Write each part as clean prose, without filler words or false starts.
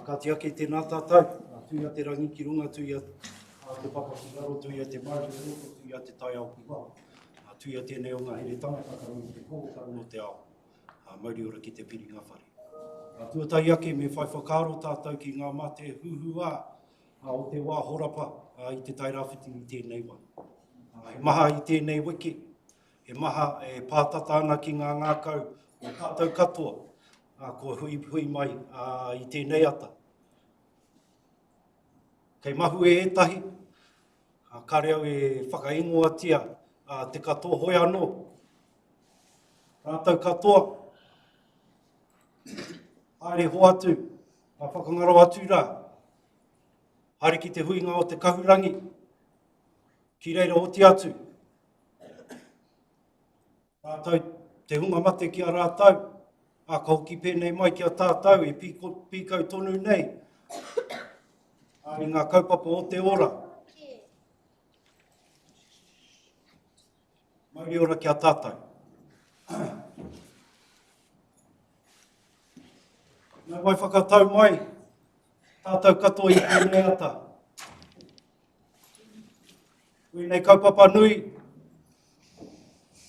Ka te ake tēnā tātou, tuia te rangi ki runga, tuia te papakingaro, tuia te mauri roko, tuia te tai au ki wā. Tuia tēnei o ngā here tangata ka runga te kōkaro no te ao. Mauri ora ki te piringa whare. Tuatai ake me whai whakaaro tātou ki ngā mate huhua o te wā horapa i te tai rāwhiti i tēnei wā. He maha i tēnei wiki, he maha e pātata ana ki ngā ngākau o tātou katoa, ko hui mai i tēnei ata. Kei mahu e etahi, ka reo e whakaingoatia te katoa hoi anō. Rātou katoa, haere ho atu, whakangaro atu rā. Haere ki te huinga o te kahurangi, ki reira oti atu. Rātou te hunga mate ki a rātou, ka hoki pēnei mai ki a tātou e pīkau tonu nei. I ngā kaupapa o te ora. Mauri ora ki a tātou. Nā wai whakatau mai, tātou katoa i tēnei ata. Ui nei kaupapa nui,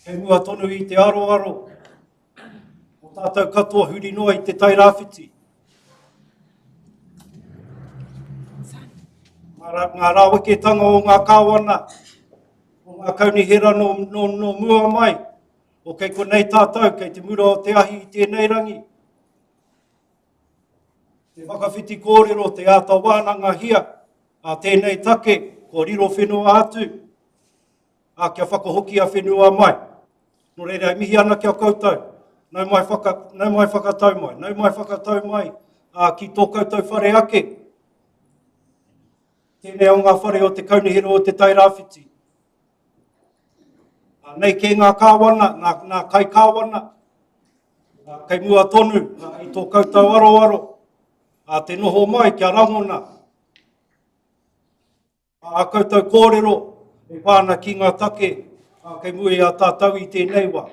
hei mua tonu i te aroaro, o tātou katoa huri noa i te tai rāwhiti. Ngā rāwiketanga o ngā kāwana, o ngā kaunihera no mua mai, o kei konei tātou, kei te mura o te ahi i tēnei rangi. Te whakawhiti kōrero, te āta wānanga hia, a tēnei take, ko riro whenua atu, kia whakahoki a whenua mai. No reira, mihi ana kia koutou, nau mai whakatau mai, ki tō koutou whare ake. Tēnei o ngā whare o te kaunihero o te tai rāwhiti. Nei ke ngā kāwana, ngā kai kāwana, kei mua tonu i tō koutou aroaro, te noho mai kia rangona. A koutou kōrero e pāna ki ngā take, kei mui a tātou i tēnei wā.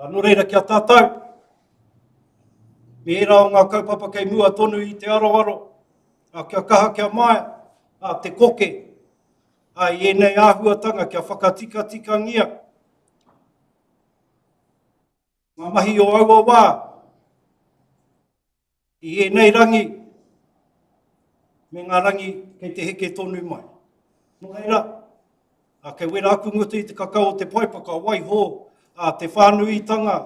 No reira kia tātou, me era o ngā kaupapa kei mua tonu i te aroaro, kia kaha kia mai, te koke, i enei āhuatanga kia whakatika ngia. Ngā mahi o aua wā, i enei rangi, me ngā rangi kei te heke tonu mai. No reira, kei wera aku ngutu i te kakao o te paipaka, waiho, te whānuitanga,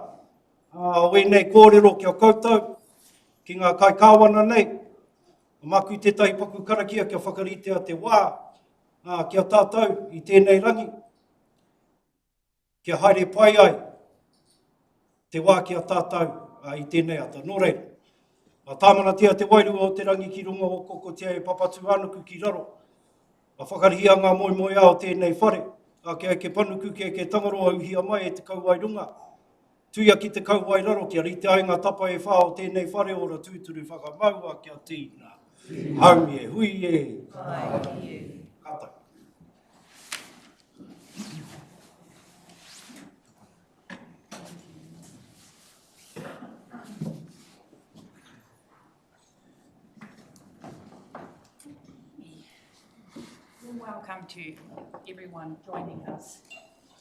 o enei kōrero kia koutou, ki ngā kai kāwana nei, maku i tētahi paku Karakia kia whakaritea te wā, kia tātou i tēnei rangi, kia haere pai ai, te wā kia tātou i tēnei ata. Nō reira, tāmanatia te wairua o te rangi ki runga o kokotia e papatu anuku ki raro, whakarihia ngā moe ao tēnei whare, kia ke panuku, kia ke tangaroa uhia mai e te kauai runga. Tuia ki te kauai raro, kia rite ai ngā tapa e whā o tēnei whare ora tūturu whakamaua kia tīna. Haumi e, hui e. Kātai. Welcome to everyone joining us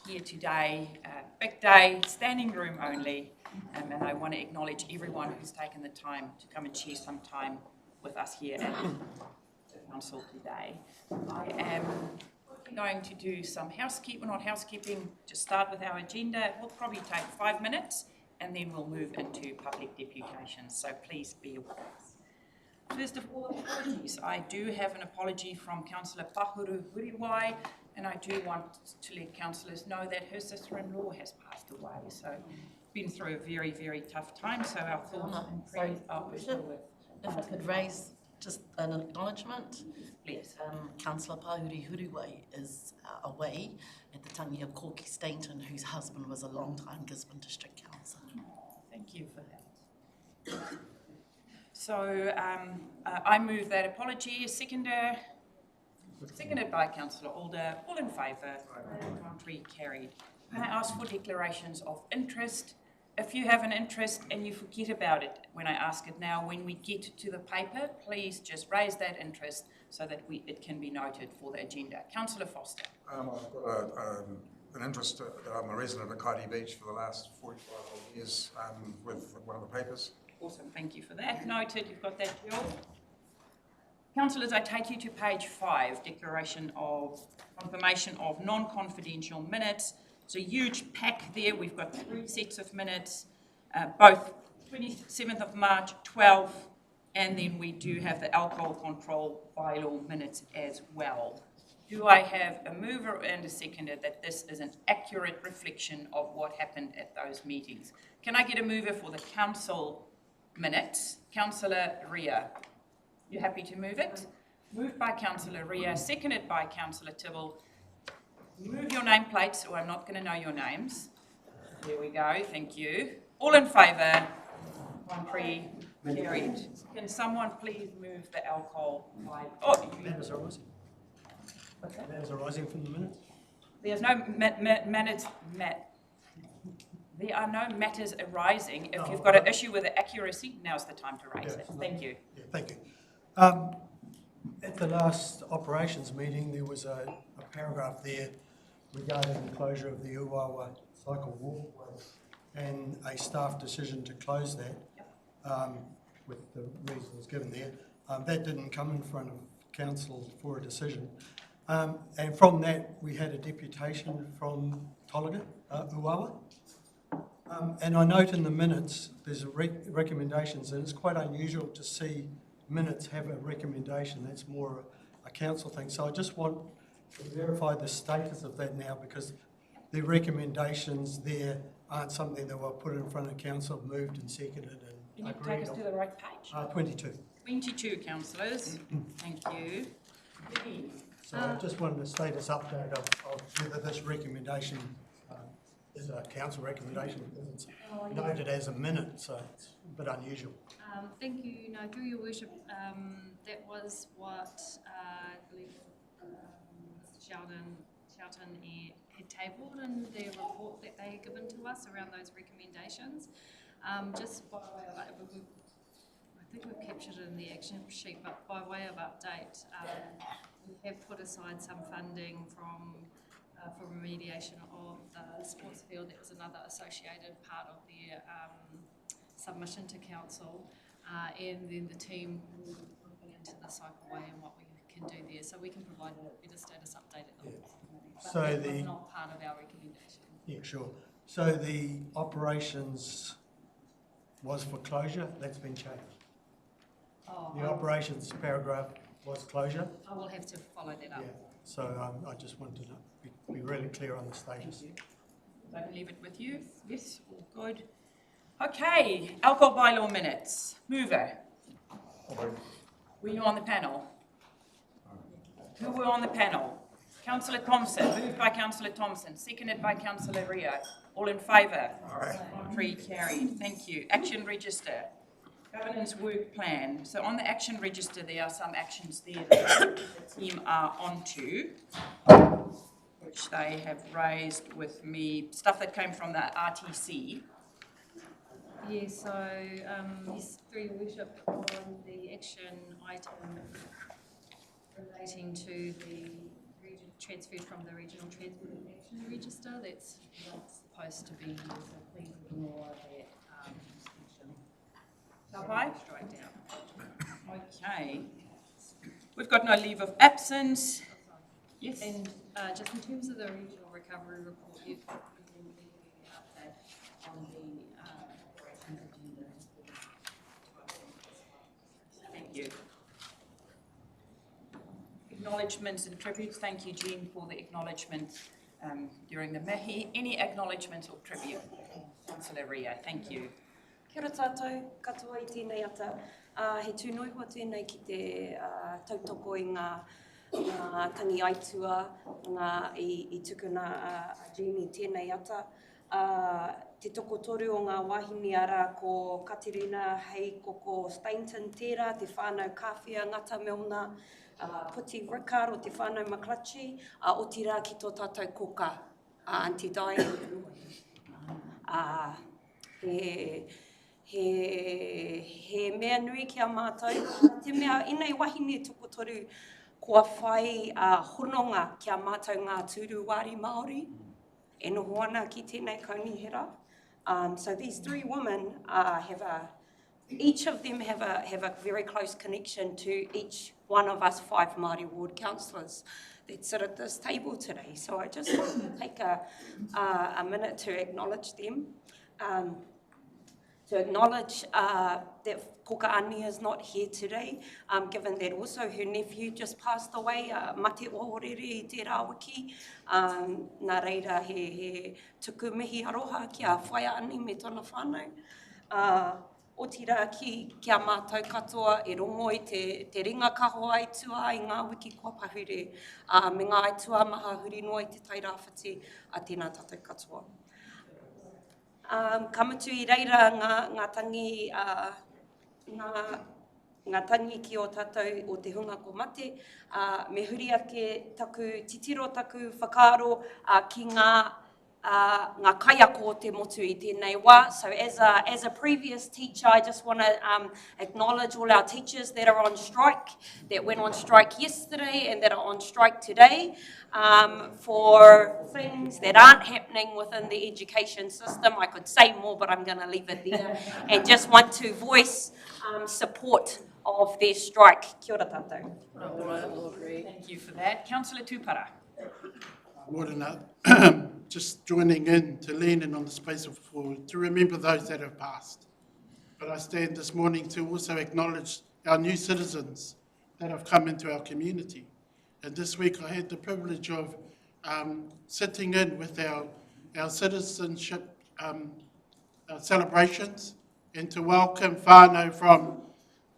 here today. Big day, standing room only, and I want to acknowledge everyone who's taken the time to come and share some time with us here at the council today. I am going to do some housekeeping, just start with our agenda. It will probably take 5 minutes, and then we'll move into public deputations, so please be with us. First of all, apologies. I do have an apology from Councillor Pahuru Huriwai, and I do want to let councillors know that her sister-in-law has passed away, so been through a very, very tough time, so our thoughts and prayers are with her. If I could raise just an acknowledgement. Please. Councillor Pahuri Huriwai is away at the tangi of Corky Stainton, whose husband was a long-time Gisborne District Councillor. Thank you for that. So I move that apology. Seconded by Councillor Alder. All in favour. Contrary carried. I ask for declarations of interest. if you have an interest and you forget about it when I ask it now, when we get to the paper, please just raise that interest so that it can be noted for the agenda. Councillor Foster. I've got an interest that I'm a resident of Kaiti Beach for the last 45 years with one of the papers. Awesome, thank you for that. Noted, you've got that, Jill. Councillors, I take you to page 5, declaration of confirmation of non-confidential minutes. It's a huge pack there. We've got 3 sets of minutes, both 27th of March, 12th, and then we do have the alcohol control bylaw minutes as well. Do I have a mover and a seconder that this is an accurate reflection of what happened at those meetings? Can I get a mover for the council minutes? Councillor Ria, you happy to move it? Moved by Councillor Ria, seconded by Councillor Tibble. Move your nameplates or I'm not going to know your names. There we go, thank you. All in favour? 1 3 carried. Can someone please move the alcohol by... Oh, Matters arising. what's that? Matters arising from the minutes. There's no there are no matters arising. If you've got an issue with the accuracy, now's the time to raise it. Thank you. Yeah, thank you. At the last operations meeting, there was a paragraph there regarding the closure of the Uwawa cycle walkway and a staff decision to close that with the reasons given there. That didn't come in front of council for a decision. And from that, we had a deputation from Tolaga, Uwawa. And I note in the minutes, there's recommendations, and it's quite unusual to see minutes have a recommendation. That's more a council thing. So I just want to verify the status of that now, because the recommendations there aren't something that were put in front of council, moved and seconded and Can you agreed take us to the right page? 22. 22 councillors. Thank you. So I just wanted a status update of whether this recommendation is a council recommendation. It's noted as a minute, so it's a bit unusual. Thank you. No, through your worship, that was what I believe Mr. Shelton had tabled in their report that they had given to us around those recommendations. Just by way of, I think we've captured it in the action sheet, but by way of update, we have put aside some funding for remediation of the sports field. That was another associated part of their submission to council, and then the team will be looking into the cycleway and what we can do there, so we can provide a better status update at the moment. But So that the was not part of our recommendation. Yeah, sure. So the operations was for closure. That's been changed. The operations paragraph was closure. I will have to follow that up. Yeah. So I just wanted to be really clear on the status. I can leave it with you. Yes, all good. Okay, alcohol bylaw minutes. Mover. Were you on the panel? Who were on the panel? Councillor Thompson, moved by Councillor Thompson, seconded by Councillor Ria. All in favour? 3 carried. Thank you. Action register. Governance work plan. So on the action register, there are some actions there that the team are onto, which they have raised with me. Stuff that came from the RTC. Yeah, so through your worship, on the action item relating to the transfer from the regional transport action register, that's not supposed to be here, so please ignore that section. Strike down. Okay. We've got no leave of absence. Yes. And just in terms of the regional recovery report, you've got the update on the operations agenda. Thank you. Acknowledgements and tributes. Thank you, Jean, for the acknowledgement during the mihi. Any acknowledgements or tribute? Councillor Ria, thank you. Kia ora tātou, katoa I tēnei ata. He tūnoihua tēnei ki te tautoko I ngā tangi aitua, I tukuna Jean I tēnei ata. Te toko toru o ngā wahine ara ko Katerina hei koko Stainton tērā, te whānau kawhia ngata meona, Puti Ricard o te whānau Maklachi, o te rā ki tō tātou koka, Auntie Diane. he mea nui ki a mātou. Te mea, inei wahine tuku toru, kua whai hononga ki a mātou ngā tūru wāri Māori, e noho ana ki tēnei kaunihera. So these three women each of them have a very close connection to each one of us 5 Māori ward councillors that sit at this table today. So I just want to take a minute to acknowledge them. To acknowledge that Koka'ani is not here today, given that also her nephew just passed away, Mate Ohorere I te Rawaki. Nā reira he tuku mihi aroha ki a whaiani me tona whānau. O tira ki a mātou katoa, e rongo I te ringa kaho aitua I ngā wiki kua pahure, me ngā aitua maha huri noa I te tairāwhiti a tēnā tātou katoa. Kamatu I reira ngā tangi, ngā tangi ki o tātou o te hunga ko mate, me huri ake taku titiro taku whakaaro ki ngā kaiako o te motu I tēnei wā. So as a previous teacher, I just want to acknowledge all our teachers that are on strike, that went on strike yesterday and that are on strike today for things that aren't happening within the education system. I could say more, but I'm going to leave it there and just want to voice support of their strike. Kia ora tātou. Thank you for that. Councillor Tupara. Morena, just joining in to lean in on the space to remember those that have passed. But I stand this morning to also acknowledge our new citizens that have come into our community. And this week I had the privilege of sitting in with our citizenship celebrations and to welcome whānau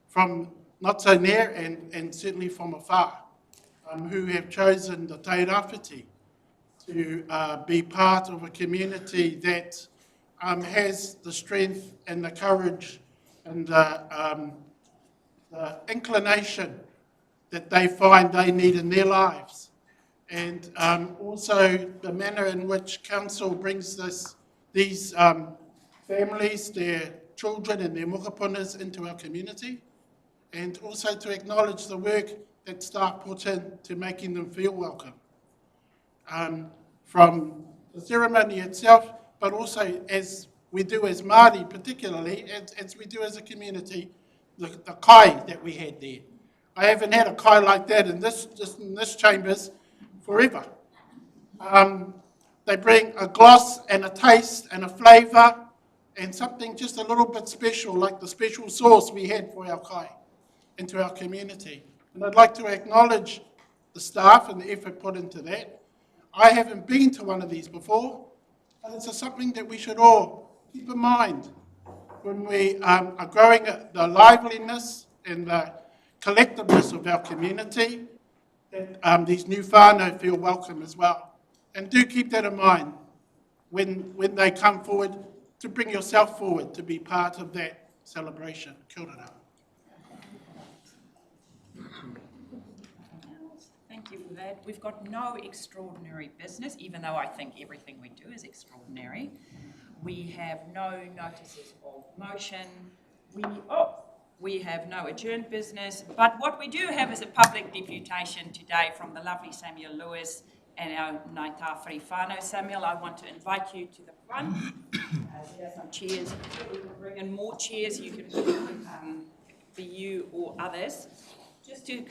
from not so near and certainly from afar, who have chosen the tairāwhiti to be part of a community that has the strength and the courage and the inclination that they find they need in their lives. And also the manner in which council brings these families, their children and their mokapunas into our community, and also to acknowledge the work that staff put in to making them feel welcome. From the ceremony itself, but also as we do as Māori particularly, as we do as a community, the kai that we had there. I haven't had a kai like that in this chambers forever. They bring a gloss and a taste and a flavour and something just a little bit special, like the special sauce we had for our kai into our community. And I'd like to acknowledge the staff and the effort put into that. I haven't been to one of these before, but it's something that we should all keep in mind when we are growing the liveliness and the collectiveness of our community, that these new whānau feel welcome as well. And do keep that in mind when they come forward, to bring yourself forward to be part of that celebration. Kia ora. Thank you for that. We've got no extraordinary business, even though I think everything we do is extraordinary. We have no notices of motion. We have no adjourned business. But what we do have is a public deputation today from the lovely Samuel Lewis and our Ngāi Tawhiri whānau. Samuel, I want to invite you to the front. There are some chairs. We can bring in more chairs. You can be you or others. Just to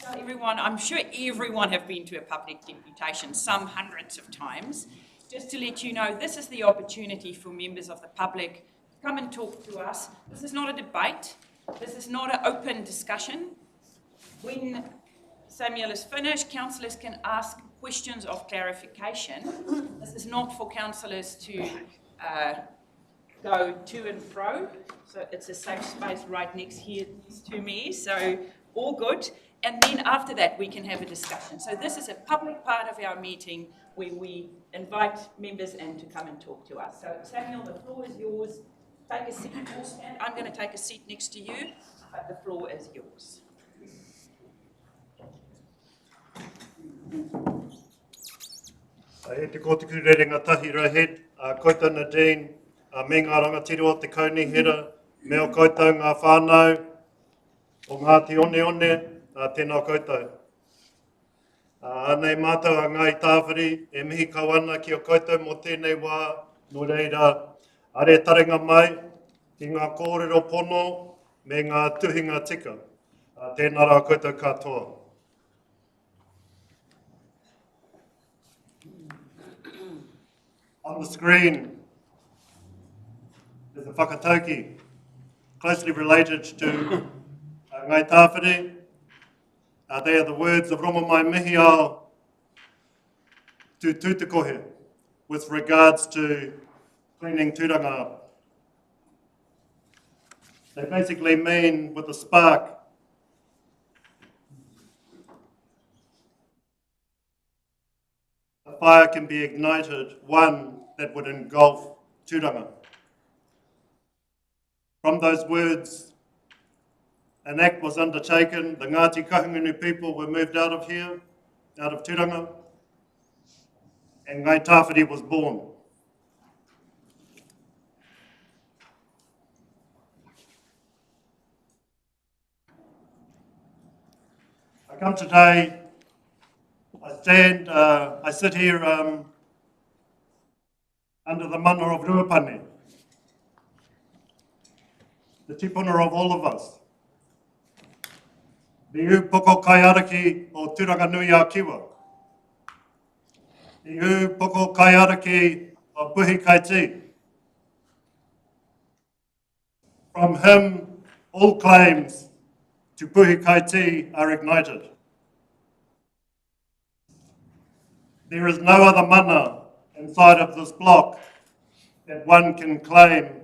tell everyone, I'm sure everyone have been to a public deputation, some hundreds of times. Just to let you know, this is the opportunity for members of the public to come and talk to us. This is not a debate. This is not an open discussion. When Samuel is finished, councillors can ask questions of clarification. This is not for councillors to go to and fro. So it's a safe space right next here to me. So all good. And then after that, we can have a discussion. So this is a public part of our meeting where we invite members in to come and talk to us. So Samuel, the floor is yours. Take a seat or stand. I'm going to take a seat next to you, but the floor is yours. E te kōtuku rerenga tahi rahed, koitana Dean, me ngā rangatira o te kaunihera, me o koutou ngā whānau, o ngā te Oneone, tēnā koutou. Anei mātou a Ngai Tawhiri, e mihi kauana ki o koutou mō tēnei wā, nō reira, are taringa mai, ki ngā kōrero pono, me ngā tuhinga tika. Tēnā rā koutou katoa. On the screen is a whakatauki, closely related to Ngai Tawhiri. They are the words of Romo Mai Mihi ao tu tūtukohe with regards to cleaning tūranga up. They basically mean with a spark, a fire can be ignited, one that would engulf tūranga. From those words, an act was undertaken, the Ngāti Kahungunu people were moved out of here, out of Tūranga, and Ngai Tawhiri was born. I come today, I sit here under the mana of Ruapane, the tipuna of all of us. The poko kaiaraki o Tūranga Nui a Kiwa. The poko kaiaraki o Puhi Kaiti. From him, all claims to Puhi Kaiti are ignited. There is no other mana inside of this block that one can claim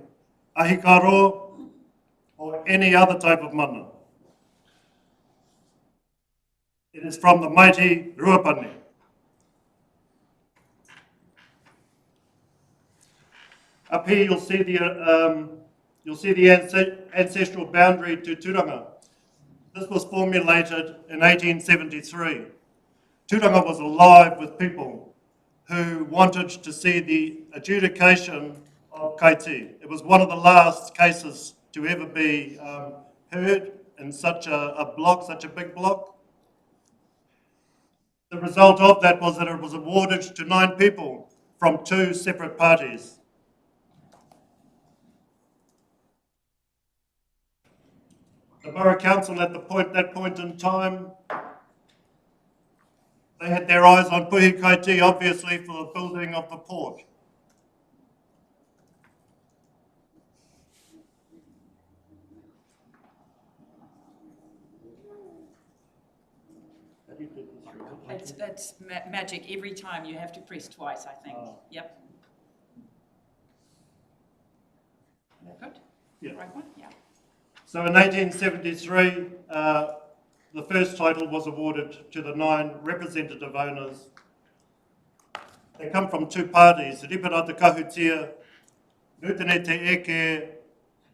ahikaro or any other type of mana. It is from the mighty Ruapane. Up here you'll see the ancestral boundary to Tūranga. This was formulated in 1873. Tūranga was alive with people who wanted to see the adjudication of Kaiti. It was one of the last cases to ever be heard in such a block, such a big block. The result of that was that it was awarded to 9 people from 2 separate parties. The Borough Council at that point in time, they had their eyes on Puhi Kaiti, obviously, for the building of the port. It's magic every time. You have to press twice, I think. Yep. Good? Yeah. Right one? Yeah. So in 1873, the first title was awarded to the 9 representative owners. They come from 2 parties, Ripara Te Kahutia, Nutene Te Eke,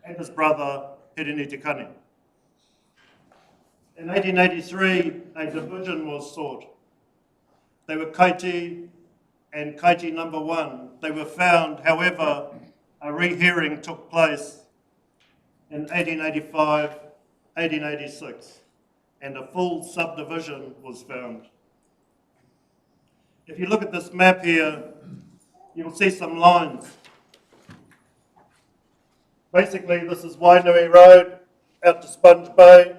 and his brother, Hirini Te Kani. In 1883, a division was sought. They were Kaiti and Kaiti number 1. They were found, however, a rehearing took place in 1885, 1886, and a full subdivision was found. If you look at this map here, you'll see some lines. Basically, this is Wainui Road out to Sponge Bay.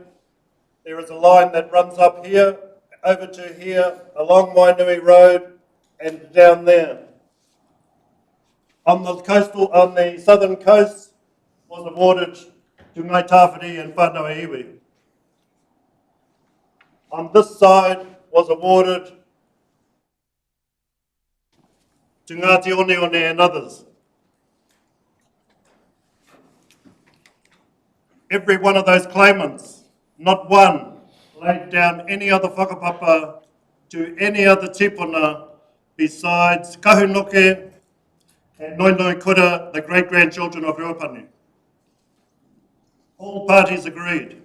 There is a line that runs up here, over to here, along Wainui Road, and down there. On the southern coast was awarded to Ngai Tawhiri and Whenua Iwi. On this side was awarded to Ngāti Oneone and others. Every one of those claimants, not one, laid down any other whakapapa to any other tipuna besides Kahunoke and Noinoi Kura, the great-grandchildren of Ruapane. All parties agreed.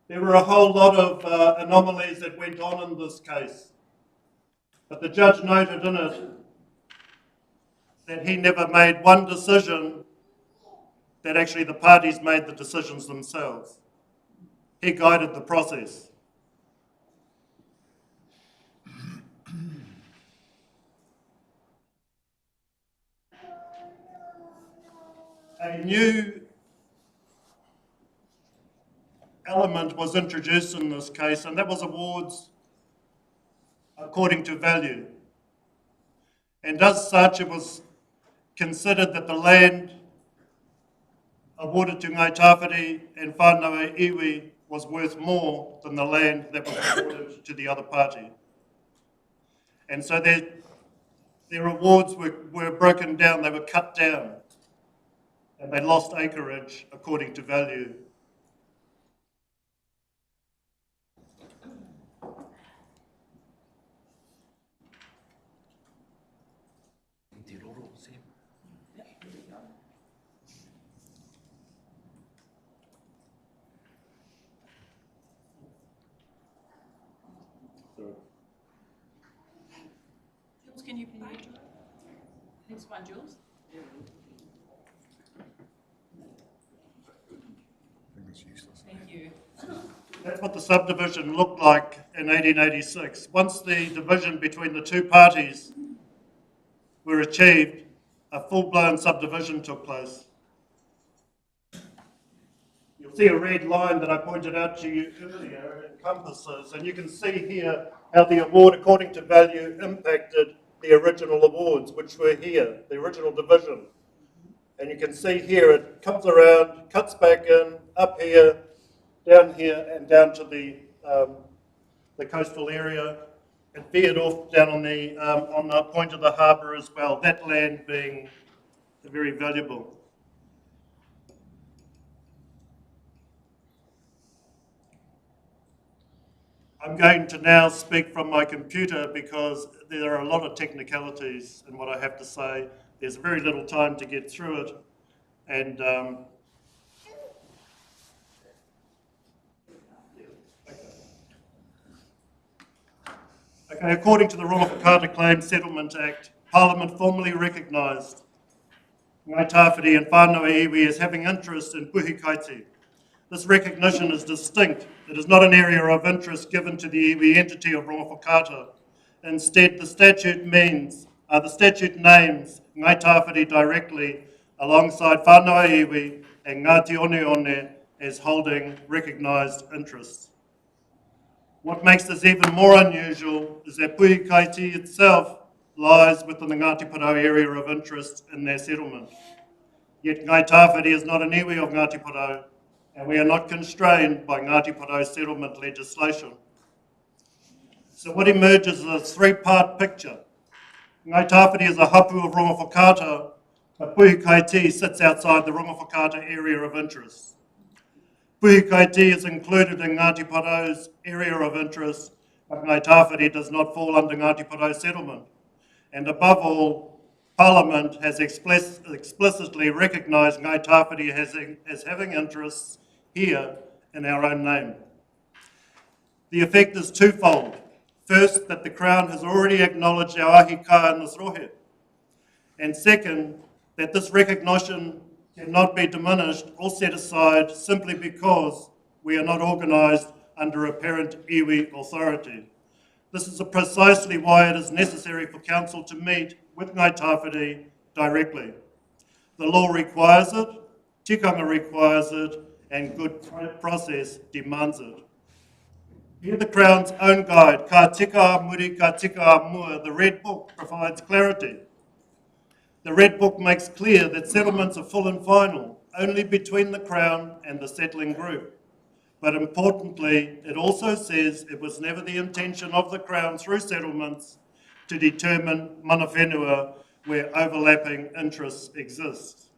There were a whole lot of anomalies that went on in this case. But the judge noted in it that he never made one decision that actually the parties made the decisions themselves. He guided the process. A new element was introduced in this case, and that was awards according to value. And as such, it was considered that the land awarded to Ngai Tawhiri and whānau iwi was worth more than the land that was awarded to the other party. And so their awards were broken down, they were cut down, and they lost acreage according to value. Jules, can you play? Next one, Jules. Thank you. That's what the subdivision looked like in 1886. Once the division between the two parties were achieved, a full-blown subdivision took place. You'll see a red line that I pointed out to you earlier encompasses, and you can see here how the award according to value impacted the original awards, which were here, the original division. And you can see here it comes around, cuts back in, up here, down here, and down to the coastal area. It veered off down on the point of the harbour as well, that land being very valuable. I'm going to now speak from my computer because there are a lot of technicalities in what I have to say. There's very little time to get through it. And okay, according to the Rongowhakata Claims Settlement Act, Parliament formally recognised Ngai Tawhiri and whānau iwi as having interest in Puhi Kaiti. This recognition is distinct. It is not an area of interest given to the iwi entity of Rongowhakata. Instead, the statute names Ngai Tawhiri directly alongside whānau iwi and Ngāti Oneone as holding recognised interests. What makes this even more unusual is that Puhi Kaiti itself lies within the Ngāti Porou area of interest in their settlement. Yet Ngai Tawhiri is not an iwi of Ngāti Porou, and we are not constrained by Ngāti Porou settlement legislation. So what emerges is a three-part picture. Ngai Tawhiri is a hapu of Rongowhakata, but Puhi Kaiti sits outside the Rongowhakata area of interest. Puhi Kaiti is included in Ngāti Porou's area of interest, but Ngai Tawhiri does not fall under Ngāti Porou settlement. And above all, Parliament has explicitly recognised Ngai Tawhiri as having interests here in our own name. The effect is twofold. First, that the Crown has already acknowledged our ahi ka in this rohe. And second, that this recognition cannot be diminished or set aside simply because we are not organised under a parent iwi authority. This is precisely why it is necessary for Council to meet with Ngai Tawhiri directly. The law requires it, tikanga requires it, and good process demands it. Here the Crown's own guide, Ka tika muri, ka tika mua, the Red Book provides clarity. The Red Book makes clear that settlements are full and final only between the Crown and the settling group. But importantly, it also says it was never the intention of the Crown through settlements to determine mana whenua where overlapping interests exist.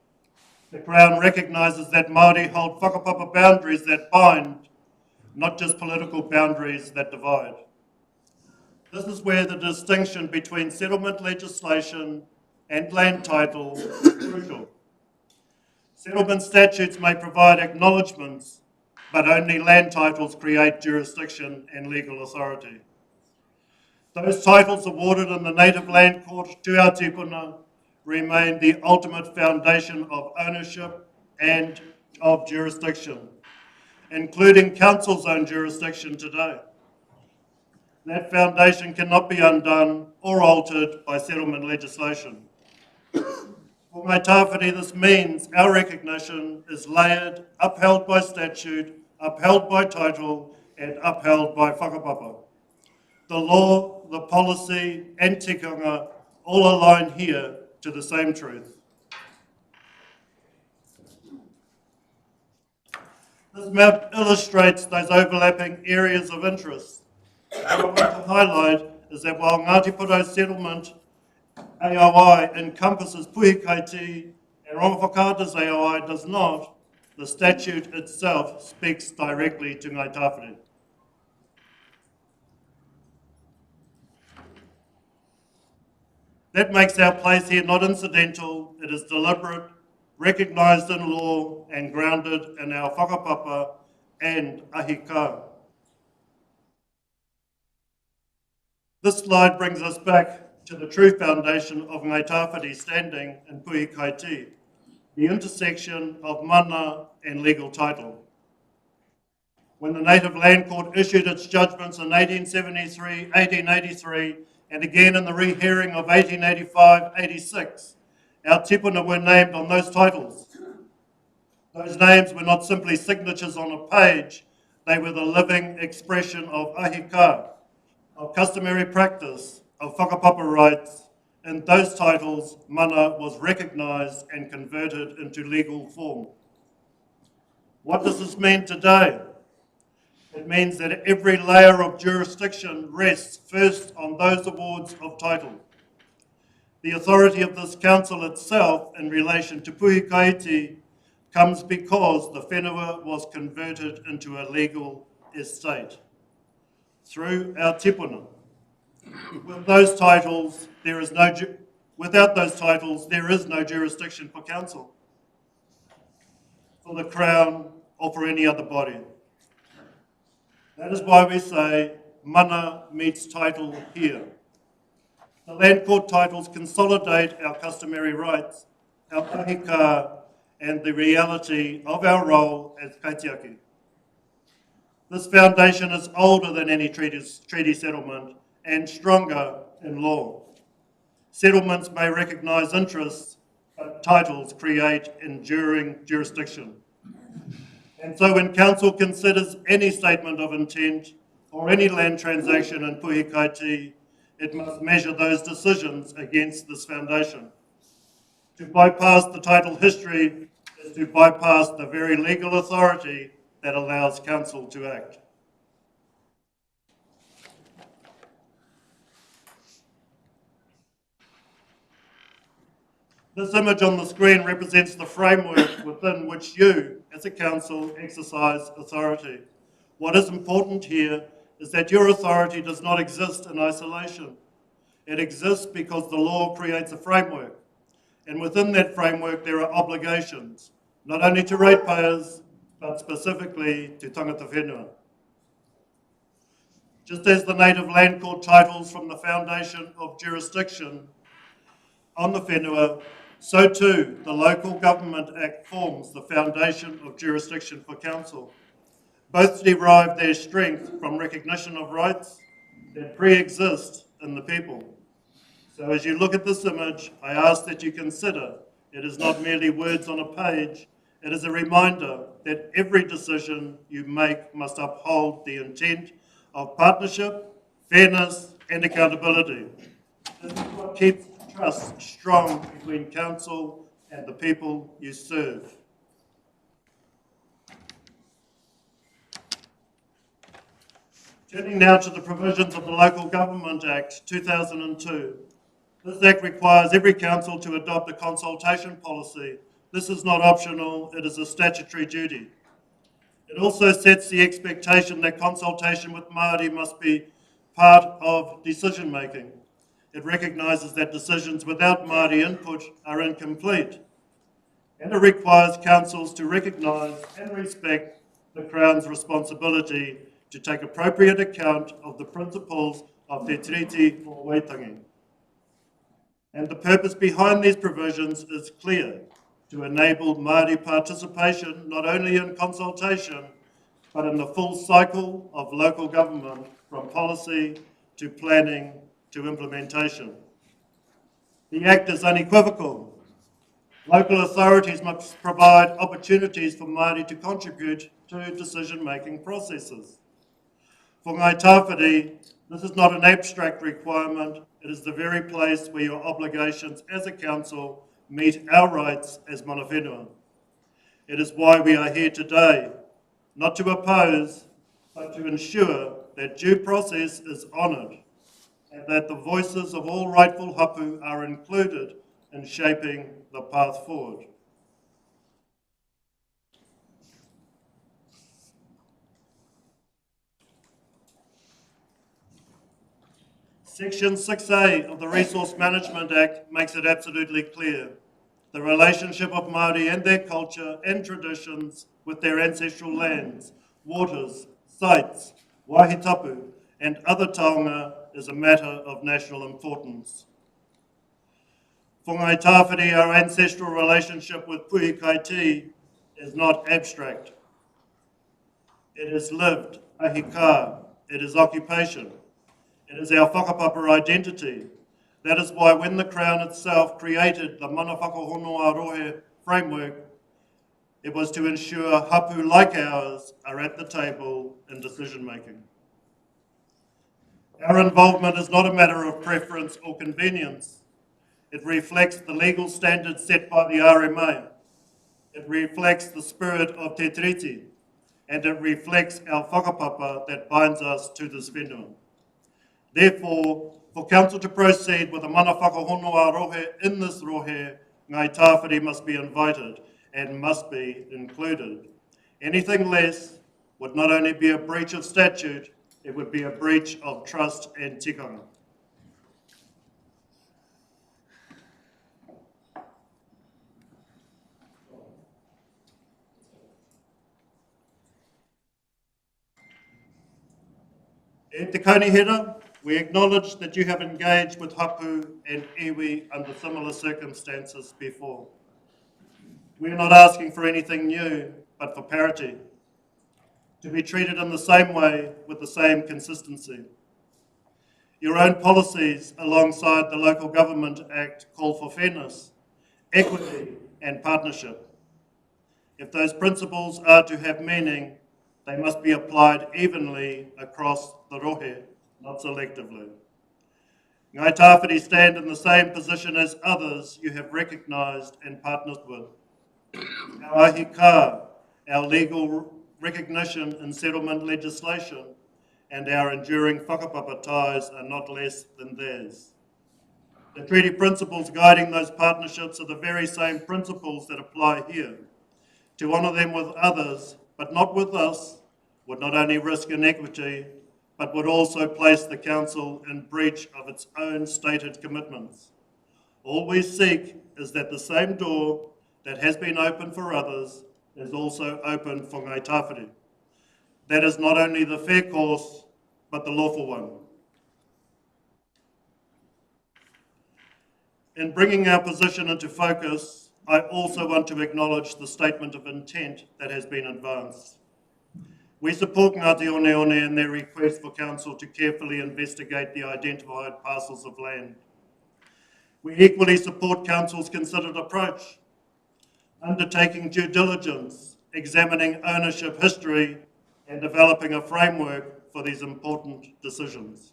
The Crown recognises that Māori hold whakapapa boundaries that bind, not just political boundaries that divide. This is where the distinction between settlement legislation and land title is crucial. Settlement statutes may provide acknowledgements, but only land titles create jurisdiction and legal authority. Those titles awarded in the Native Land Court to our tipuna remain the ultimate foundation of ownership and of jurisdiction, including Council's own jurisdiction today. That foundation cannot be undone or altered by settlement legislation. For Ngāi Tāwhiri, this means our recognition is layered, upheld by statute, upheld by title, and upheld by whakapapa. The law, the policy, and tikanga all align here to the same truth. This map illustrates those overlapping areas of interest. What I want to highlight is that while Ngāti Porou settlement AOI encompasses Puhi Kaiti and Rongwhakata's AOI does not, the statute itself speaks directly to Ngāi Tāwhiri. That makes our place here not incidental, it is deliberate, recognised in law and grounded in our whakapapa and ahika. This slide brings us back to the true foundation of Ngāi Tāwhiri standing in Puhi Kaiti, the intersection of mana and legal title. When the Native Land Court issued its judgments in 1873, 1883, and again in the rehearing of 1885-86, our tipuna were named on those titles. Those names were not simply signatures on a page, they were the living expression of ahika, of customary practice, of whakapapa rights. In those titles, mana was recognised and converted into legal form. What does this mean today? It means that every layer of jurisdiction rests first on those awards of title. The authority of this council itself in relation to Puhi Kaiti comes because the whenua was converted into a legal estate through our tipuna. Without those titles, there is no jurisdiction for council, for the Crown, or for any other body. That is why we say mana meets title here. The land court titles consolidate our customary rights, our ahika, and the reality of our role as kaitiaki. This foundation is older than any treaty settlement and stronger in law. Settlements may recognise interests, but titles create enduring jurisdiction. And so when council considers any statement of intent or any land transaction in Puhi Kaiti, it must measure those decisions against this foundation. To bypass the title history is to bypass the very legal authority that allows council to act. This image on the screen represents the framework within which you, as a council, exercise authority. What is important here is that your authority does not exist in isolation. It exists because the law creates a framework. And within that framework, there are obligations, not only to ratepayers, but specifically to tangata whenua. Just as the Native Land Court titles from the foundation of jurisdiction on the whenua, so too the Local Government Act forms the foundation of jurisdiction for council. Both derive their strength from recognition of rights that pre-exist in the people. So as you look at this image, I ask that you consider it is not merely words on a page, it is a reminder that every decision you make must uphold the intent of partnership, fairness, and accountability. This is what keeps trust strong between council and the people you serve. Turning now to the provisions of the Local Government Act 2002. This act requires every council to adopt a consultation policy. This is not optional, it is a statutory duty. It also sets the expectation that consultation with Māori must be part of decision making. It recognises that decisions without Māori input are incomplete. And it requires councils to recognise and respect the Crown's responsibility to take appropriate account of the principles of Te Tiriti for Waitangi. And the purpose behind these provisions is clear: to enable Māori participation not only in consultation, but in the full cycle of local government, from policy to planning to implementation. The Act is unequivocal. Local authorities must provide opportunities for Māori to contribute to decision-making processes. For Ngai Tawhiri, this is not an abstract requirement, it is the very place where your obligations as a council meet our rights as mana whenua. It is why we are here today, not to oppose, but to ensure that due process is honoured and that the voices of all rightful hapu are included in shaping the path forward. Section 6A of the Resource Management Act makes it absolutely clear: the relationship of Māori and their culture and traditions with their ancestral lands, waters, sites, wahitapu, and other taonga is a matter of national importance. For Ngai Tawhiri, our ancestral relationship with Puhi Kaiti is not abstract. It is lived, ahika, it is occupation. It is our whakapapa identity. That is why when the Crown itself created the Mana Whakahonoa Rohe framework, it was to ensure hapu like ours are at the table in decision making. Our involvement is not a matter of preference or convenience. It reflects the legal standards set by the RMA. It reflects the spirit of Te Tiriti, and it reflects our whakapapa that binds us to this whenua. Therefore, for Council to proceed with a mana whakahonoa rohe in this rohe, Ngai Tawhiri must be invited and must be included. Anything less would not only be a breach of statute, it would be a breach of trust and tikanga. E te kaunihera, we acknowledge that you have engaged with hapu and iwi under similar circumstances before. We are not asking for anything new, but for parity, to be treated in the same way with the same consistency. Your own policies alongside the Local Government Act call for fairness, equity and partnership. If those principles are to have meaning, they must be applied evenly across the rohe, not selectively. Ngai Tawhiri stand in the same position as others you have recognised and partnered with. Our ahika, our legal recognition in settlement legislation, and our enduring whakapapa ties are not less than theirs. The treaty principles guiding those partnerships are the very same principles that apply here. To honour them with others, but not with us, would not only risk inequity, but would also place the Council in breach of its own stated commitments. All we seek is that the same door that has been open for others is also open for Ngai Tawhiri. That is not only the fair course, but the lawful one. In bringing our position into focus, I also want to acknowledge the statement of intent that has been advanced. We support Ngāti Oneone in their request for Council to carefully investigate the identified parcels of land. We equally support Council's considered approach, undertaking due diligence, examining ownership history, and developing a framework for these important decisions.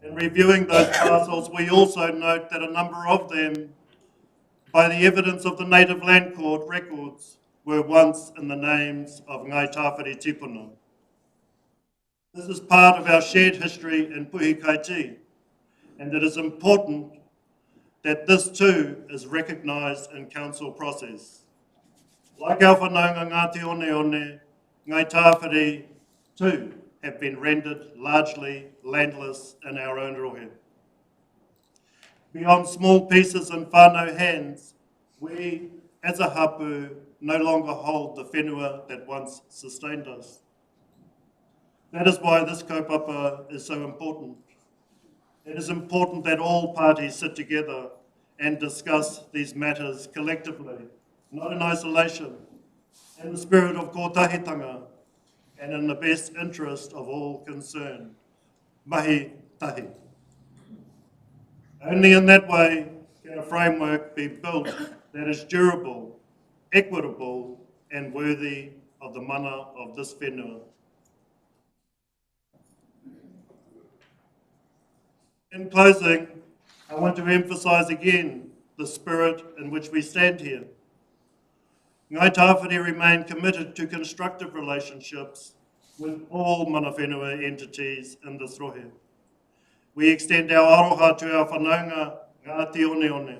In reviewing those parcels, we also note that a number of them, by the evidence of the Native Land Court records, were once in the names of Ngai Tawhiri Tipuna. This is part of our shared history in Puhi Kaiti, and it is important that this too is recognised in Council process. Like our whanaunga Ngāti Oneone, Ngai Tawhiri too have been rendered largely landless in our own rohe. Beyond small pieces in whānau hands, we as a hapu no longer hold the whenua that once sustained us. That is why this kaupapa is so important. It is important that all parties sit together and discuss these matters collectively, not in isolation, in the spirit of kōtahitanga and in the best interest of all concerned. Mahi tahi. Only in that way can a framework be built that is durable, equitable, and worthy of the mana of this whenua. In closing, I want to emphasise again the spirit in which we stand here. Ngai Tawhiri remain committed to constructive relationships with all mana whenua entities in this rohe. We extend our aroha to our whanaunga Ngāti Oneone,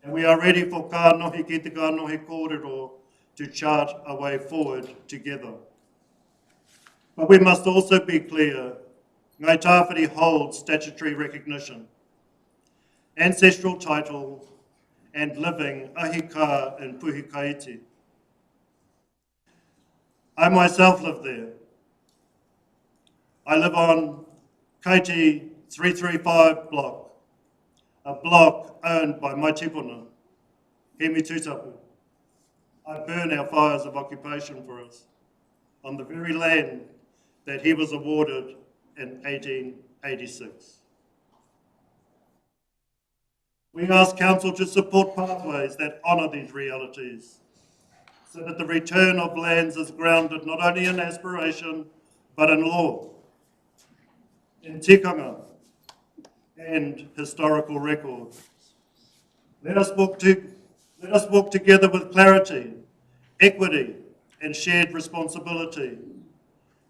and we are ready for ka nohi ki te ka nohi kōrero to chart a way forward together. But we must also be clear, Ngai Tawhiri holds statutory recognition, ancestral title, and living ahika in Puhi Kaiti. I myself live there. I live on Kaiti 335 block, a block owned by my tipuna, Hemi Tutapu. I burn our fires of occupation for us on the very land that he was awarded in 1886. We ask Council to support pathways that honour these realities so that the return of lands is grounded not only in aspiration but in law, in tikanga and historical record. Let us walk together with clarity, equity and shared responsibility.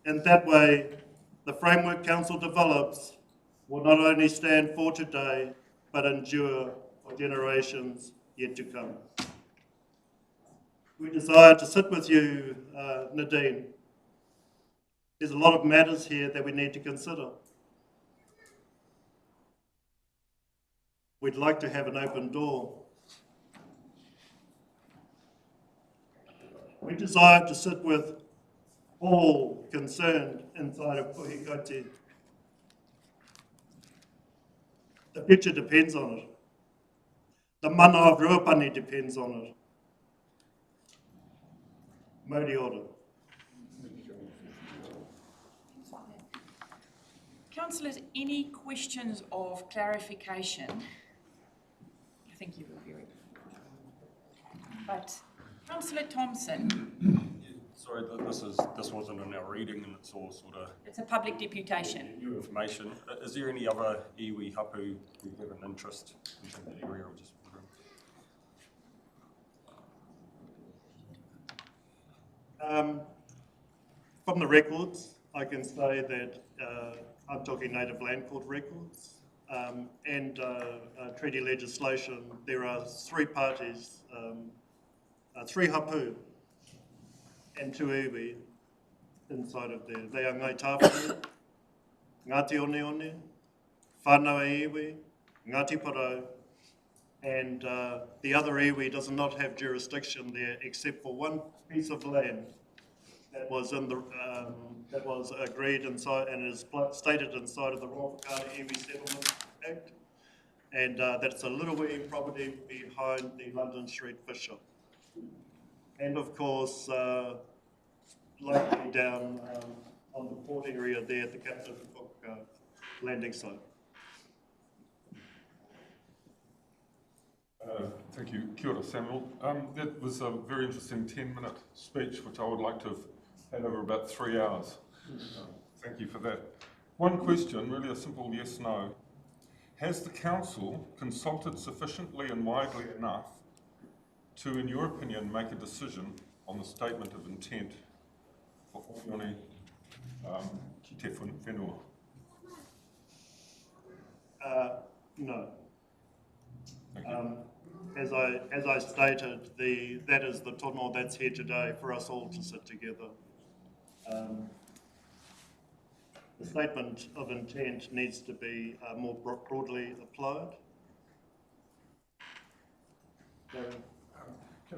In that way, the framework Council develops will not only stand for today, but endure for generations yet to come. We desire to sit with you, Nadine. There's a lot of matters here that we need to consider. We'd like to have an open door. We desire to sit with all concerned inside of Puhi Kaiti. The future depends on it. The mana of Ruapani depends on it. Mauri ora. Councillors, any questions of clarification? I think you were very good. But Councillor Thompson. Sorry, this wasn't in our reading and it's all sort of It's a public deputation. new information. Is there any other iwi hapu who have an interest in the area? I'm just wondering. From the records, I can say that I'm talking native land court records and treaty legislation. There are three parties, three hapu and two iwi inside of there. They are Ngai Tawhiri, Ngāti Oneone, Whānau iwi, Ngāti Parau, and the other iwi does not have jurisdiction there except for one piece of land that was in the that was agreed inside and is stated inside of the Royal Iwi Settlement Act, and that's a little wee property behind the London Street Fish Shop, and of course likely down on the port area there at the Captain Cook landing site. Thank you. Kia ora, Samuel. That was a very interesting 10-minute speech, which I would like to have had over about 3 hours. Thank you for that. One question, really a simple yes/no. Has the Council consulted sufficiently and widely enough to, in your opinion, make a decision on the statement of intent for Oneone ki te whenua? No. Thank you. As I stated, that is the tono that's here today for us all to sit together. The statement of intent needs to be more broadly applied.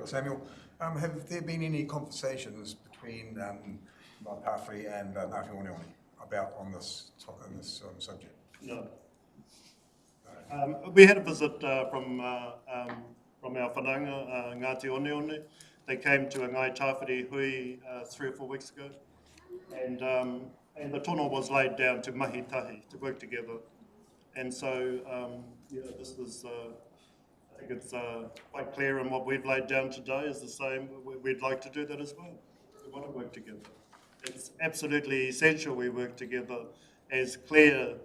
Samuel, have there been any conversations between Ngāi Tawhiri and Ngāti Oneone about on this subject? No. We had a visit from our whanaunga, Ngāti Oneone. They came to a Ngai Tawhiri hui 3 or 4 weeks ago, and the tono was laid down to mahi tahi, to work together. And so, this was, I think it's quite clear, and what we've laid down today is the same. We'd like to do that as well. We want to work together. It's absolutely essential we work together, as clear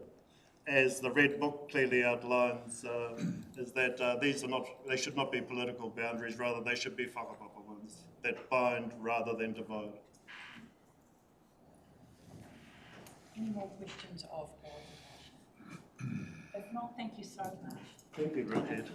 as the Red Book clearly outlines, is that they should not be political boundaries, rather they should be whakapapa ones that bind rather than divide. Any more questions of clarification? If not, thank you so much. Thank you, Richard.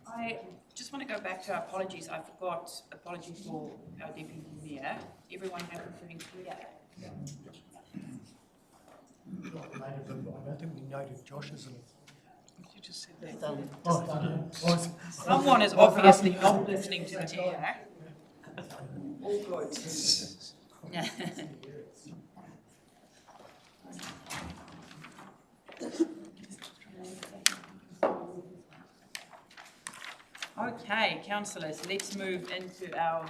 I just want to go back to our apologies. I forgot apologies for our Deputy Mayor. Everyone happy feeling clear? I don't think we noted Josh, isn't it? You just said that. Someone is obviously not listening to the chair. All good. Yeah. Okay, councillors, let's move into our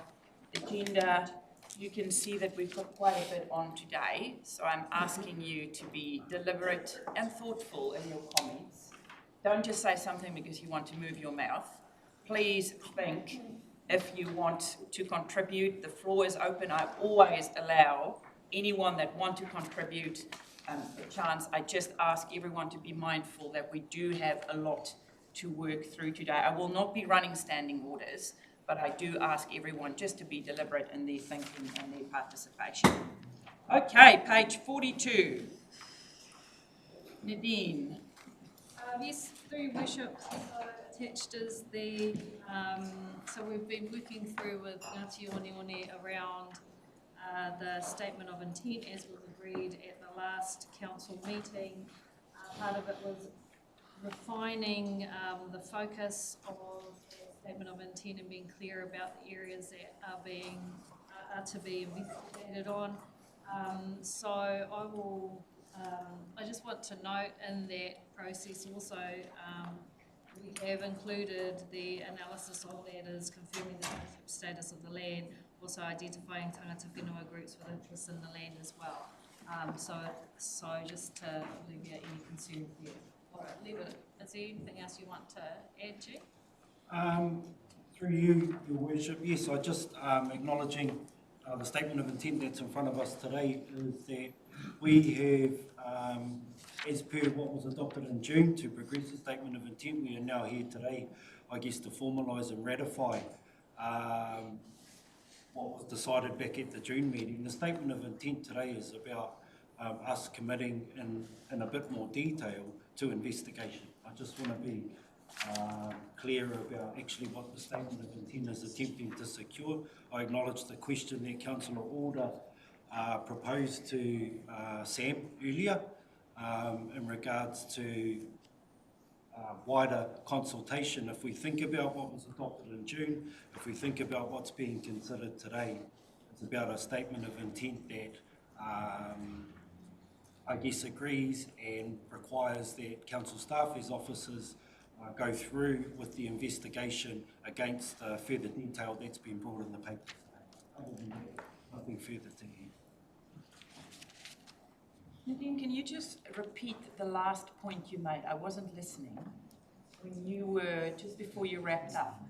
agenda. You can see that we've got quite a bit on today, so I'm asking you to be deliberate and thoughtful in your comments. Don't just say something because you want to move your mouth. Please think if you want to contribute. The floor is open. I always allow anyone that want to contribute a chance. I just ask everyone to be mindful that we do have a lot to work through today. I will not be running standing orders, but I do ask everyone just to be deliberate in their thinking and their participation. Okay, page 42. Nadine. Yes, through your worship, attached is the, so we've been working through with Ngāti Oneone around the statement of intent as was agreed at the last council meeting. Part of it was refining the focus of the statement of intent and being clear about the areas that are to be investigated on. So I will, I just want to note in that process also, we have included the analysis of that as confirming the status of the land, also identifying tangata whenua groups with interest in the land as well. So just to alleviate any concern there. All right, leave it. Is there anything else you want to add to? Through you, Your Worship, yes, I just acknowledging the statement of intent that's in front of us today is that we have, as per what was adopted in June, to progress the statement of intent. We are now here today, I guess, to formalise and ratify what was decided back at the June meeting. The statement of intent today is about us committing in a bit more detail to investigation. I just want to be clear about actually what the statement of intent is attempting to secure. I acknowledge the question that Councillor Alder proposed to Sam earlier in regards to wider consultation. If we think about what was adopted in June, if we think about what's being considered today, it's about a statement of intent that I guess agrees and requires that council staff as officers go through with the investigation against further detail that's been brought in the paper today. Other than that, nothing further to add. Nadine, can you just repeat the last point you made? I wasn't listening when you were, just before you wrapped up.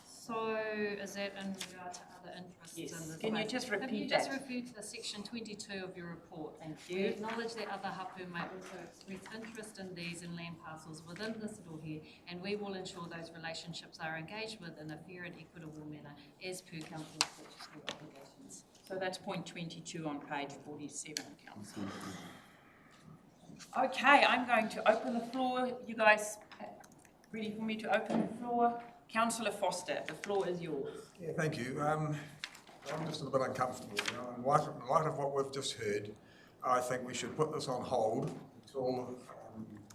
So is that in regard to other interests? Yes. In the Can you just repeat that? Can you just refer to the section 22 of your report? Thank We you. acknowledge that other hapu may also express interest in these and land parcels within this rohe, and we will ensure those relationships are engaged with in a fair and equitable manner as per council's statutory obligations. So that's point 22 on page 47, Council. Okay, I'm going to open the floor. You guys ready for me to open the floor? Councillor Foster, the floor is yours. Yeah, thank you. I'm just a bit uncomfortable, you know, in light of what we've just heard. I think we should put this on hold until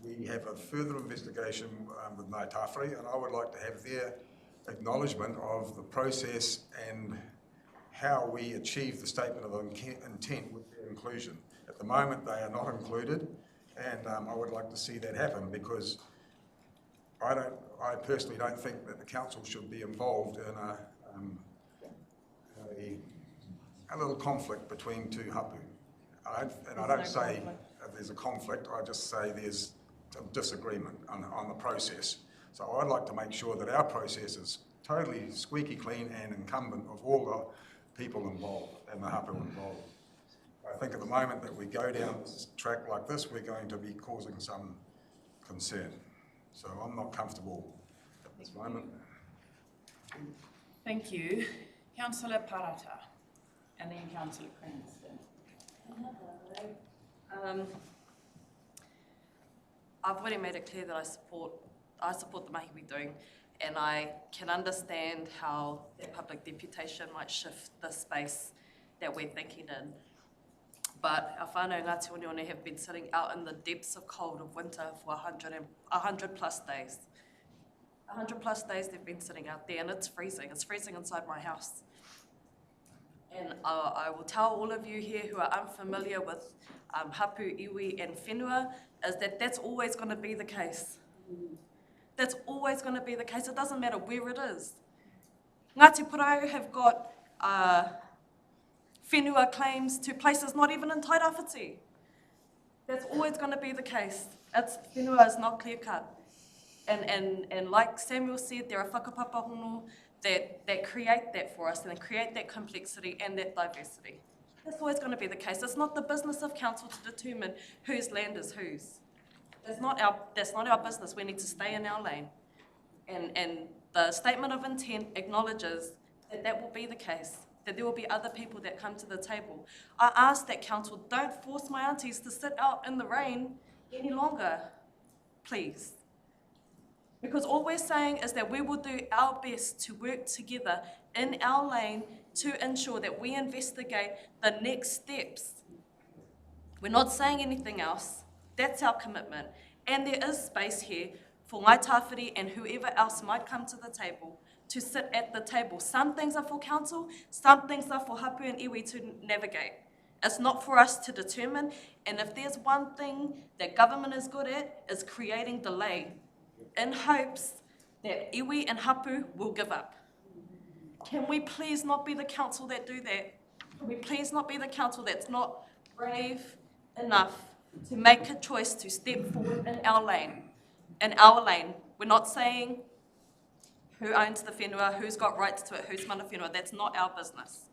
we have a further investigation with Ngāi Tawhiri, and I would like to have their acknowledgement of the process and how we achieve the statement of intent with their inclusion. At the moment, they are not included, and I would like to see that happen, because I personally don't think that the council should be involved in a little conflict between two hapu. I don't say there's a conflict, I just say there's a disagreement on the process. So I'd like to make sure that our process is totally squeaky clean and incumbent of all the people involved and the hapu involved. I think at the moment that we go down this track like this, we're going to be causing some concern. So I'm not comfortable at this moment. Thank you. Councillor Parata, and then Councillor Cranston. I've already made it clear that I support the mahi we're doing, and I can understand how the public deputation might shift the space that we're thinking in. But our whānau Ngāti Oneone have been sitting out in the depths of cold of winter for 100 plus days. 100 plus days they've been sitting out there, and it's freezing. It's freezing inside my house. And I will tell all of you here who are unfamiliar with hapu, iwi and whenua, is that that's always going to be the case. That's always going to be the case. It doesn't matter where it is. Ngāti Porou have got whenua claims to places not even in Tairawhiti. That's always going to be the case. Whenua is not clear cut. And like Samuel said, there are whakapapa hono that create that for us and create that complexity and that diversity. That's always going to be the case. It's not the business of council to determine whose land is whose. That's not our business. We need to stay in our lane. And the statement of intent acknowledges that will be the case, that there will be other people that come to the table. I ask that council don't force my aunties to sit out in the rain any longer, please. Because all we're saying is that we will do our best to work together in our lane to ensure that we investigate the next steps. We're not saying anything else. That's our commitment. And there is space here for Ngāi Tawhiri and whoever else might come to the table to sit at the table. Some things are for council, some things are for hapu and iwi to navigate. It's not for us to determine. And if there's one thing that government is good at, is creating delay, in hopes that iwi and hapu will give up. Can we please not be the council that do that? Can we please not be the council that's not brave enough to make a choice to step forward in our lane? In our lane, we're not saying who owns the whenua, who's got rights to it, who's mana whenua. That's not our business.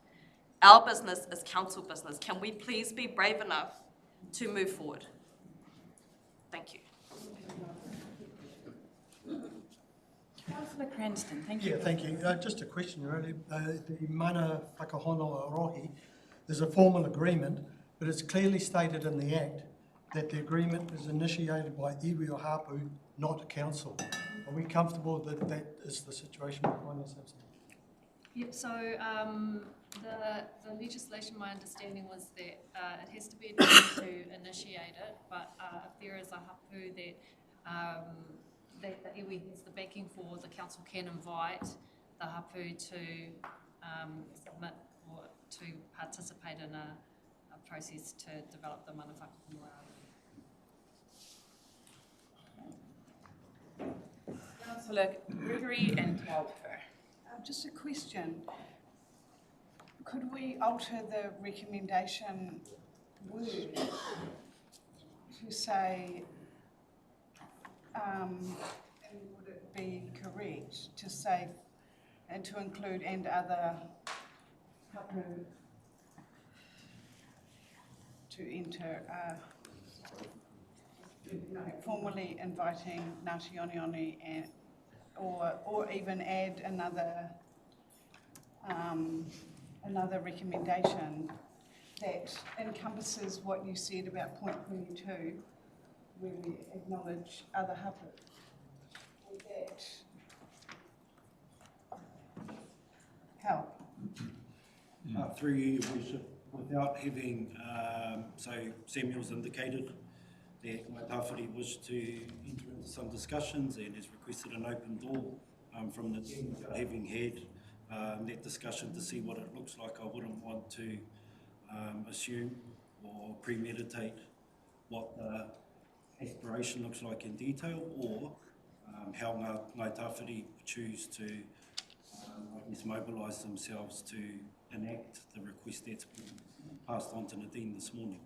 Our business is council business. Can we please be brave enough to move forward? Thank you. Councillor Cranston, thank you. Yeah, thank you. Just a question, really. The mana whakahono rohi, there's a formal agreement, but it's clearly stated in the Act that the agreement is initiated by iwi or hapu, not council. Are we comfortable that that is the situation we find ourselves in? Yep, so the legislation, my understanding was that it has to be to initiate it, but if there is a hapu that the iwi has the backing for, the council can invite the hapu to submit or to participate in a process to develop the mana whakahono. Councillor Gregory and Taupo. Just a question. Could we alter the recommendation word to say, and would it be correct to say, and to include and other hapu to enter, formally inviting Ngāti Oneone and or even add another recommendation that encompasses what you said about point 22, where we acknowledge other hapu. Would that help? Through you, Your Worship, without having, so Samuel's indicated that Ngāi Tawhiri wished to enter into some discussions and has requested an open door from the team. Without having had that discussion to see what it looks like, I wouldn't want to assume or premeditate what the aspiration looks like in detail, or how Ngāi Tawhiri choose to mobilise themselves to enact the request that's been passed on to Nadine this morning.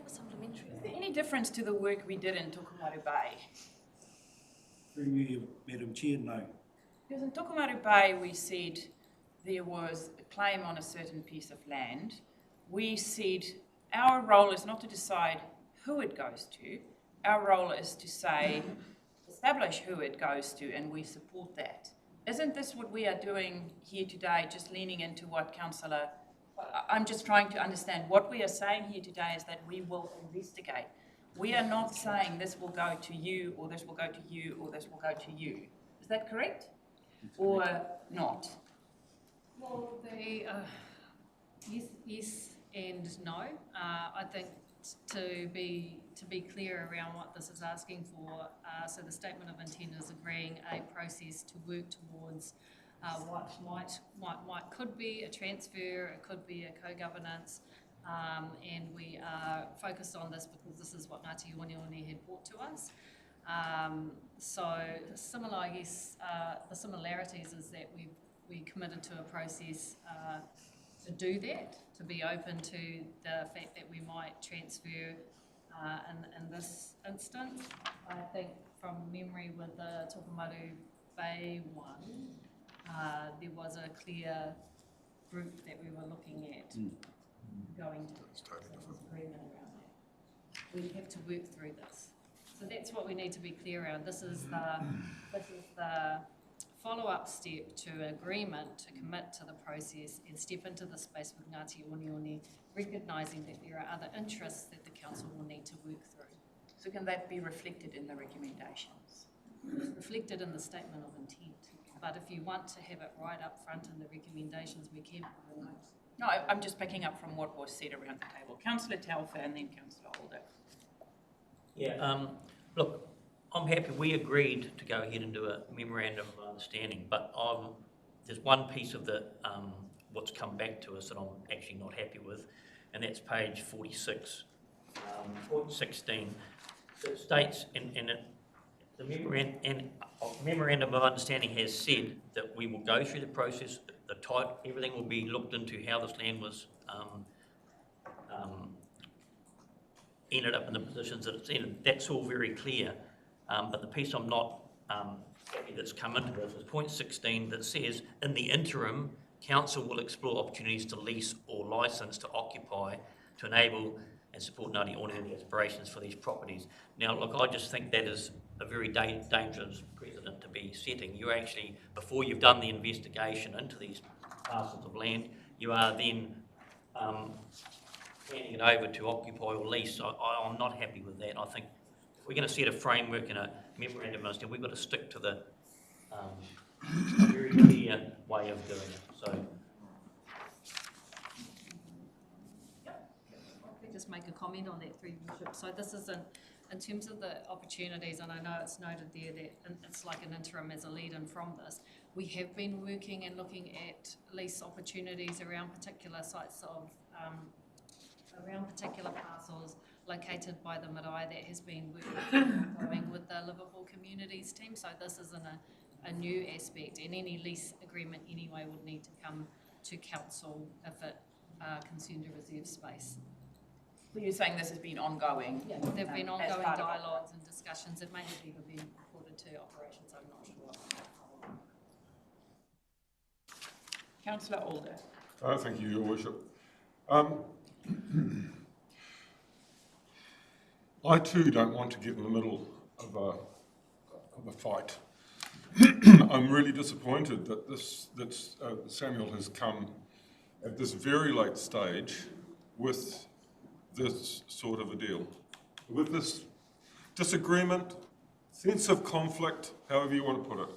Supplementary. Is there any difference to the work we did in Tokomaru Bay? Through you, Madam Chair, no. Because in Tokomaru Bay, we said there was a claim on a certain piece of land. We said our role is not to decide who it goes to. Our role is to say, establish who it goes to, and we support that. Isn't this what we are doing here today, just leaning into what Councillor... I'm just trying to understand what we are saying here today is that we will investigate. We are not saying this will go to you, or this will go to you, or this will go to you. Is that correct? Or not? Well, yes and no. I think to be clear around what this is asking for, so the statement of intent is agreeing a process to work towards what could be a transfer, it could be a co-governance, and we are focused on this because this is what Ngāti Oneone had brought to us. So similar, I guess, the similarities is that we committed to a process to do that, to be open to the fact that we might transfer in this instance. I think from memory with the Tokomaru Bay one, there was a clear group that we were looking at going to. Agreement around that. We have to work through this. So that's what we need to be clear around. This is the follow-up step to agreement to commit to the process and step into the space with Ngāti Oneone, recognising that there are other interests that the council will need to work through. So can that be reflected in the recommendations? It's reflected in the statement of intent. But if you want to have it right up front in the recommendations, we can. No, I'm just picking up from what was said around the table. Councillor Telfer and then Councillor Holder. Yeah, look, I'm happy we agreed to go ahead and do a memorandum of understanding, but there's one piece of the what's come back to us that I'm actually not happy with, and that's page 46, point 16. It states the memorandum of understanding has said that we will go through the process, everything will be looked into how this land was ended up in the positions that it's in. That's all very clear, but the piece I'm not happy that's come into this is point 16 that says, in the interim, council will explore opportunities to lease or licence to occupy to enable and support Ngāti Oneone aspirations for these properties. Now, look, I just think that is a very dangerous precedent to be setting. You actually, before you've done the investigation into these parcels of land, you are then handing it over to occupy or lease. I'm not happy with that. I think if we're going to set a framework and a memorandum of understanding, we've got to stick to the very clear way of doing it. So. Just make a comment on that, through your worship. So this isn't, in terms of the opportunities, and I know it's noted there that it's like an interim as a lead-in from this, we have been working and looking at lease opportunities around particular sites of, around particular parcels located by the marae that has been working with the Liverpool Communities team. So this isn't a new aspect, and any lease agreement anyway would need to come to council if it concerned a reserve space. So you're saying this has been ongoing? Yeah, there have been ongoing dialogues and discussions. It may have even been reported to operations, I'm not sure. Councillor Alder. Thank you, Your Worship. I too don't want to get in the middle of a fight. I'm really disappointed that Samuel has come at this very late stage with this sort of a deal, with this disagreement, sense of conflict, however you want to put it.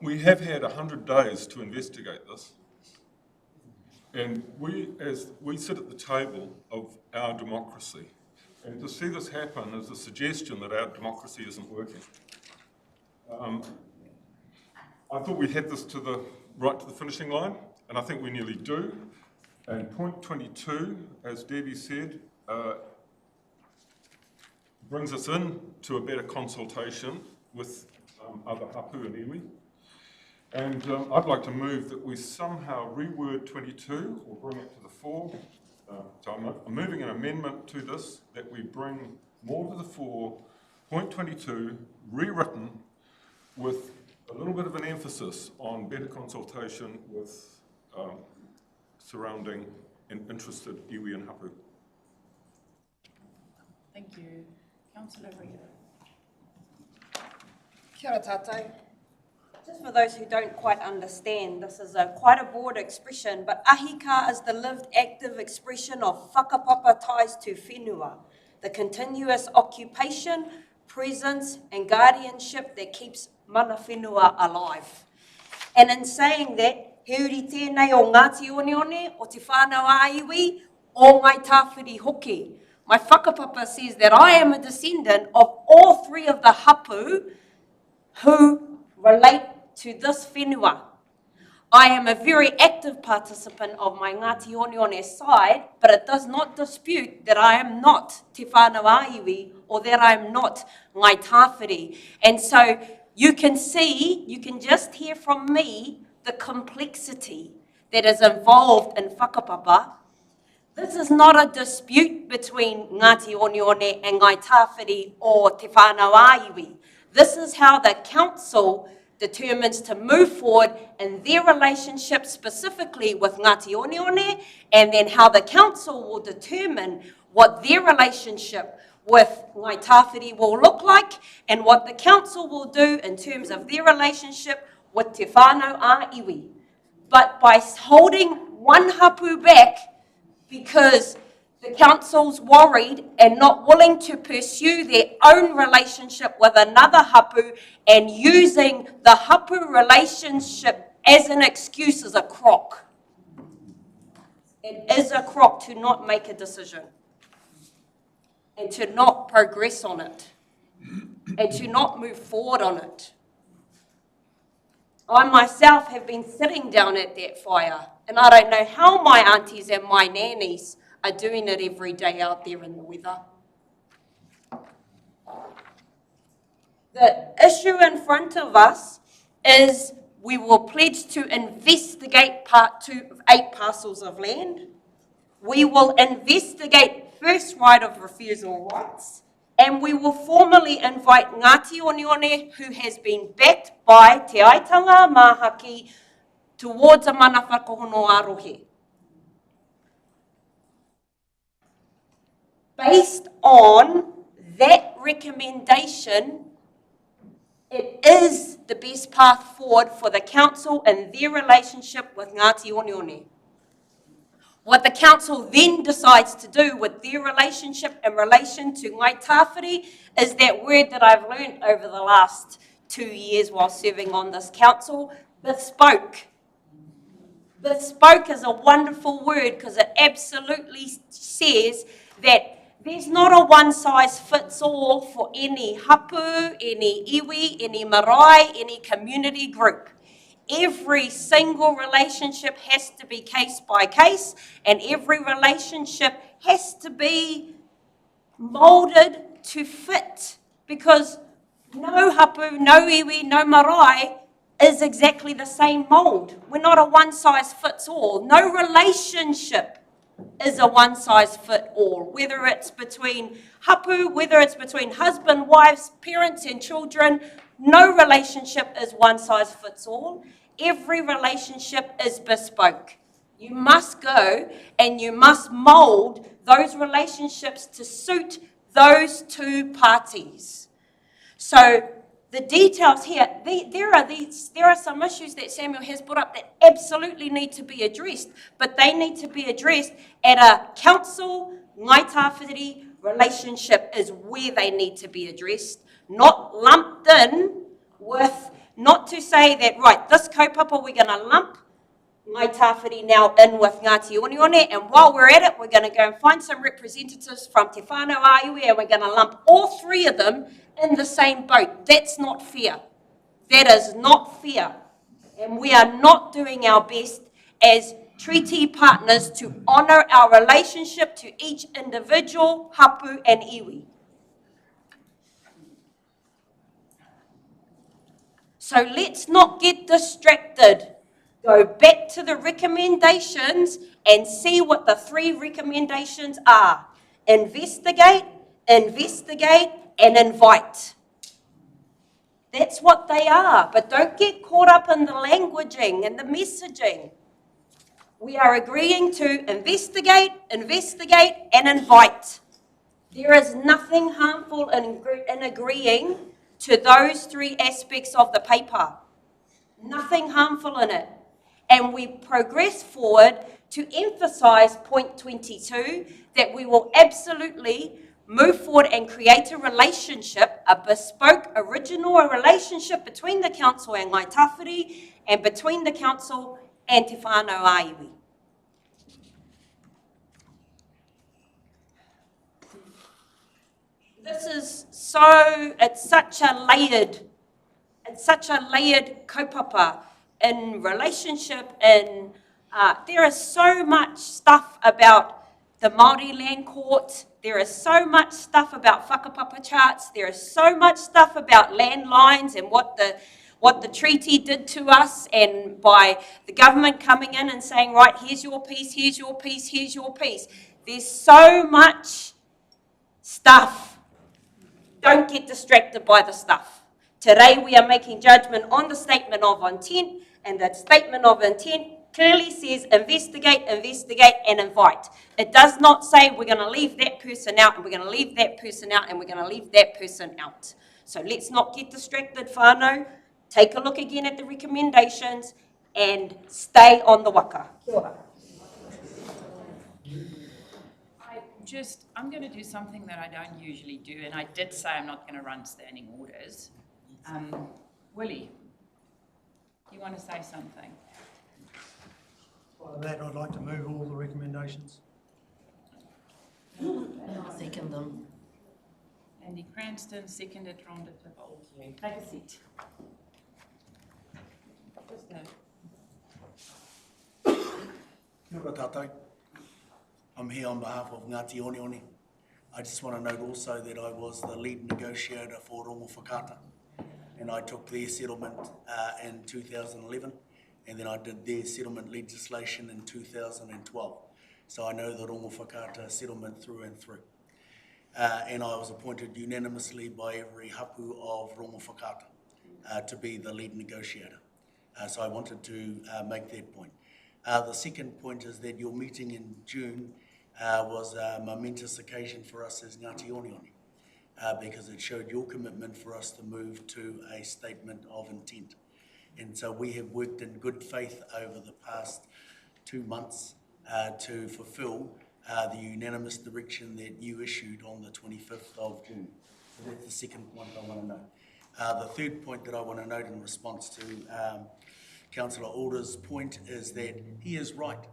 We have had 100 days to investigate this. And we sit at the table of our democracy. And to see this happen is a suggestion that our democracy isn't working. I thought we had this right to the finishing line, and I think we nearly do. And point 22, as Debbie said, brings us in to a better consultation with other hapu and iwi. And I'd like to move that we somehow reword 22 or bring it to the fore. So I'm moving an amendment to this that we bring more to the fore, point 22, rewritten with a little bit of an emphasis on better consultation with surrounding and interested iwi and hapu. Thank you. Councillor Ria. Kia ora tātou. Just for those who don't quite understand, this is quite a broad expression, but ahika is the lived active expression of whakapapa ties to whenua, the continuous occupation, presence and guardianship that keeps mana whenua alive. And in saying that, he uri tēnei o Ngāti Oneone, o te whānau āiwi, o ngai Tawhiri hoki. My whakapapa says that I am a descendant of all three of the hapu who relate to this whenua. I am a very active participant of my Ngāti Oneone side, but it does not dispute that I am not te whānau āiwi or that I am not ngai Tawhiri. And so you can just hear from me the complexity that is involved in whakapapa. This is not a dispute between Ngāti Oneone and ngai Tawhiri or te whānau āiwi. This is how the council determines to move forward in their relationship specifically with Ngāti Oneone, and then how the council will determine what their relationship with ngai Tawhiri will look like, and what the council will do in terms of their relationship with te whānau āiwi. But by holding one hapu back because the council's worried and not willing to pursue their own relationship with another hapu and using the hapu relationship as an excuse is a crock. It is a crock to not make a decision and to not progress on it and to not move forward on it. I myself have been sitting down at that fire, and I don't know how my aunties and my nannies are doing it every day out there in the weather. The issue in front of us is we will pledge to investigate part 2 of 8 parcels of land. We will investigate first right of refusal rights, and we will formally invite Ngāti Oneone, who has been backed by Te Aitanga Māhaki, towards a mana whakahono arohe. Based on that recommendation, it is the best path forward for the council and their relationship with Ngāti Oneone. What the council then decides to do with their relationship in relation to ngai Tawhiri is that word that I've learned over the last 2 years while serving on this council, bespoke. Bespoke is a wonderful word because it absolutely says that there's not a one-size-fits-all for any hapu, any iwi, any marae, any community group. Every single relationship has to be case by case, and every relationship has to be moulded to fit, because no hapu, no iwi, no marae is exactly the same mould. We're not a one-size-fits-all. No relationship is a one-size-fit-all, whether it's between hapu, whether it's between husband, wives, parents and children. No relationship is one-size-fits-all. Every relationship is bespoke. You must go and you must mould those relationships to suit those two parties. So the details here, there are some issues that Samuel has brought up that absolutely need to be addressed, but they need to be addressed at a council, ngai Tawhiri relationship is where they need to be addressed, not lumped in with Not to say that, right, this kaupapa we're going to lump Ngai Tawhiri now in with Ngāti Oneone, and while we're at it, we're going to go and find some representatives from Te Whānau Iwi, and we're going to lump all three of them in the same boat. That's not fair. That is not fair. And we are not doing our best as treaty partners to honour our relationship to each individual hapu and iwi. So let's not get distracted. Go back to the recommendations and see what the three recommendations are. Investigate, investigate, and invite. That's what they are, but don't get caught up in the languaging and the messaging. We are agreeing to investigate, investigate, and invite. There is nothing harmful in agreeing to those three aspects of the paper. Nothing harmful in it. And we progress forward to emphasise point 22, that we will absolutely move forward and create a relationship, a bespoke, original relationship between the council and Ngai Tawhiri, and between the council and Te Whānau Iwi. This is it's such a layered kaupapa in relationship, and there is so much stuff about the Māori Land Court, there is so much stuff about whakapapa charts, there is so much stuff about land lines and what the treaty did to us, and by the government coming in and saying, right, here's your piece, here's your piece, here's your piece. There's so much stuff. Don't get distracted by the stuff. Today we are making judgment on the statement of intent, and that statement of intent clearly says investigate, investigate, and invite. It does not say we're going to leave that person out, and we're going to leave that person out, and we're going to leave that person out. So let's not get distracted, whānau. Take a look again at the recommendations and stay on the waka. Kia ora. I'm going to do something that I don't usually do, and I did say I'm not going to run standing orders. Willie, you want to say something? By that, I'd like to move all the recommendations. I'll second them. Andy Cranston, seconded Rhonda Tibble. Take a seat. Kia ora tātou. I'm here on behalf of Ngāti Oneone. I just want to note also that I was the lead negotiator for Rongo Whakaata, and I took their settlement in 2011, and then I did their settlement legislation in 2012. So I know the Rongo Whakaata settlement through and through. And I was appointed unanimously by every hapu of Rongo Whakaata to be the lead negotiator. So I wanted to make that point. The second point is that your meeting in June was a momentous occasion for us as Ngāti Oneone, because it showed your commitment for us to move to a statement of intent. And so we have worked in good faith over the past 2 months to fulfil the unanimous direction that you issued on the 25th of June. So that's the second point I want to note. The third point that I want to note in response to Councillor Alder's point is that he is right.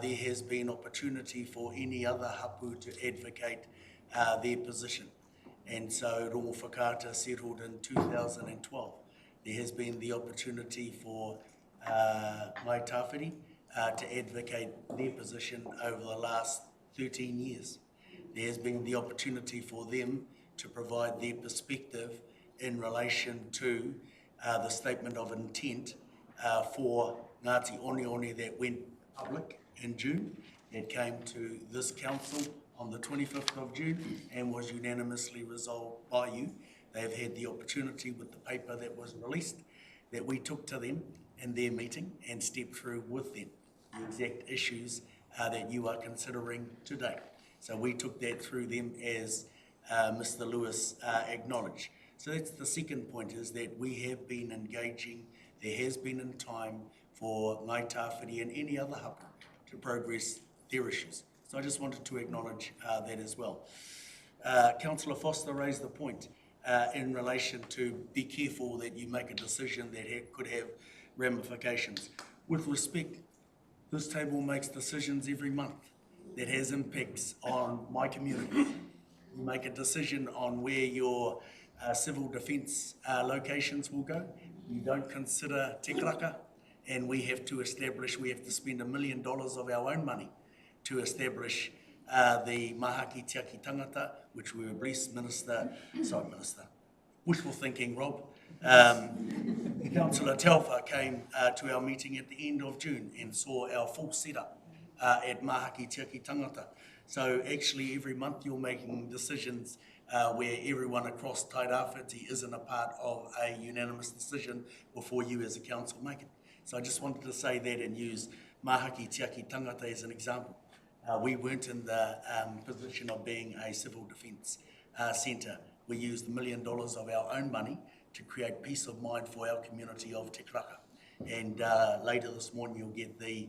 There has been opportunity for any other hapu to advocate their position. And so Rongo Whakaata settled in 2012. There has been the opportunity for Ngai Tawhiri to advocate their position over the last 13 years. There has been the opportunity for them to provide their perspective in relation to the statement of intent for Ngāti Oneone that went public in June. It came to this council on the 25th of June and was unanimously resolved by you. They have had the opportunity with the paper that was released that we took to them in their meeting and stepped through with them the exact issues that you are considering today. So we took that through them as Mr. Lewis acknowledged. So that's the second point, is that we have been engaging. There has been in time for Ngai Tawhiri and any other hapu to progress their issues. So I just wanted to acknowledge that as well. Councillor Foster raised the point in relation to be careful that you make a decision that could have ramifications. With respect, this table makes decisions every month that has impacts on my community. You make a decision on where your civil defence locations will go. You don't consider Te Karaka, and we have to spend $1 million of our own money to establish the Mahaki Tiaki Tangata, which we were blessed, wishful thinking, Rob. Councillor Telfa came to our meeting at the end of June and saw our full setup at Mahaki Tiaki Tangata. So actually every month you're making decisions where everyone across Tairāwhiti isn't a part of a unanimous decision before you as a council make it. So I just wanted to say that and use Mahaki Tiaki Tangata as an example. We weren't in the position of being a civil defence centre. We used $1 million of our own money to create peace of mind for our community of Te Karaka. And later this morning you'll get the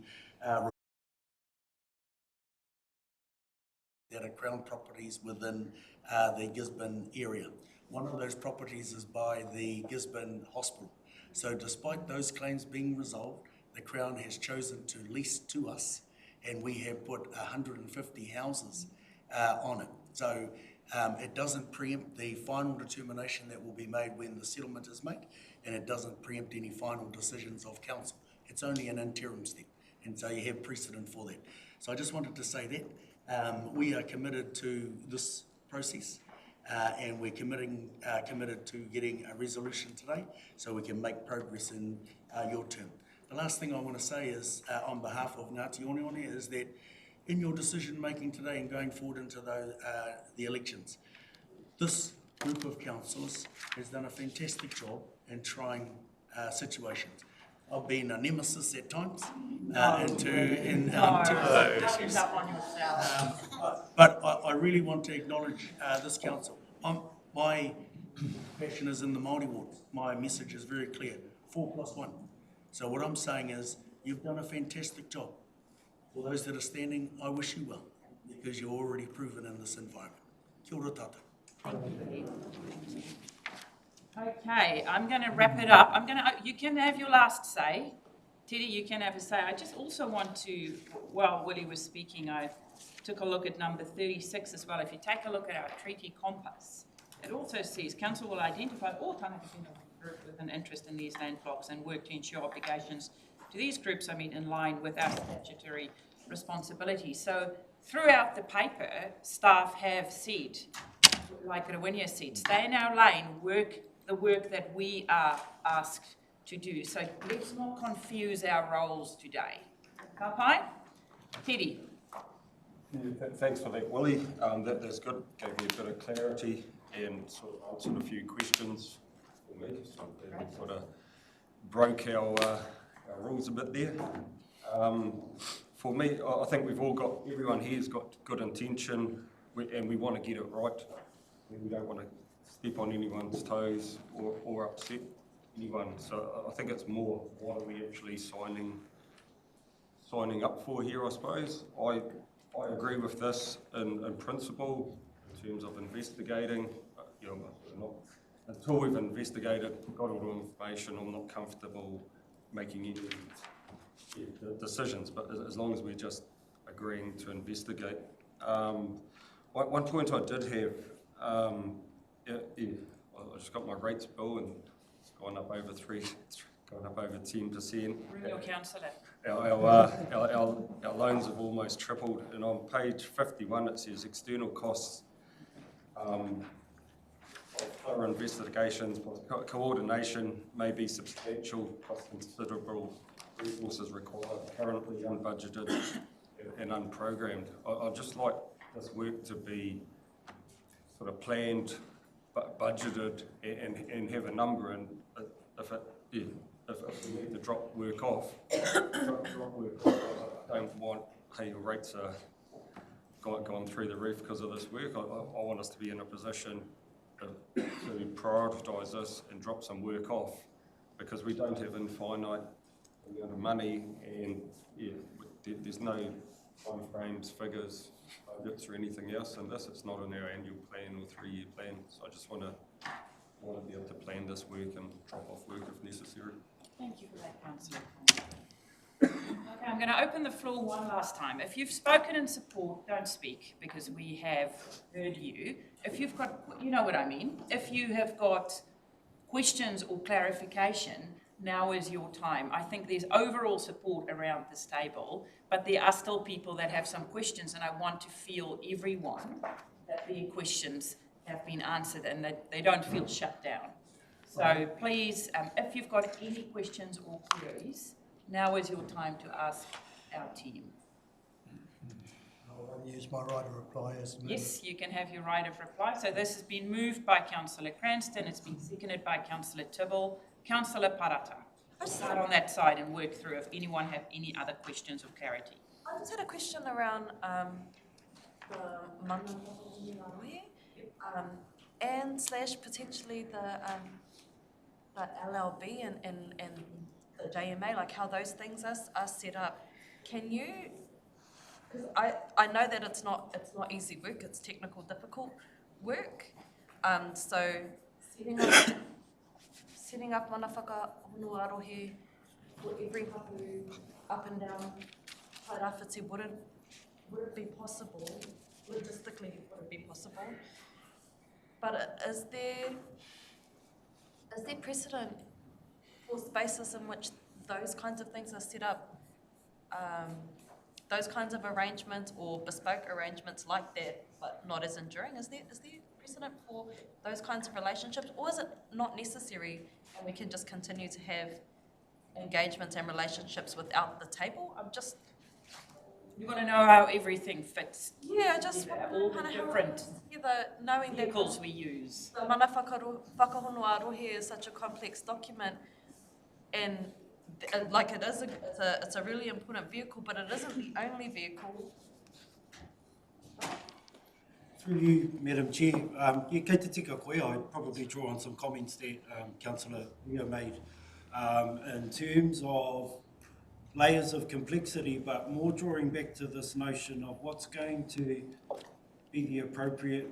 that are Crown properties within the Gisborne area. One of those properties is by the Gisborne Hospital. So despite those claims being resolved, the Crown has chosen to lease to us, and we have put 150 houses on it. So it doesn't preempt the final determination that will be made when the settlement is made, and it doesn't preempt any final decisions of council. It's only an interim step, and so you have precedent for that. So I just wanted to say that. We are committed to this process, and we're committed to getting a resolution today so we can make progress in your term. The last thing I want to say is, on behalf of Ngāti Oneone, is that in your decision making today and going forward into the elections, this group of councillors has done a fantastic job in trying situations. I've been a nemesis at times, but I really want to acknowledge this council. My passion is in the Māori ward. My message is very clear: 4+1. So what I'm saying is, you've done a fantastic job. For those that are standing, I wish you well, because you're already proven in this environment. Kia ora tata. Okay, I'm going to wrap it up. You can have your last say. Teddy, you can have a say. I just also want to, while Willie was speaking, I took a look at number 36 as well. If you take a look at our treaty compass, it also says council will identify all Tāngata group with an interest in these land blocks and work to ensure obligations to these groups are met in line with our statutory responsibilities. So throughout the paper, staff have said, like Whenua said, stay in our lane, the work that we are asked to do. So let's not confuse our roles today. Ka pai? Teddy. Yeah, thanks for that, Willie. That's good. Gave me a bit of clarity and sort of answered a few questions for me. So we sort of broke our rules a bit there. For me, I think everyone here's got good intention, and we want to get it right. We don't want to step on anyone's toes or upset anyone. So I think it's more, what are we actually signing up for here, I suppose. I agree with this in principle, in terms of investigating. Until we've investigated, got all the information, I'm not comfortable making any decisions, but as long as we're just agreeing to investigate. One point I did have, I just got my rates bill and it's gone up over 10%. Real councillor. Our loans have almost tripled, and on page 51 it says external costs of thorough investigations, coordination may be substantial, cost considerable, resources required, currently unbudgeted and unprogrammed. I'd just like this work to be sort of planned, budgeted, and have a number. And if we need to drop work off, I don't want, hey, your rates are gone through the roof because of this work. I want us to be in a position to prioritise this and drop some work off, because we don't have infinite amount of money, and there's no time frames, figures, budgets or anything else in this. It's not in our annual plan or 3-year plan. So I just want to want to be able to plan this work and drop off work if necessary. Thank you for that, Councillor. Okay, I'm going to open the floor one last time. If you've spoken in support, don't speak, because we have heard you. If you've got, you know what I mean, if you have got questions or clarification, now is your time. I think there's overall support around this table, but there are still people that have some questions, and I want to feel everyone that their questions have been answered and that they don't feel shut down. So please, if you've got any questions or queries, now is your time to ask our team. I'll use my right of reply as moved. Yes, you can have your right of reply. So this has been moved by Councillor Cranston, it's been seconded by Councillor Tibble. Councillor Parata, we'll start on that side and work through if anyone have any other questions or clarity. I just had a question around the mana and / potentially the LLB and the JMA, like how those things are set up. Can you, because I know that it's not easy work, it's technical, difficult work. So setting up mana whakahonoarohe for every hapu up and down Tairāwhiti, would it be possible, logistically would it be possible? But is there precedent for spaces in which those kinds of things are set up, those kinds of arrangements or bespoke arrangements like that, but not as enduring? Is there precedent for those kinds of relationships, or is it not necessary and we can just continue to have engagements and relationships without the table? You want to know how everything fits? Yeah, just all the different knowing that vehicles we use. the mana whakahonoarohe is such a complex document, and like it's a really important vehicle, but it isn't the only vehicle. Through you, Madam Chair, kei te tika koe, I'd probably draw on some comments that Councillor Ria made in terms of layers of complexity, but more drawing back to this notion of what's going to be the appropriate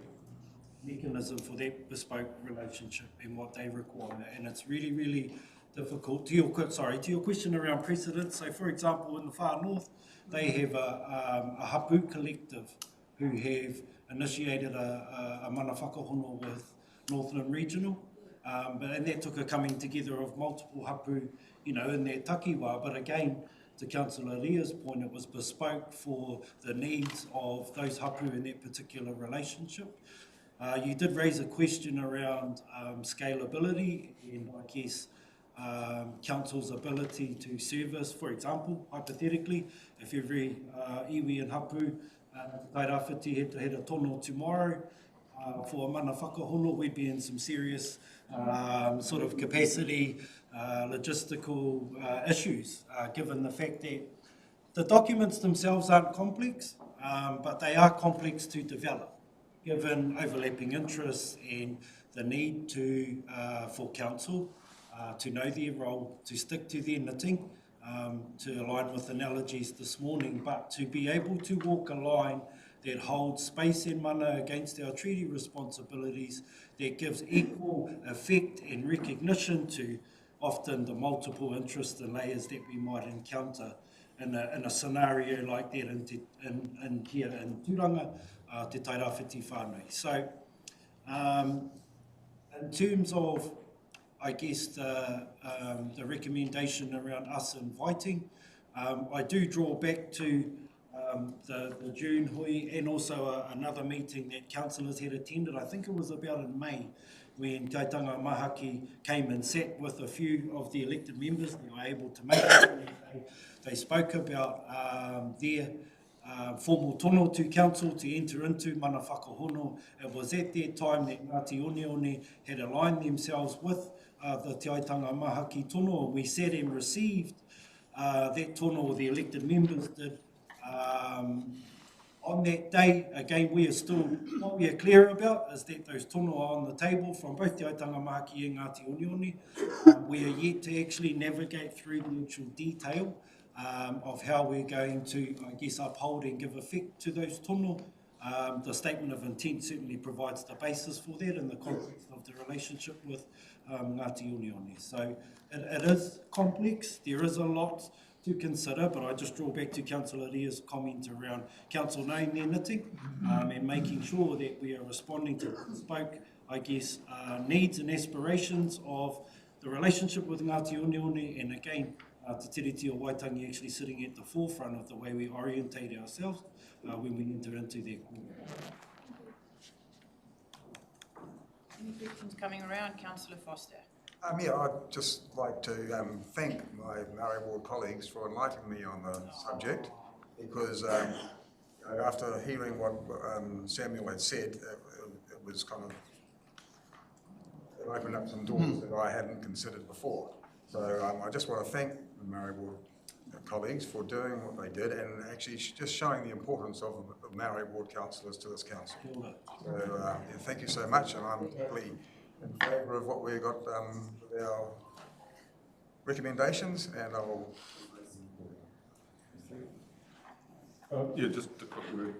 mechanism for that bespoke relationship and what they require. And it's really, really difficult. To your question around precedent, so for example, in the far north, they have a hapu collective who have initiated a mana whakahono with Northland Regional, and that took a coming together of multiple hapu, in their takiwa, but again, to Councillor Ria's point, it was bespoke for the needs of those hapu in that particular relationship. You did raise a question around scalability and I guess council's ability to service, for example, hypothetically, if every iwi and hapu Tairāwhiti had a tono tomorrow for a mana whakahono, we'd be in some serious sort of capacity, logistical issues, given the fact that the documents themselves aren't complex, but they are complex to develop, given overlapping interests and the need to for council to know their role, to stick to their knitting, to align with analogies this morning, but to be able to walk a line that holds space and mana against our treaty responsibilities, that gives equal effect and recognition to often the multiple interests and layers that we might encounter in a scenario like that in here in Turanga, Te Tairāwhiti whānui. So, in terms of, I guess, the recommendation around us inviting, I do draw back to the June hui and also another meeting that councillors had attended. I think it was about in May, when Kaitanga Mahaki came and sat with a few of the elected members. They were able to make it. They spoke about their formal tono to council to enter into mana whakahono. It was at that time that Ngāti Oneone had aligned themselves with the Te Aitanga Mahaki tono. We sat and received that tono, or the elected members did. On that day, again, what we are clear about is that those tono are on the table from both Te Aitanga Mahaki and Ngāti Oneone. We are yet to actually navigate through the actual detail of how we're going to, I guess, uphold and give effect to those tono. The statement of intent certainly provides the basis for that in the context of the relationship with Ngāti Oneone. So it is complex, there is a lot to consider, but I just draw back to Councillor Ria's comment around council knowing their knitting and making sure that we are responding to bespoke, I guess, needs and aspirations of the relationship with Ngāti Oneone, and again, Te Tiriti o Waitangi actually sitting at the forefront of the way we orientate ourselves when we enter into their court. Any questions coming around? Councillor Foster. Yeah, I'd just like to thank my Maori Ward colleagues for enlightening me on the subject, because after hearing what Samuel had said, it was kind of, it opened up some doors that I hadn't considered before. So I just want to thank the Maori Ward colleagues for doing what they did and actually just showing the importance of the Maori Ward councillors to this council. So yeah, thank you so much, and I'm really in favour of what we got with our recommendations, and I'll... Yeah, just a quick word.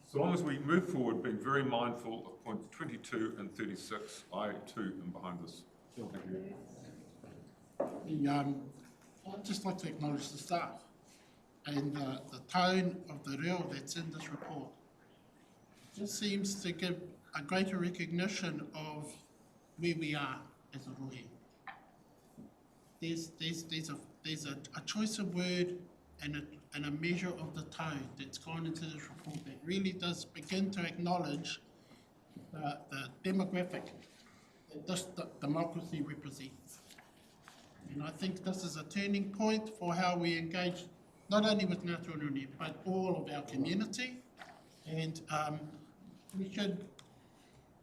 So long as we move forward, being very mindful of points 22 and 36, I too am behind this. Thank you. I'd just like to acknowledge the staff and the tone of the reo that's in this report. It just seems to give a greater recognition of where we are as a rohe. There's a choice of word and a measure of the tone that's gone into this report that really does begin to acknowledge the demographic that this democracy represents. And I think this is a turning point for how we engage not only with Ngāti Oneone, but all of our community. And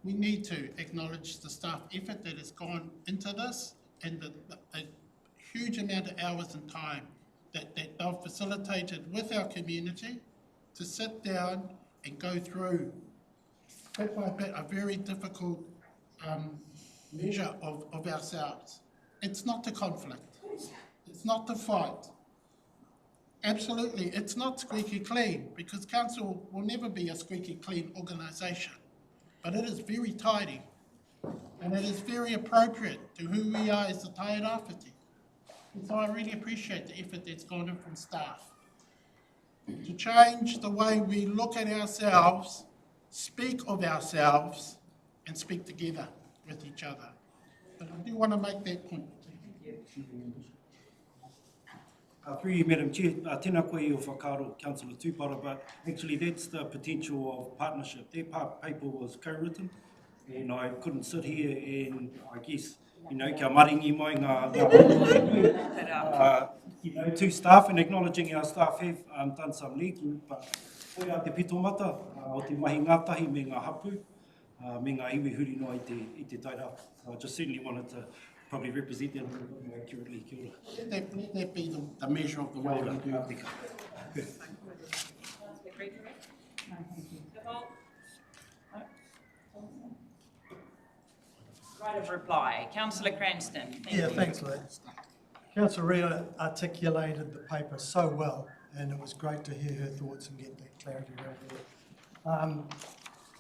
we need to acknowledge the staff effort that has gone into this, and the huge amount of hours and time that they've facilitated with our community to sit down and go through, bit by bit, a very difficult measure of ourselves. It's not to conflict. It's not to fight. Absolutely, it's not squeaky clean, because council will never be a squeaky clean organisation. But it is very tidy, and it is very appropriate to who we are as the Tae Rāwhiti. And so I really appreciate the effort that's gone in from staff to change the way we look at ourselves, speak of ourselves, and speak together with each other. But I do want to make that point. Through you, Madam Chair, tēnā koe I o whakaro, Councillor Tupara, but actually that's the potential of partnership. That paper was co-written, and I couldn't sit here and, I guess, kia maringi mai ngā to staff, and acknowledging our staff have done some legwork, but koe a te pitomata, o te mahi ngātahi me ngā hapu, me ngā iwi huri no i te taira. So I just certainly wanted to probably represent that a little bit more accurately. Kia ora. Let that be the measure of the way we do it. Right of reply. Councillor Cranston. Thank you. Thanks, Liz. Councillor Ria articulated the paper so well, and it was great to hear her thoughts and get that clarity around there.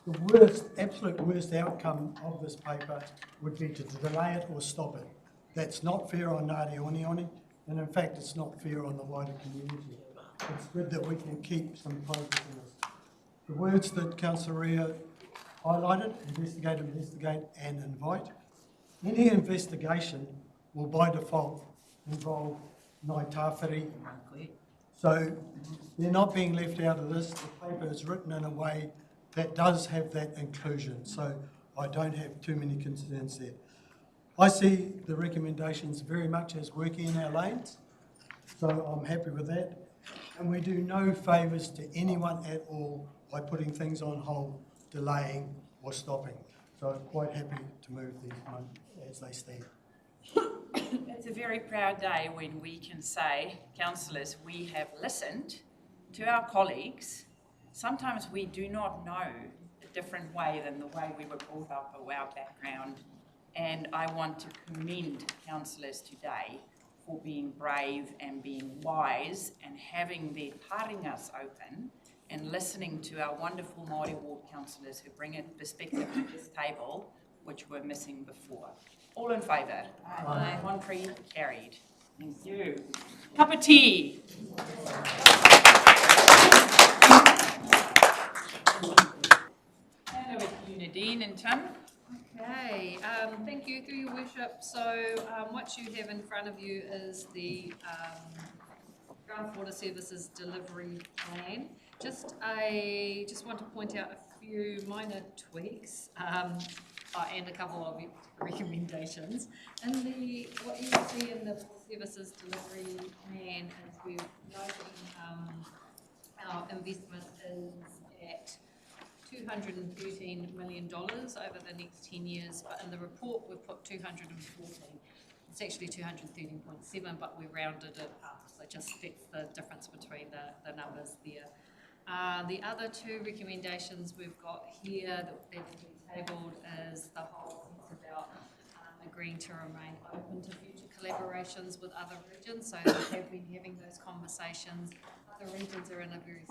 The absolute worst outcome of this paper would be to delay it or stop it. That's not fair on Ngāti Oneone, and in fact it's not fair on the wider community. It's good that we can keep some progress in this. The words that Councillor Ria highlighted, investigate and invite. Any investigation will by default involve Ngai Tawhiri. So they're not being left out of this. The paper is written in a way that does have that inclusion, so I don't have too many concerns there. I see the recommendations very much as working in our lanes, so I'm happy with that. And we do no favours to anyone at all by putting things on hold, delaying or stopping. So I'm quite happy to move these as they stand. It's a very proud day when we can say, councillors, we have listened to our colleagues. Sometimes we do not know a different way than the way we were brought up or our background. And I want to commend councillors today for being brave and being wise and having their taringas open and listening to our wonderful Māori ward councillors who bring a perspective to this table which were missing before. All in favour? Aye. Contrary? Carried. Thank you. Cup of tea. Hand over to you, Nadine and Tim. Okay, thank you, through your worship. So what you have in front of you is the Draft Water Services Delivery Plan. Just want to point out a few minor tweaks and a couple of recommendations. And what you will see in the Services Delivery Plan is we're noting our investment is at $213 million over the next 10 years, but in the report we've put 214. It's actually 213.7, but we rounded it up, so just that's the difference between the numbers there. The other two recommendations we've got here that have been tabled is the whole piece about agreeing to remain open to future collaborations with other regions. So we have been having those conversations. Other regions are in a very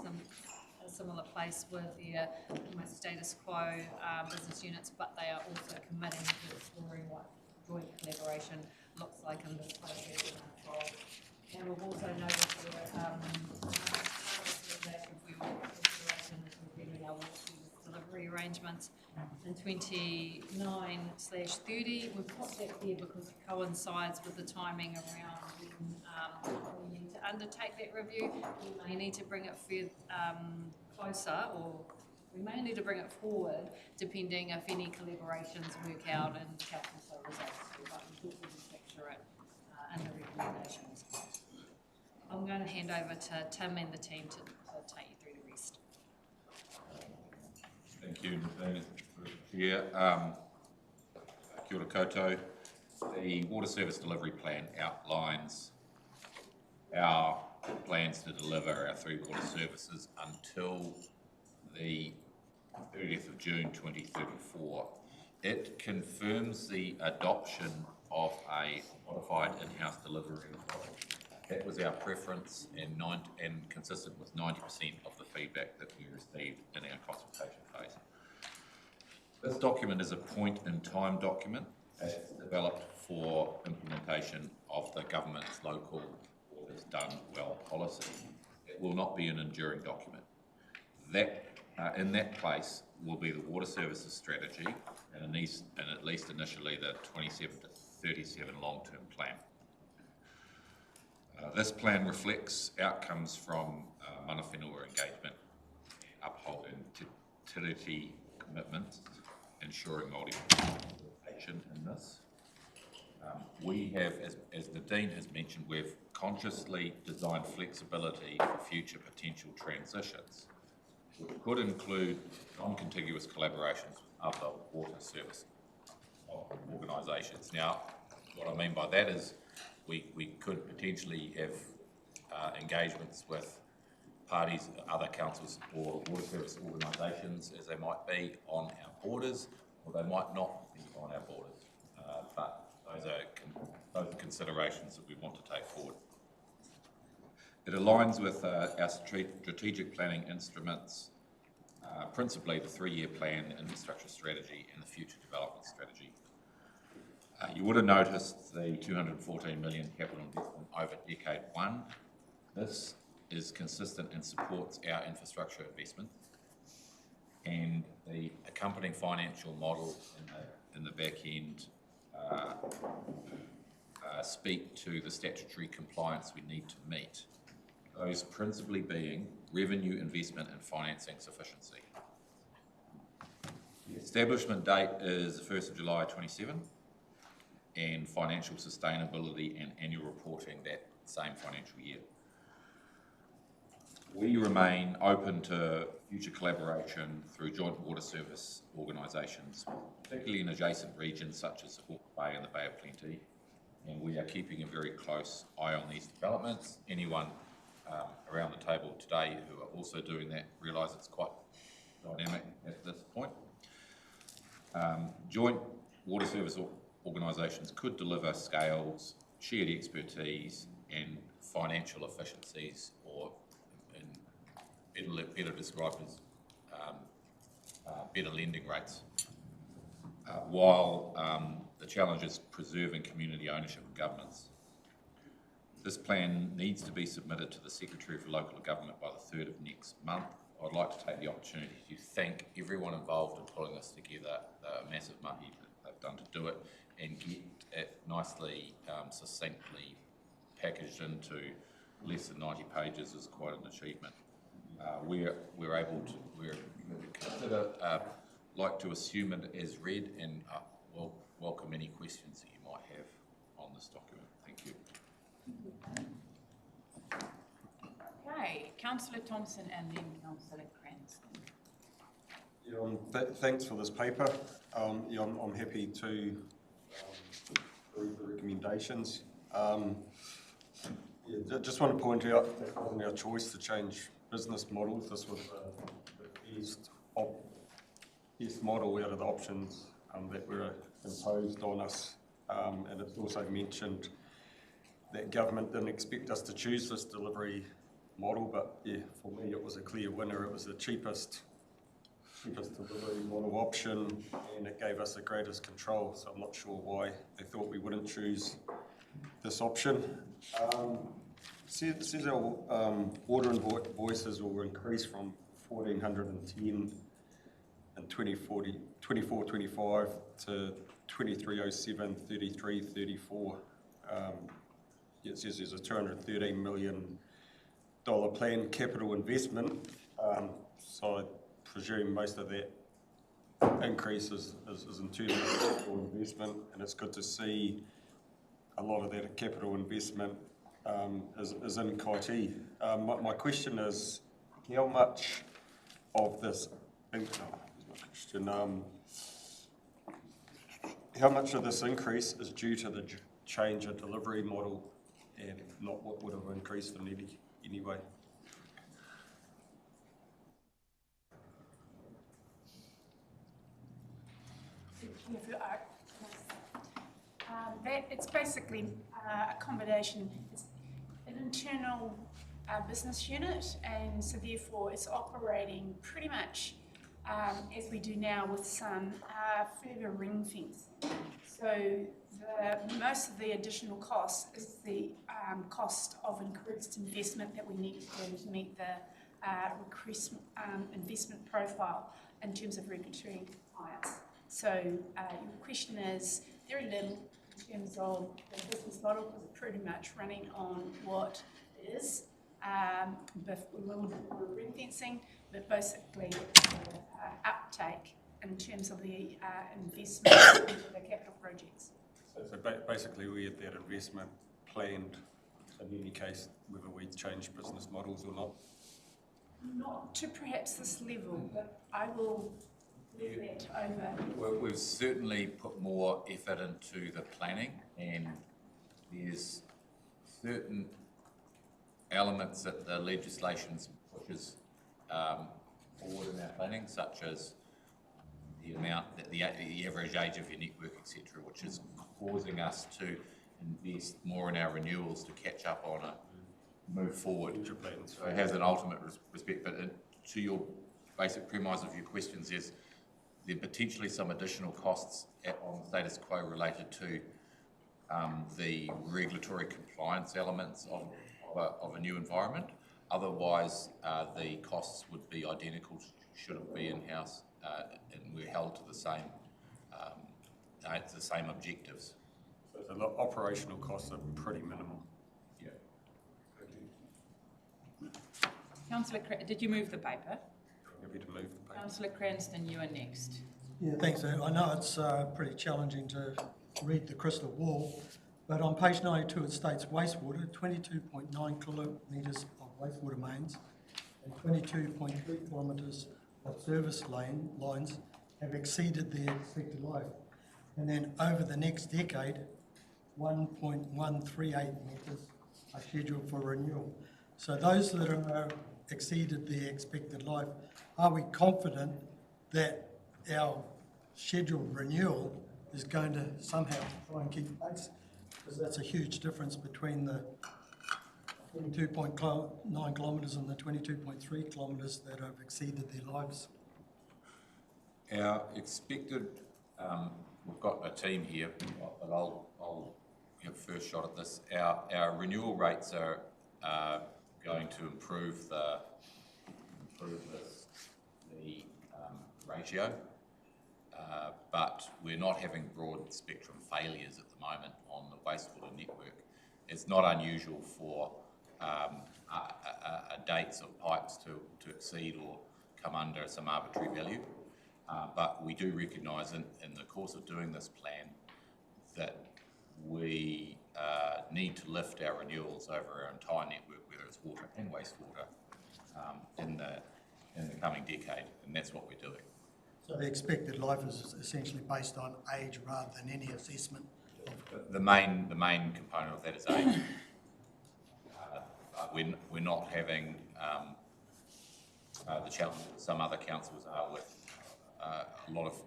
similar place with their almost status quo business units, but they are also committing to exploring what joint collaboration looks like in this process and control. And we've also noticed that reviewing our water service delivery arrangements in 29/30. We've put that there because it coincides with the timing around when we need to undertake that review. We may need to bring it closer, or we may need to bring it forward depending if any collaborations work out and council so results. But we thought we would capture it in the recommendations. I'm going to hand over to Tim and the team to take you through the rest. Thank you, Nadine. Kia ora koutou. The Water Service Delivery Plan outlines our plans to deliver our three water services until the 30th of June 2034. It confirms the adoption of a modified in-house delivery model. That was our preference and consistent with 90% of the feedback that we received in our consultation phase. This document is a point-in-time document as developed for implementation of the government's local Waters Done Well policy. It will not be an enduring document. In that place will be the water services strategy and at least initially the 27 to 37 long-term plan. This plan reflects outcomes from mana whenua engagement, upholding utility commitments, ensuring Māori participation in this. We have, as Nadine has mentioned, we've consciously designed flexibility for future potential transitions, which could include non-contiguous collaborations with other water service organisations. Now, what I mean by that is we could potentially have engagements with parties, other councils or water service organisations as they might be on our borders, or they might not be on our borders. But those are considerations that we want to take forward. It aligns with our strategic planning instruments, principally the 3-year plan, infrastructure strategy and the future development strategy. You would have noticed the $214 million capital investment over decade one. This is consistent and supports our infrastructure investment, and the accompanying financial model in the back end speak to the statutory compliance we need to meet. Those principally being revenue, investment and financing sufficiency. The establishment date is the 1st of July 27, and financial sustainability and annual reporting that same financial year. We remain open to future collaboration through joint water service organisations, particularly in adjacent regions such as the Hawke's Bay and the Bay of Plenty, and we are keeping a very close eye on these developments. Anyone around the table today who are also doing that realise it's quite dynamic at this point. Joint water service organisations could deliver scales, shared expertise and financial efficiencies, or better described as better lending rates, while the challenge is preserving community ownership of governments. This plan needs to be submitted to the Secretary for Local Government by the 3rd of next month. I'd like to take the opportunity to thank everyone involved in pulling this together, a massive mahi that they've done to do it, and get it nicely, succinctly packaged into less than 90 pages is quite an achievement. We're consider, like to assume it as read, and we'll welcome any questions that you might have on this document. Thank you. Okay, Councillor Thompson and then Councillor Cranston. Thanks for this paper. I'm happy to read the recommendations. Just want to point out that it wasn't our choice to change business models. This was the best model out of the options that were imposed on us. And it's also mentioned that government didn't expect us to choose this delivery model, but yeah, for me it was a clear winner. It was the cheapest delivery model option, and it gave us the greatest control, so I'm not sure why they thought we wouldn't choose this option. Says our water invoices will increase from 1,410 in 24-25 to 2307-33-34. It says there's a $213 million planned capital investment, so I presume most of that increase is in terms of capital investment, and it's good to see a lot of that capital investment is in Kaiti. My question is, how much of this how much of this increase is due to the change of delivery model and not what would have increased the need anyway? It's basically a combination. It's an internal business unit, and so therefore it's operating pretty much as we do now with some further ring fence. So most of the additional cost is the cost of increased investment that we need to do to meet the request investment profile in terms of regulatory compliance. So your question is very little in terms of the business model, because it's pretty much running on what it is. But we're ring fencing, but basically uptake in terms of the investment into the capital projects. So basically we had that investment planned in any case, whether we change business models or not? Not to perhaps this level, but I will leave that over. We've certainly put more effort into the planning, and there's certain elements that the legislation pushes forward in our planning, such as the amount, the average age of your network, etc., which is causing us to invest more in our renewals to catch up on it, move forward. So it has an ultimate respect, but to your basic premise of your questions, is there potentially some additional costs on status quo related to the regulatory compliance elements of a new environment. Otherwise, the costs would be identical should it be in-house, and we're held to the same objectives. So the operational costs are pretty minimal. Yeah. Councillor, did you move the paper? Happy to move the paper. Councillor Cranston, you are next. Yeah, thanks. I know it's pretty challenging to read the crystal ball, but on page 92 it states wastewater, 22.9 kilometres of wastewater mains and 22.3 kilometres of service lines have exceeded their expected life. And then over the next decade, 1.138 metres are scheduled for renewal. So those that are exceeded their expected life, are we confident that our scheduled renewal is going to somehow try and keep pace? Because that's a huge difference between the 22.9 kilometres and the 22.3 kilometres that have exceeded their lives? Our expected, we've got a team here, but I'll give first shot at this. Our renewal rates are going to improve the ratio, but we're not having broad spectrum failures at the moment on the wastewater network. It's not unusual for dates of pipes to exceed or come under some arbitrary value. But we do recognise in the course of doing this plan that we need to lift our renewals over our entire network, whether it's water and wastewater, in the coming decade, and that's what we're doing. So the expected life is essentially based on age rather than any assessment? The main component of that is age. We're not having the challenge that some other councils are with a lot of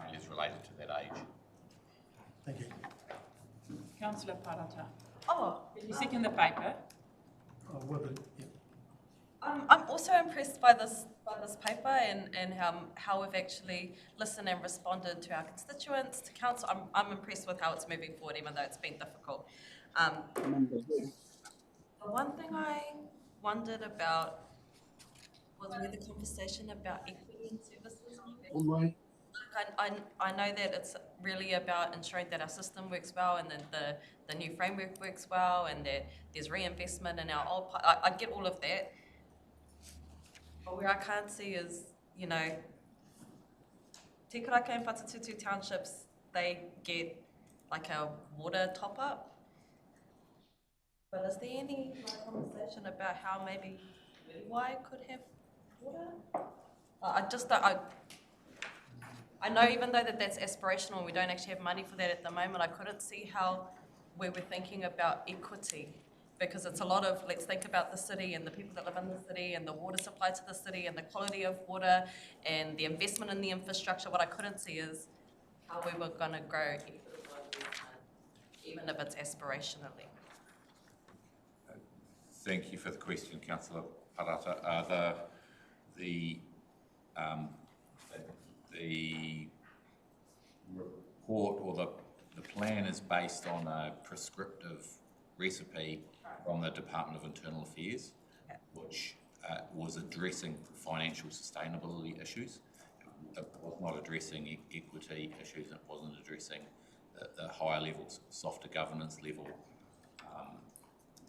failures related to that age. Thank you. Councillor Parata. Oh, Did you second the paper? Yeah. I'm also impressed by this paper and how we've actually listened and responded to our constituents, to council. I'm impressed with how it's moving forward, even though it's been difficult. The one thing I wondered about was where the conversation about equity in services. I know that it's really about ensuring that our system works well and that the new framework works well and that there's reinvestment in our old. I get all of that. But where I can't see is, you know, Te Karaka and Whatatutu townships, they get like a water top-up. But is there any conversation about how maybe Whenua could have water? I know even though that's aspirational, we don't actually have money for that at the moment, I couldn't see how we were thinking about equity. Because it's a lot of, let's think about the city and the people that live in the city and the water supply to the city and the quality of water and the investment in the infrastructure. What I couldn't see is how we were going to grow even if it's aspirationally. Thank you for the question, Councillor Parata. The report or the plan is based on a prescriptive recipe from the Department of Internal Affairs, which was addressing financial sustainability issues. It was not addressing equity issues, it wasn't addressing the higher levels, softer governance level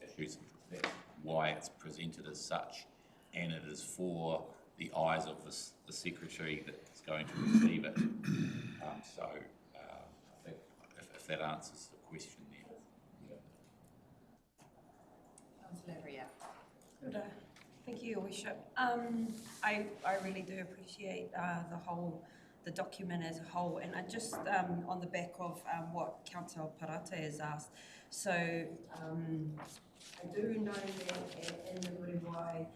issues. That's why it's presented as such, and it is for the eyes of the Secretary that's going to receive it. So I think if that answers the question there. Thank you, Your Worship. I really do appreciate the document as a whole, and I just on the back of what Councillor Parata has asked. So I do know that in the Whenua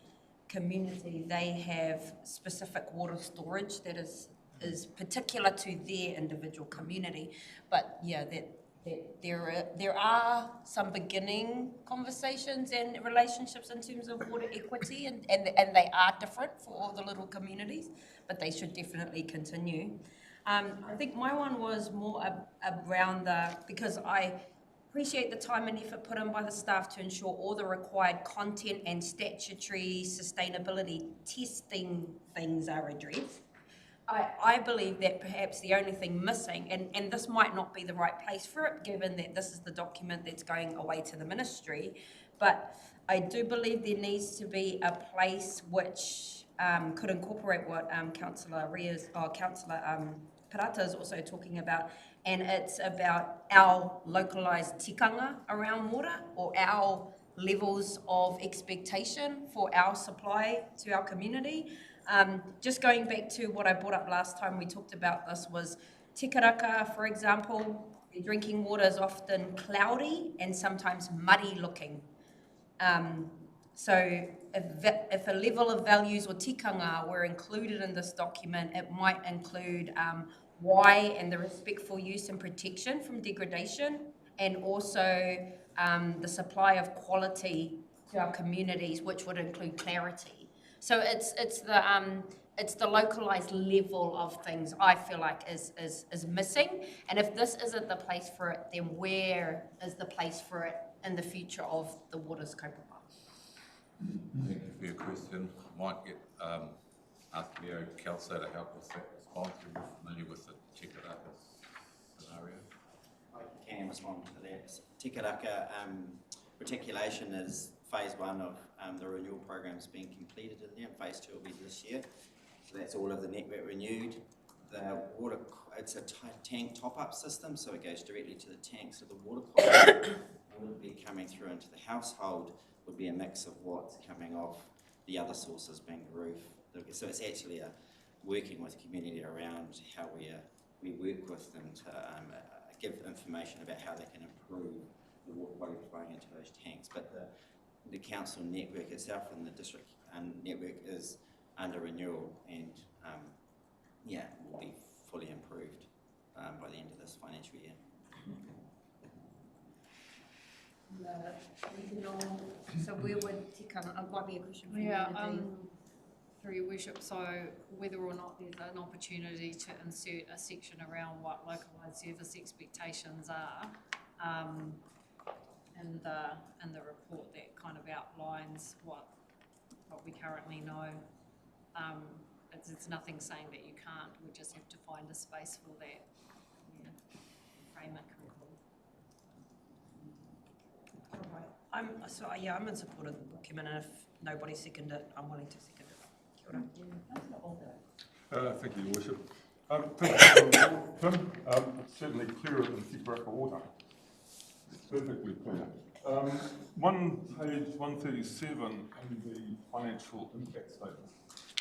community they have specific water storage that is particular to their individual community, but yeah, that there are some beginning conversations and relationships in terms of water equity, and they are different for all the little communities, but they should definitely continue. I think my one was more around because I appreciate the time and effort put in by the staff to ensure all the required content and statutory sustainability testing things are addressed. I believe that perhaps the only thing missing, and this might not be the right place for it, given that this is the document that's going away to the ministry, but I do believe there needs to be a place which could incorporate what Councillor Parata is also talking about, and it's about our localised tikanga around water, or our levels of expectation for our supply to our community. Just going back to what I brought up last time we talked about this was Te Karaka, for example, the drinking water is often cloudy and sometimes muddy looking. So if a level of values or tikanga were included in this document, it might include why and the respectful use and protection from degradation, and also the supply of quality to our communities, which would include clarity. So it's the localised level of things I feel like is missing. And if this isn't the place for it, then where is the place for it in the future of the waters kaupapa? Thank you for your question. I might get ask Leo Kelso to help with that response. You're familiar with the Tikaraka scenario? I can respond to that. Tikaraka reticulation is phase 1 of the renewal program's being completed in there, and phase 2 will be this year. So that's all of the network renewed. The water, it's a tank top-up system, so it goes directly to the tank. So the water quality wouldn't be coming through into the household, would be a mix of what's coming off the other sources, being the roof. So it's actually working with community around how we work with them to give information about how they can improve the water quality flowing into those tanks. But the council network itself and the district network is under renewal, and will be fully improved by the end of this financial year. So where would Tikana, might be a question for you, through your worship, so whether or not there's an opportunity to insert a section around what localised service expectations are in the report that kind of outlines what we currently know. It's nothing saying that you can't, we just have to find a space for that. Frame it correctly. I'm in support of the document, and if nobody seconded it, I'm willing to second it. Kia ora. Thank you, Your Worship. Thank you, Tim. It's certainly clearer than Tikaraka water. It's perfectly clear. One page 137 in the financial impact statement.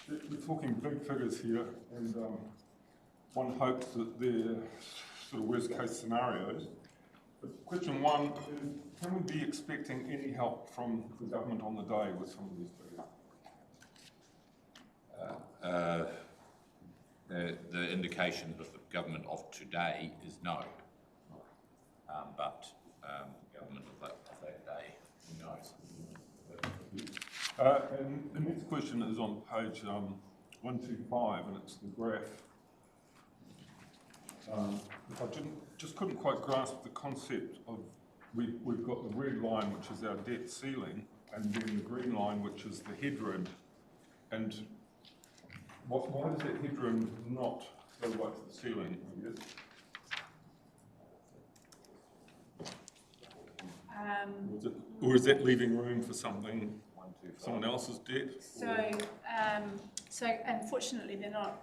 We're talking big figures here, and one hopes that they're sort of worst case scenarios. But question one is, can we be expecting any help from the government on the day with some of these figures? The indication of the government of today is no, but the government of that day, who knows? And the next question is on page 125, and it's the graph. I just couldn't quite grasp the concept of we've got the red line, which is our debt ceiling, and then the green line, which is the headroom. And why does that headroom not go right to the ceiling, I guess? Or is that leaving room for something, someone else's debt? So unfortunately, they're not.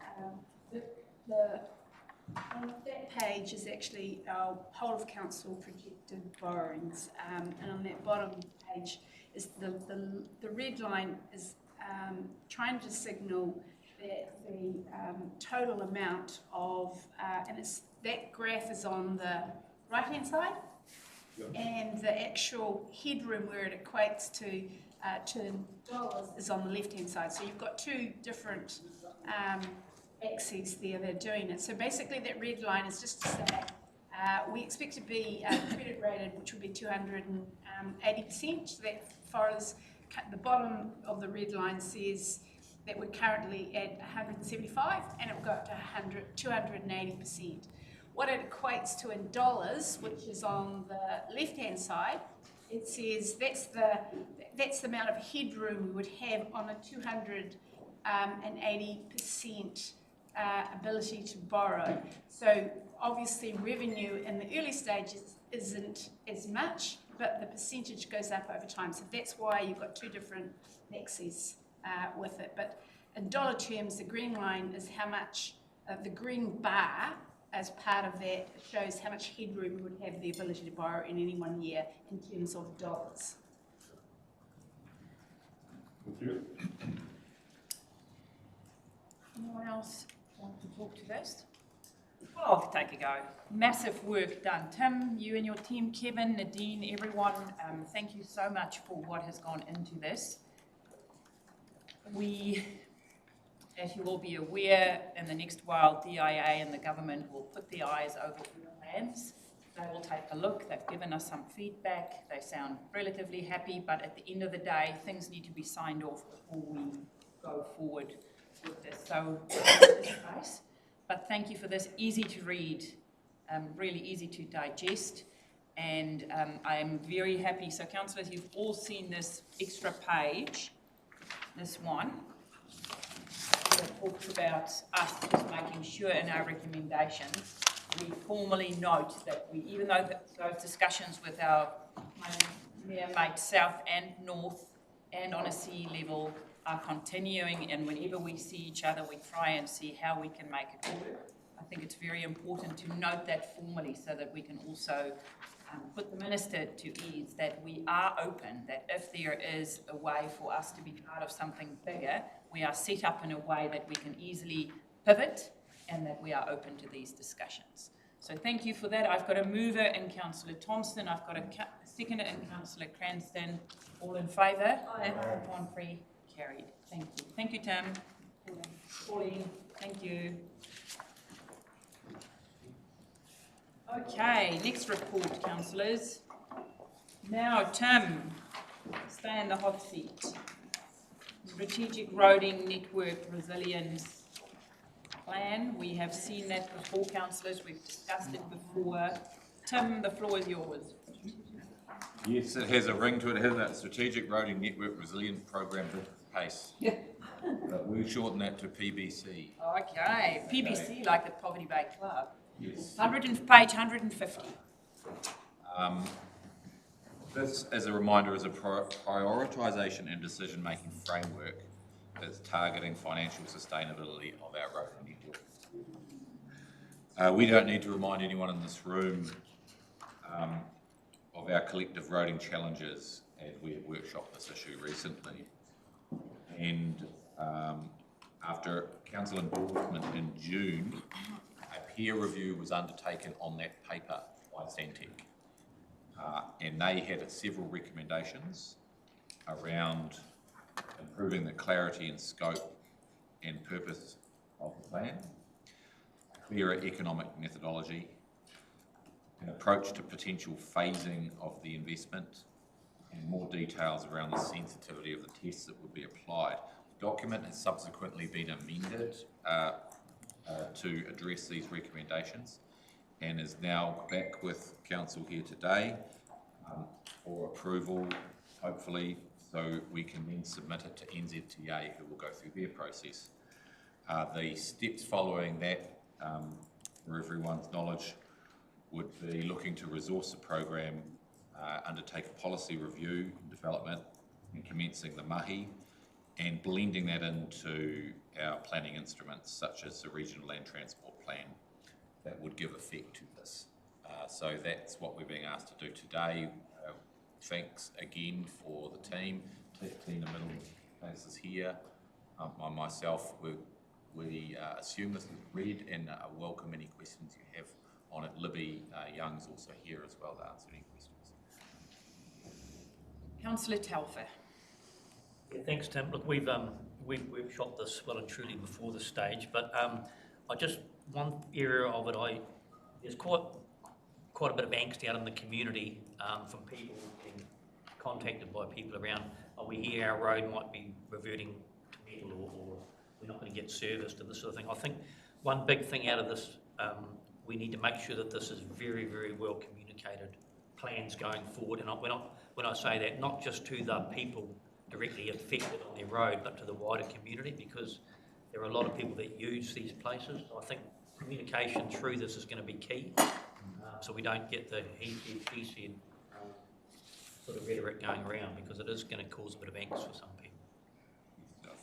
On that page is actually our whole of council projected borrowings, and on that bottom page is the red line is trying to signal that the total amount of, and that graph is on the right hand side, and the actual headroom where it equates to dollars is on the left hand side. So you've got two different axes there that are doing it. So basically that red line is just to say we expect to be credit rated, which would be 280%. So that far as the bottom of the red line says that we're currently at 175, and it will go up to 280%. What it equates to in dollars, which is on the left-hand side, it says that's the amount of headroom we would have on a 280% ability to borrow. So obviously revenue in the early stages isn't as much, but the percentage goes up over time. So that's why you've got two different axes with it. But in dollar terms, the green line is how much, the green bar as part of that shows how much headroom we would have the ability to borrow in any 1 year in terms of dollars. Thank you. Anyone else want to talk to this? Well, I'll take a go. Massive work done. Tim, you and your team, Kevin, Nadine, everyone, thank you so much for what has gone into this. We, as you will be aware, in the next while, DIA and the government will put their eyes over the plans. They will take a look. They've given us some feedback. They sound relatively happy, but at the end of the day, things need to be signed off before we go forward with this. So, space. But thank you for this. Easy to read, really easy to digest. And I am very happy. So, councillors, you've all seen this extra page, this one, that talks about us just making sure in our recommendations we formally note that we, even though those discussions with our near mates south and north and on a sea level are continuing, and whenever we see each other we try and see how we can make it work. I think it's very important to note that formally so that we can also put the Minister to ease that we are open, that if there is a way for us to be part of something bigger, we are set up in a way that we can easily pivot and that we are open to these discussions. So thank you for that. I've got a mover in Councillor Thompson. I've got a seconder in Councillor Cranston. All in favour? Aye. Upon free, carried. Thank you. Thank you, Tim. Pauline, thank you. Okay, next report, councillors. Now, Tim, stay in the hot seat. Strategic Roading Network Resilience Plan. We have seen that before, councillors. We've discussed it before. Tim, the floor is yours. Yes, it has a ring to it, hasn't it? Strategic Roading Network Resilience Program PACE. Yeah. But we shorten that to PBC. Okay, PBC, like the Poverty Bay Club. Yes. Page 150. This, as a reminder, is a prioritisation and decision-making framework that's targeting financial sustainability of our roading network. We don't need to remind anyone in this room of our collective roading challenges, as we have workshopped this issue recently. And after council endorsement in June, a peer review was undertaken on that paper by Centec. And they had several recommendations around improving the clarity and scope and purpose of the plan, clearer economic methodology, an approach to potential phasing of the investment, and more details around the sensitivity of the tests that would be applied. The document has subsequently been amended to address these recommendations and is now back with council here today for approval, hopefully, so we can then submit it to NZTA, who will go through their process. The steps following that, for everyone's knowledge, would be looking to resource the program, undertake a policy review and development, and commencing the mahi, and blending that into our planning instruments, such as the Regional Land Transport Plan, that would give effect to this. So that's what we're being asked to do today. Thanks again for the team. Tina Middle places here. Myself, we assume this is read and welcome any questions you have on it. Libby Young's also here as well to answer any questions. Councillor Telfer. Yeah, thanks, Tim. Look, we've shot this well and truly before this stage, but I just, one area of it, there's quite a bit of angst out in the community from people getting contacted by people around, we hear our road might be reverting to metal or we're not going to get serviced and this sort of thing. I think one big thing out of this, we need to make sure that this is very, very well communicated plans going forward. And when I say that, not just to the people directly affected on their road, but to the wider community, because there are a lot of people that use these places. I think communication through this is going to be key, so we don't get the he said sort of rhetoric going around, because it is going to cause a bit of angst for some people.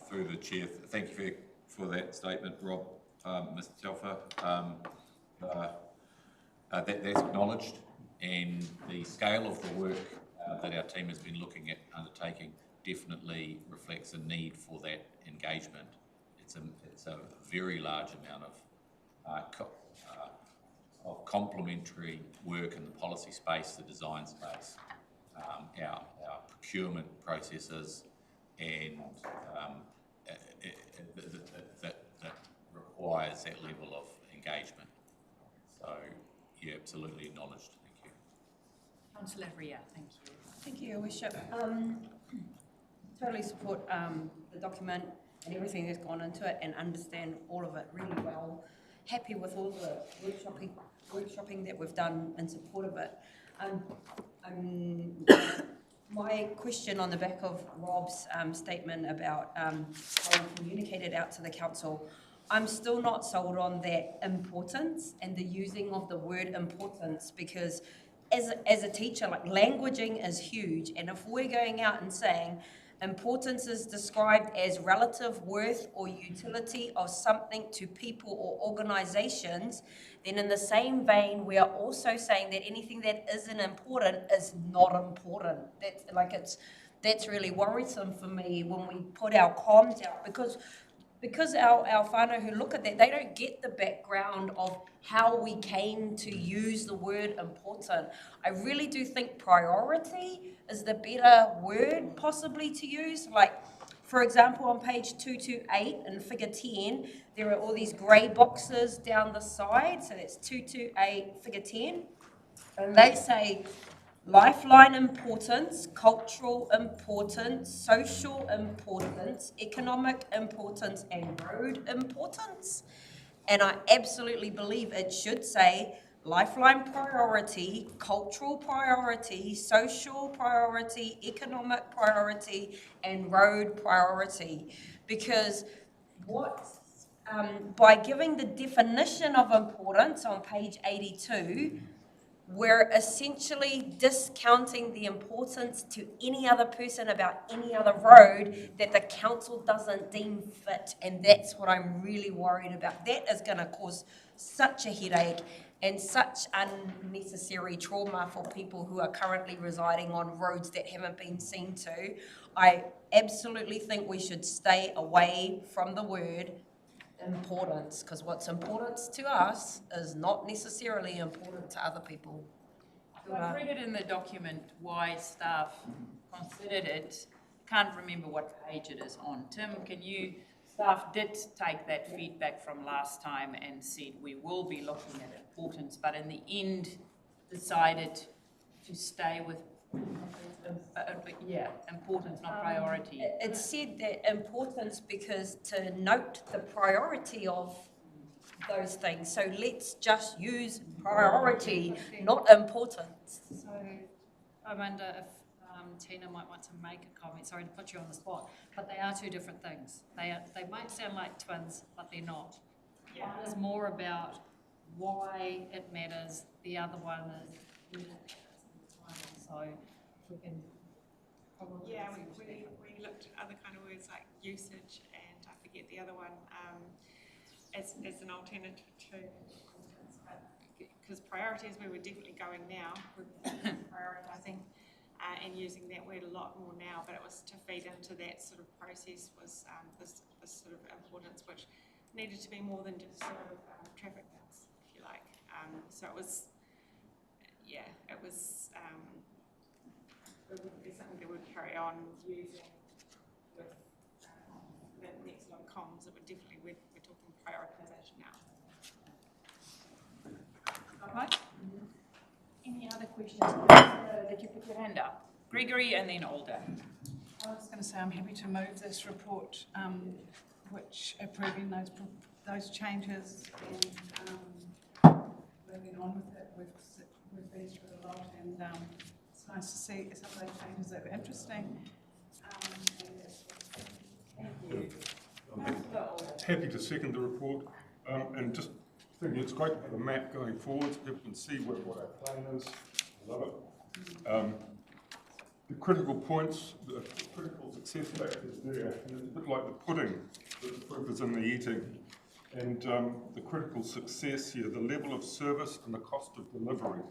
Through the chair, thank you for that statement, Rob, Mr. Telfer. That's acknowledged, and the scale of the work that our team has been looking at undertaking definitely reflects a need for that engagement. It's a very large amount of complementary work in the policy space, the design space, our procurement processes, and that requires that level of engagement. So, yeah, absolutely acknowledged. Thank you. Councillor Ria, thank you. Thank you, Your Worship. Totally support the document and everything that's gone into it and understand all of it really well. Happy with all the workshopping that we've done in support of it. My question on the back of Rob's statement about how we communicate it out to the council, I'm still not sold on that importance and the using of the word importance, because as a teacher, like, languaging is huge, and if we're going out and saying importance is described as relative worth or utility of something to people or organisations, then in the same vein, we are also saying that anything that isn't important is not important. That's really worrisome for me when we put our comms out, because our whānau who look at that, they don't get the background of how we came to use the word important. I really do think priority is the better word possibly to use. Like, for example, on page 228 in figure 10, there are all these grey boxes down the side. So that's 228 figure 10. And they say lifeline importance, cultural importance, social importance, economic importance, and road importance. And I absolutely believe it should say lifeline priority, cultural priority, social priority, economic priority, and road priority. Because by giving the definition of importance on page 82, we're essentially discounting the importance to any other person about any other road that the council doesn't deem fit. And that's what I'm really worried about. That is going to cause such a headache and such unnecessary trauma for people who are currently residing on roads that haven't been seen to. I absolutely think we should stay away from the word importance, because what's important to us is not necessarily important to other people. I've read it in the document why staff considered it. Can't remember what page it is on. Tim, staff did take that feedback from last time and said we will be looking at importance, but in the end decided to stay with importance, not priority. It said that importance because to note the priority of those things. So let's just use priority, not importance. So I wonder if Tina might want to make a comment. Sorry to put you on the spot, but they are two different things. They might sound like twins, but they're not. Yeah. One is more about why it matters. The other one is so we can probably we looked at other kind of words like usage, and I forget the other one as an alternative to because priorities we were definitely going now with prioritising and using that word a lot more now, but it was to feed into that sort of process was this sort of importance which needed to be more than just sort of traffic counts, if you like. So it was it would be something that would carry on using with the next lot of comms. It would definitely, we're talking prioritisation now. Okay. Any other questions? Did you put your hand up? Gregory and then Alder. I was going to say I'm happy to move this report, which approving those changes and moving on with it. We've been through a lot, and it's nice to see some of those changes that were interesting. Thank you. I'm happy to second the report, and just thinking it's great to have a map going forward so people can see what our plan is. I love it. The critical points, the critical success factors there, and it's a bit like the pudding, that the proof is in the eating. And the critical success here, the level of service and the cost of delivery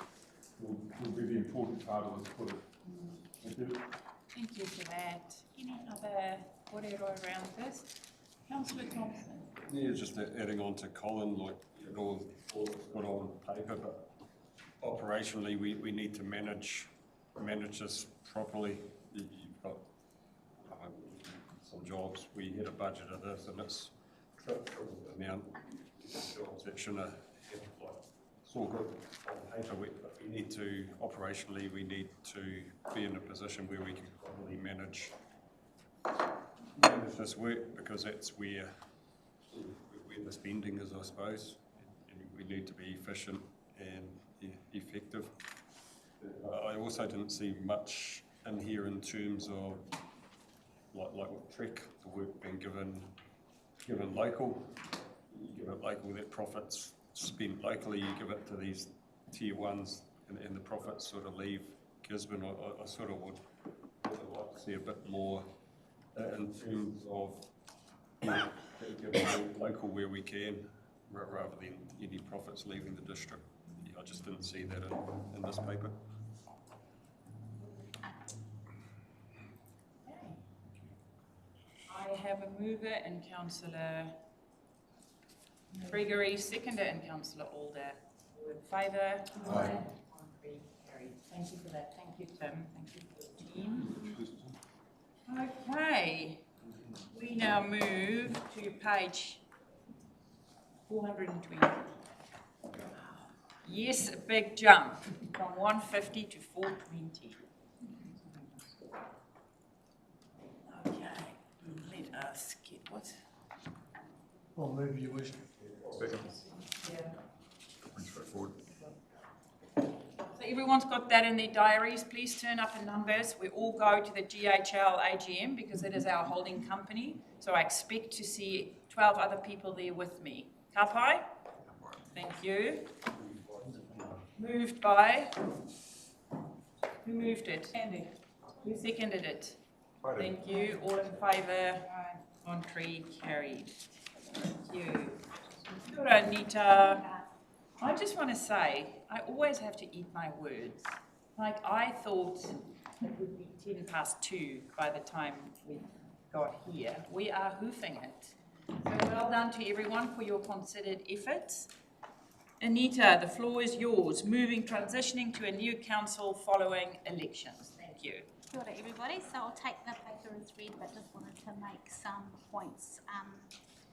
will be the important part of this pudding. Thank you. Thank you for that. Any other kōrero around this? Councillor Thompson. Yeah, just adding on to Colin, like it all looks good on paper, but operationally we need to manage this properly. You've got some jobs, we had a budget of this and it's triple the amount of jobs that shouldn't have it's all good on paper, but we need to, operationally, we need to be in a position where we can properly manage this work, because that's where the spending is, I suppose, and we need to be efficient and effective. I also didn't see much in here in terms of like with Trek, the work being given local. You give it local, that profits spent locally, you give it to these tier ones, and the profits sort of leave Gisborne. I sort of would like to see a bit more in terms of giving local where we can, rather than any profits leaving the district. I just didn't see that in this paper. I have a mover in Councillor Gregory, seconder in Councillor Alder. All in favour? Aye. Carried. Thank you for that. Thank you, Tim. Thank you for the team. Okay, we now move to page 420. Yes, a big jump from 150 to 420. Okay, let us get what? Well, maybe you wish. Second. Yeah. Pretty straightforward. So everyone's got that in their diaries. Please turn up in numbers. We all go to the GHL AGM because it is our holding company. So I expect to see 12 other people there with me. Kapai? Thank you. Moved by? Who moved it? Andy. Who seconded it? Thank you. All in favour? Contrary, carried. Thank you. Kia ora, Anita. I just want to say, I always have to eat my words. Like, I thought it would be 2:10 by the time we got here. We are hoofing it. So well done to everyone for your considered efforts. Anita, the floor is yours. Transitioning to a new council following elections. Thank you. Kia ora everybody, so I'll take the paper as read, but just wanted to make some points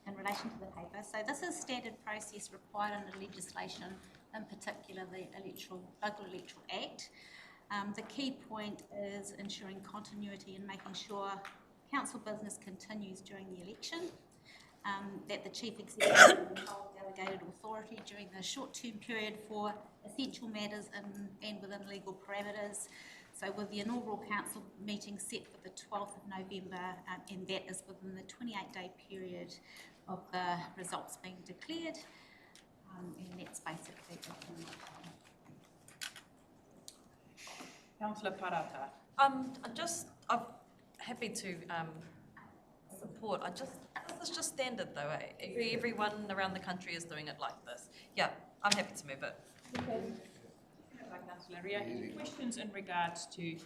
in relation to the paper. So this is standard process required under legislation, in particular the Local Electoral Act. The key point is ensuring continuity and making sure council business continues during the election, that the Chief Executive will hold delegated authority during the short-term period for essential matters and within legal parameters. So with the inaugural council meeting set for the 12th of November, and that is within the 28-day period of the results being declared, and that's basically it. Councillor Parata. I'm happy to support. This is just standard though, eh? Everyone around the country is doing it like this. Yeah, I'm happy to move it. Councillor Ria, any questions in regards to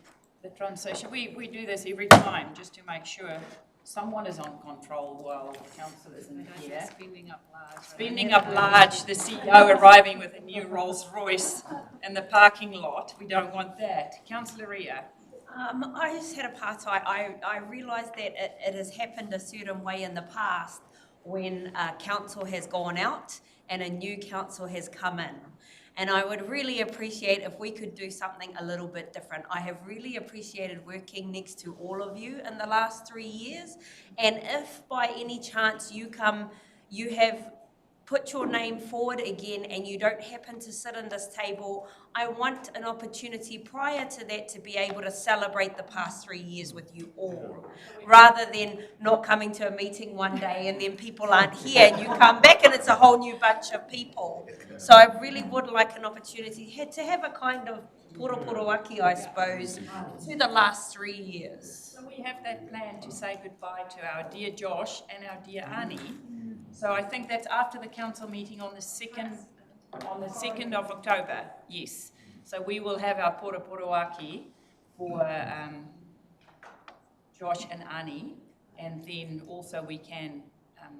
the transition? We do this every time just to make sure someone is on control while the council isn't here. Spending up large. Spending up large, the CEO arriving with a new Rolls Royce in the parking lot. We don't want that. Councillor Ria. I just had a part. I realised that it has happened a certain way in the past when council has gone out and a new council has come in. And I would really appreciate if we could do something a little bit different. I have really appreciated working next to all of you in the last 3 years. And if by any chance you have put your name forward again and you don't happen to sit in this table, I want an opportunity prior to that to be able to celebrate the past 3 years with you all, rather than not coming to a meeting one day and then people aren't here and you come back and it's a whole new bunch of people. So I really would like an opportunity to have a kind of poro I suppose, to the last 3 years. So we have that plan to say goodbye to our dear Josh and our dear Annie. So I think that's after the council meeting on the 2nd of October, yes. So we will have our poro for Josh and Annie, and then also we can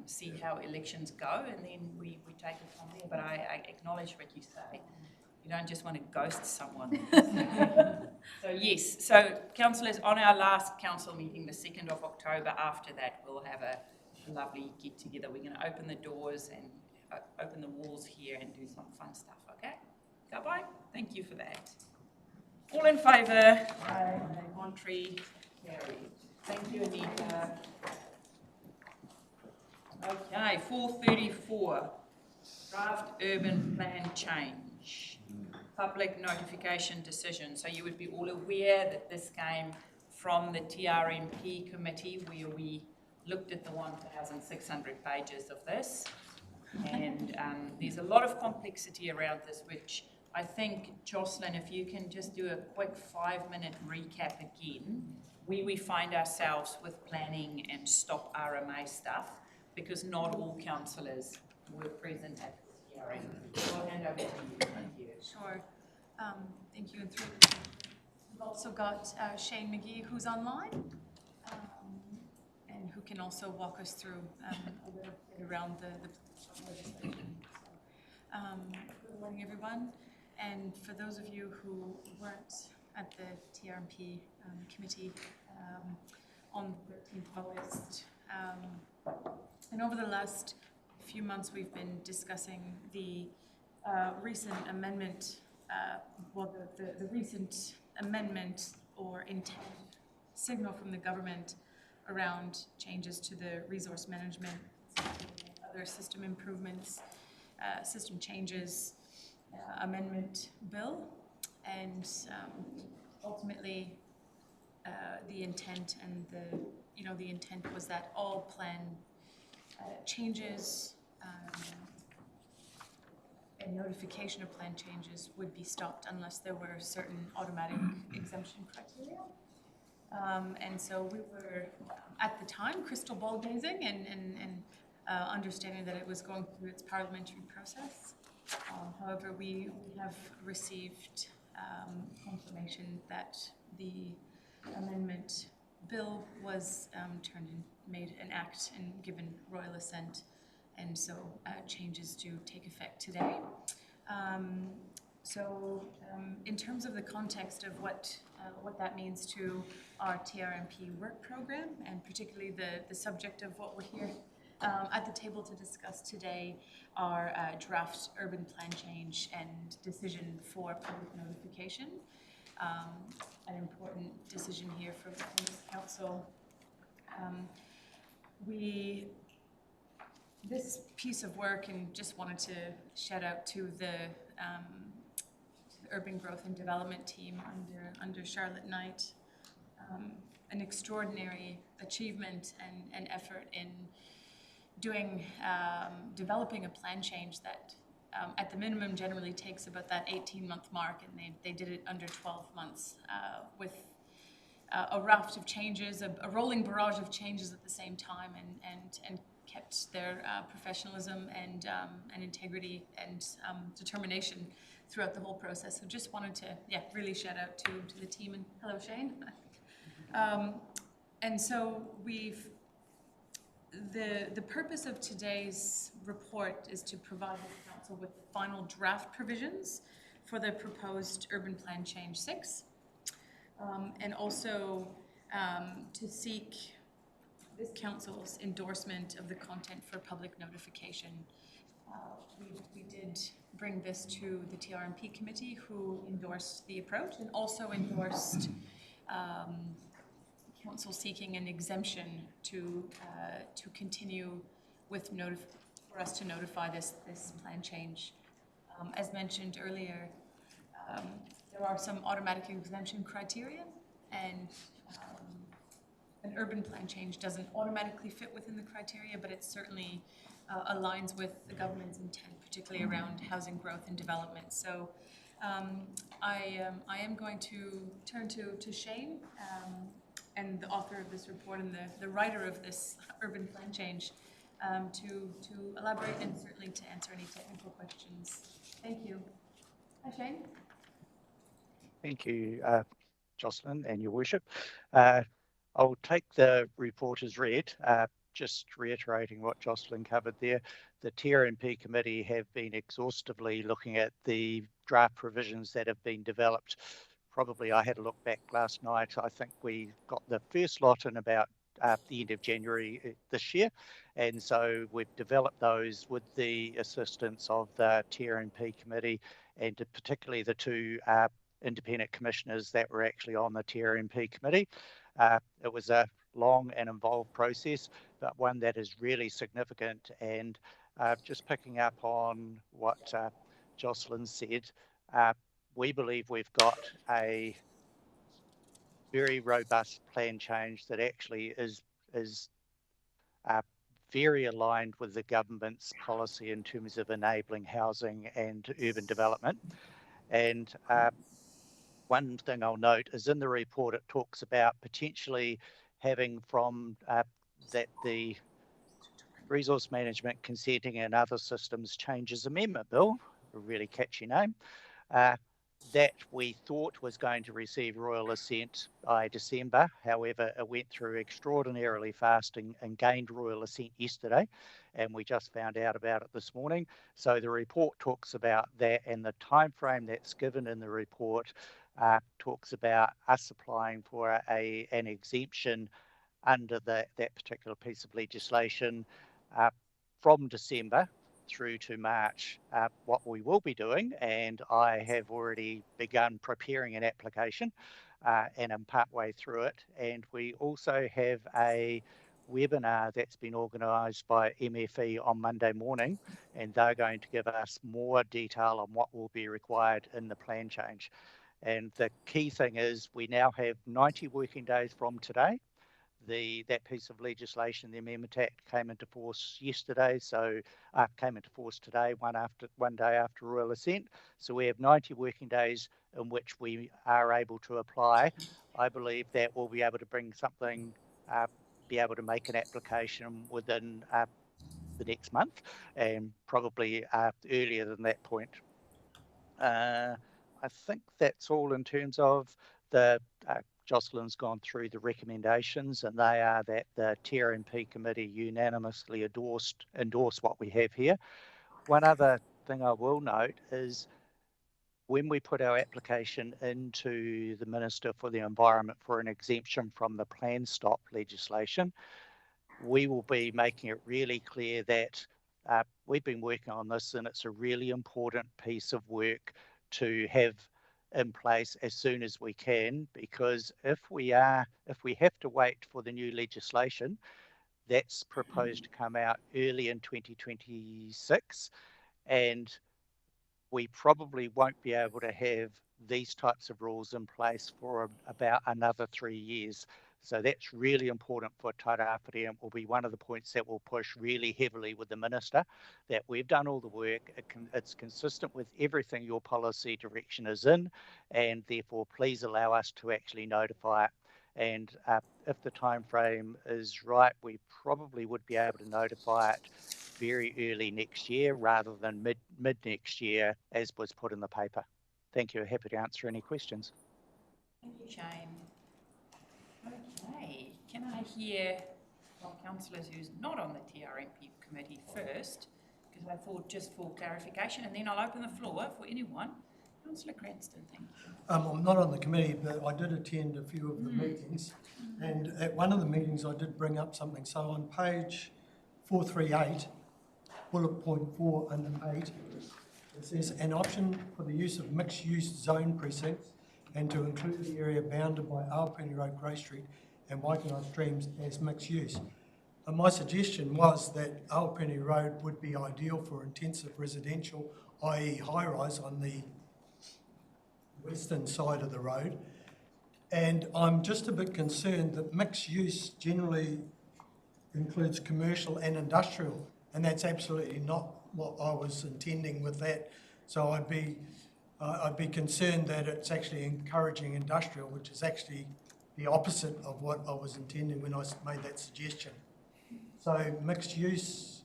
see how elections go, and then we take it from there. But I acknowledge what you say. You don't just want to ghost someone. So yes, so councillors, on our last council meeting, the 2nd of October, after that we'll have a lovely get together. We're going to open the doors and open the walls here and do some fun stuff, okay? Ka pai? Thank you for that. All in favour? Aye. Contrary? Carried. Thank you, Anita. Okay, 434, draft urban plan change, public notification decision. So you would be all aware that this came from the TRMP committee where we looked at the 1,600 pages of this. And there's a lot of complexity around this, which I think, Jocelyn, if you can just do a quick 5-minute recap again, where we find ourselves with planning and stop RMA stuff, because not all councillors were present at this hearing. So I'll hand over to you. Thank you. Sure. Thank you. And we've also got Shane McGee, who's online, and who can also walk us through a little bit around the legislation. Good morning, everyone. And for those of you who weren't at the TRMP committee on the 13th of August, and over the last few months, we've been discussing the recent amendment, the recent amendment or intent signal from the government around changes to the resource management, other system improvements, system changes, amendment bill, and ultimately the intent and the intent was that all plan changes and notification of plan changes would be stopped unless there were certain automatic exemption criteria. And so we were, at the time, crystal ball gazing and understanding that it was going through its parliamentary process. However, we have received confirmation that the amendment bill was turned in, made an act and given royal assent, and so changes do take effect today. In terms of the context of what that means to our TRMP work program, and particularly the subject of what we're here at the table to discuss today, are draft urban plan change and decision for public notification. An important decision here for this council. This piece of work, and just wanted to shout out to the Urban Growth and Development team under Charlotte Knight, an extraordinary achievement and effort in doing developing a plan change that at the minimum generally takes about that 18-month mark, and they did it under 12 months with a raft of changes, a rolling barrage of changes at the same time, and kept their professionalism and integrity and determination throughout the whole process. So just wanted to, really shout out to the team, and hello, Shane. And so the purpose of today's report is to provide the council with the final draft provisions for the proposed Urban Plan Change 6, and also to seek this council's endorsement of the content for public notification. We did bring this to the TRMP committee, who endorsed the approach and also endorsed council seeking an exemption to continue with for us to notify this plan change. As mentioned earlier, there are some automatic exemption criteria, and an urban plan change doesn't automatically fit within the criteria, but it certainly aligns with the government's intent, particularly around housing growth and development. So I am going to turn to Shane, and the author of this report and the writer of this urban plan change, to elaborate and certainly to answer any technical questions. Thank you. Hi, Shane. Thank you, Jocelyn and your worship. I'll take the report as read, just reiterating what Jocelyn covered there. The TRMP committee have been exhaustively looking at the draft provisions that have been developed. Probably I had a look back last night. I think we got the first lot in about the end of January this year. And so we've developed those with the assistance of the TRNP committee and particularly the two independent commissioners that were actually on the TRNP committee. It was a long and involved process, but one that is really significant. And just picking up on what Jocelyn said, we believe we've got a very robust plan change that actually is very aligned with the government's policy in terms of enabling housing and urban development. And one thing I'll note is in the report it talks about potentially having from that the Resource Management Consenting and Other Systems Changes Amendment Bill, a really catchy name, that we thought was going to receive royal assent by December. However, it went through extraordinarily fast and gained royal assent yesterday, and we just found out about it this morning. So the report talks about that, and the time frame that's given in the report talks about us applying for an exemption under that particular piece of legislation from December through to March. What we will be doing, and I have already begun preparing an application and I'm partway through it, and we also have a webinar that's been organised by MFE on Monday morning, and they're going to give us more detail on what will be required in the plan change. And the key thing is we now have 90 working days from today. That piece of legislation, the Amendment Act, came into force yesterday, so came into force today, one day after royal assent. So we have 90 working days in which we are able to apply. I believe that we'll be able to bring something, be able to make an application within the next month, and probably earlier than that point. I think that's all in terms of the Jocelyn's gone through the recommendations, and they are that the TRNP committee unanimously endorse what we have here. One other thing I will note is when we put our application into the Minister for the Environment for an exemption from the Plan Stop legislation, we will be making it really clear that we've been working on this, and it's a really important piece of work to have in place as soon as we can, because if we have to wait for the new legislation that's proposed to come out early in 2026, and we probably won't be able to have these types of rules in place for about another 3 years. So that's really important for Tawhiri, and will be one of the points that we'll push really heavily with the Minister, that we've done all the work, it's consistent with everything your policy direction is in, and therefore please allow us to actually notify it. And if the time frame is right, we probably would be able to notify it very early next year rather than mid next year, as was put in the paper. Thank you. Happy to answer any questions. Thank you, Shane. Okay, can I hear from councillors who's not on the TRNP committee first? Because I thought just for clarification, and then I'll open the floor for anyone. Councillor Cranston, thank you. I'm not on the committee, but I did attend a few of the meetings, and at one of the meetings I did bring up something. So on page 438, bullet point 4 under 8, it says an option for the use of mixed-use zone precincts and to include the area bounded by Aupuni Road, Grey Street and Waitangi Streams as mixed use. And my suggestion was that Aupuni Road would be ideal for intensive residential, i.e. high-rise on the western side of the road. And I'm just a bit concerned that mixed use generally includes commercial and industrial, and that's absolutely not what I was intending with that. So I'd be concerned that it's actually encouraging industrial, which is actually the opposite of what I was intending when I made that suggestion. So mixed use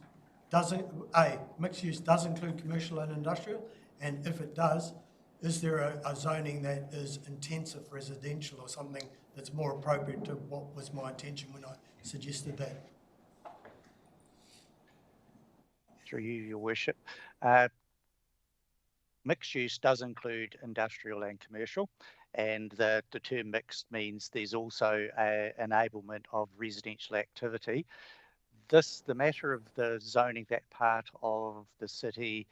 does include commercial and industrial, and if it does, is there a zoning that is intensive residential or something that's more appropriate to what was my intention when I suggested that? Through you, Your Worship. Mixed use does include industrial and commercial, And the term mixed means there's also an enablement of residential activity. The matter of the zoning that part of the city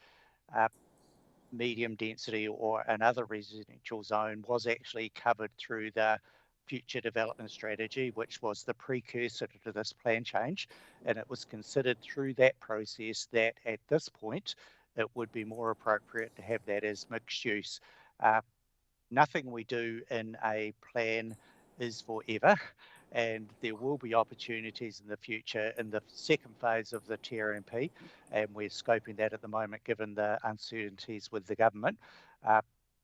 medium density or another residential zone was actually covered through the future development strategy, which was the precursor to this plan change. And it was considered through that process that at this point, it would be more appropriate to have that as mixed use. Nothing we do in a plan is forever, and there will be opportunities in the future in the second phase of the TRMP, and we're scoping that at the moment given the uncertainties with the government.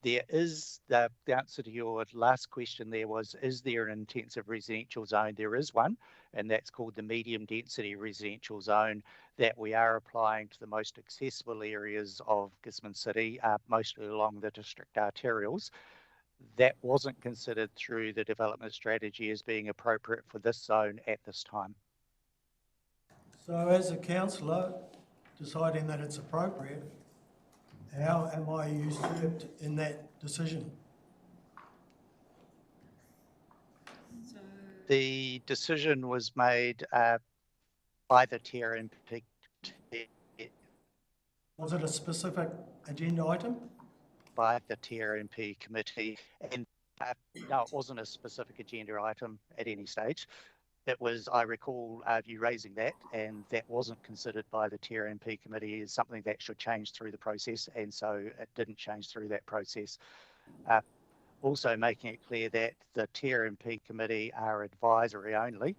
There is, the answer to your last question there was, is there an intensive residential zone? There is one, and that's called the medium density residential zone that we are applying to the most accessible areas of Gisborne City, mostly along the district arterials. That wasn't considered through the development strategy as being appropriate for this zone at this time. So as a councillor, deciding that it's appropriate, how am I usurped in that decision? The decision was made by the TRMP. Was it a specific agenda item? By the TRMP committee, and no, it wasn't a specific agenda item at any stage. It was, I recall you raising that, and that wasn't considered by the TRMP committee as something that should change through the process, and so it didn't change through that process. Also making it clear that the TRMP committee are advisory only.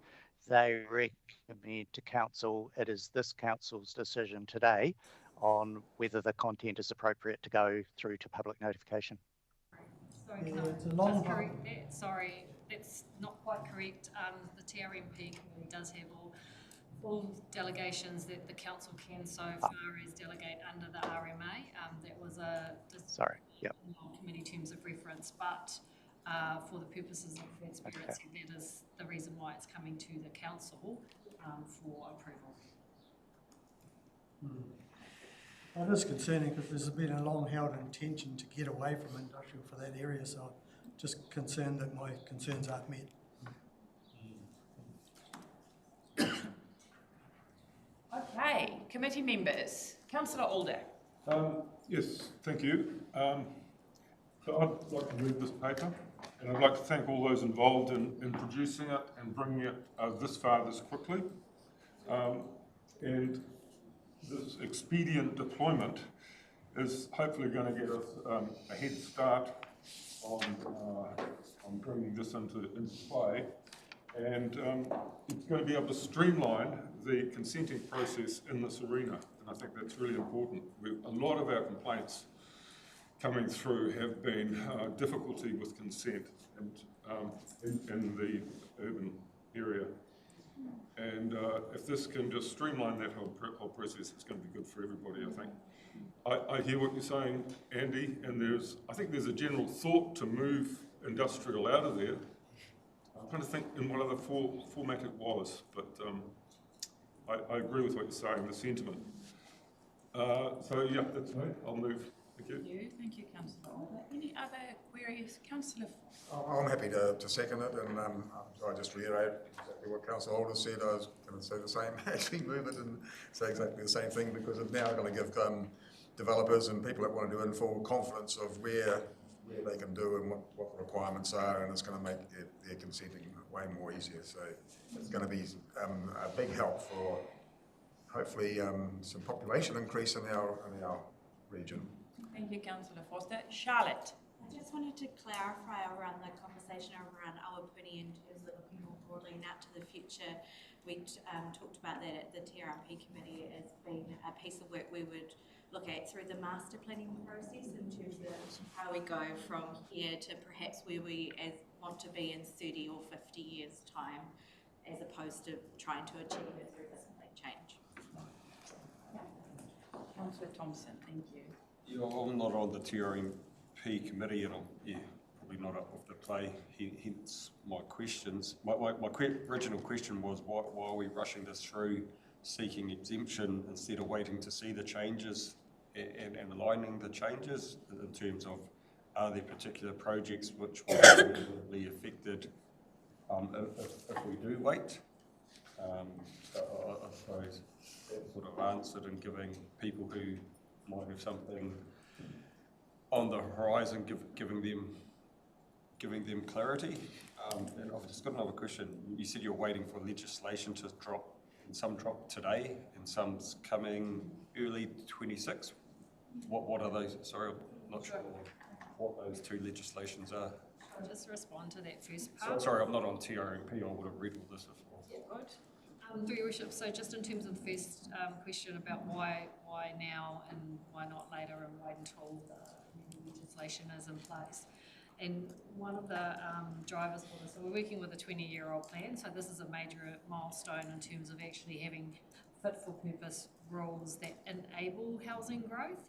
They recommend to council, it is this council's decision today on whether the content is appropriate to go through to public notification. Sorry, Yeah, can I it's a long just correct that? Sorry, that's not quite correct. The TRMP committee does have all full delegations that the council can so far as delegate under the RMA. That was a committee terms of reference, but for the purposes of transparency, that is the reason why it's coming to the council for approval. That is concerning because there's been a long-held intention to get away from industrial for that area, so I'm just concerned that my concerns aren't met. Okay, committee members. Councillor Alder. Yes, thank you. So I'd like to move this paper, and I'd like to thank all those involved in producing it and bringing it this far this quickly. And this expedient deployment is hopefully going to get us a head start on bringing this into play, and it's going to be able to streamline the consenting process in this arena, and I think that's really important. A lot of our complaints coming through have been difficulty with consent and in the urban area. And if this can just streamline that whole process, it's going to be good for everybody, I think. I hear what you're saying, Andy, and I think there's a general thought to move industrial out of there. I'm trying to think in what other format it was, but I agree with what you're saying, the sentiment. So yeah, that's me. I'll move. Thank you. Thank you, Councillor. Any other queries? Councillor? I'm happy to second it, and I just reiterate exactly what Councillor Holder said. I was going to say the same, actually move it and say exactly the same thing, because it's now going to give developers and people that want to do in full confidence of where they can do and what the requirements are, and it's going to make their consenting way more easier. So it's going to be a big help for hopefully some population increase in our region. Thank you, Councillor Foster. Charlotte. I just wanted to clarify around the conversation around Awapuni in terms of looking more broadly and out to the future. We talked about that at the TRMP committee as being a piece of work we would look at through the master planning process in terms of how we go from here to perhaps where we want to be in 30 or 50 years' time, as opposed to trying to achieve it through this plan change. Councillor Thompson, thank you. Yeah, I'm not on the TRMP committee, and I'm probably not up with the play, hence my questions. My original question was why are we rushing this through, seeking exemption instead of waiting to see the changes and aligning the changes in terms of are there particular projects which will be immediately affected if we do wait? So I suppose that sort of answered in giving people who might have something on the horizon, giving them clarity. And I've just got another question. You said you're waiting for legislation to drop, and some drop today, and some's coming early 26. What are those? Sorry, I'm not sure what those two legislations are. I'll just respond to that first part. Sorry, I'm not on TRMP. I would have read all this before. Yeah, good. Through your worship, so just in terms of the first question about why now and why not later and wait until the legislation is in place. And one of the drivers for this, so we're working with a 20-year-old plan, so this is a major milestone in terms of actually having fit-for-purpose rules that enable housing growth.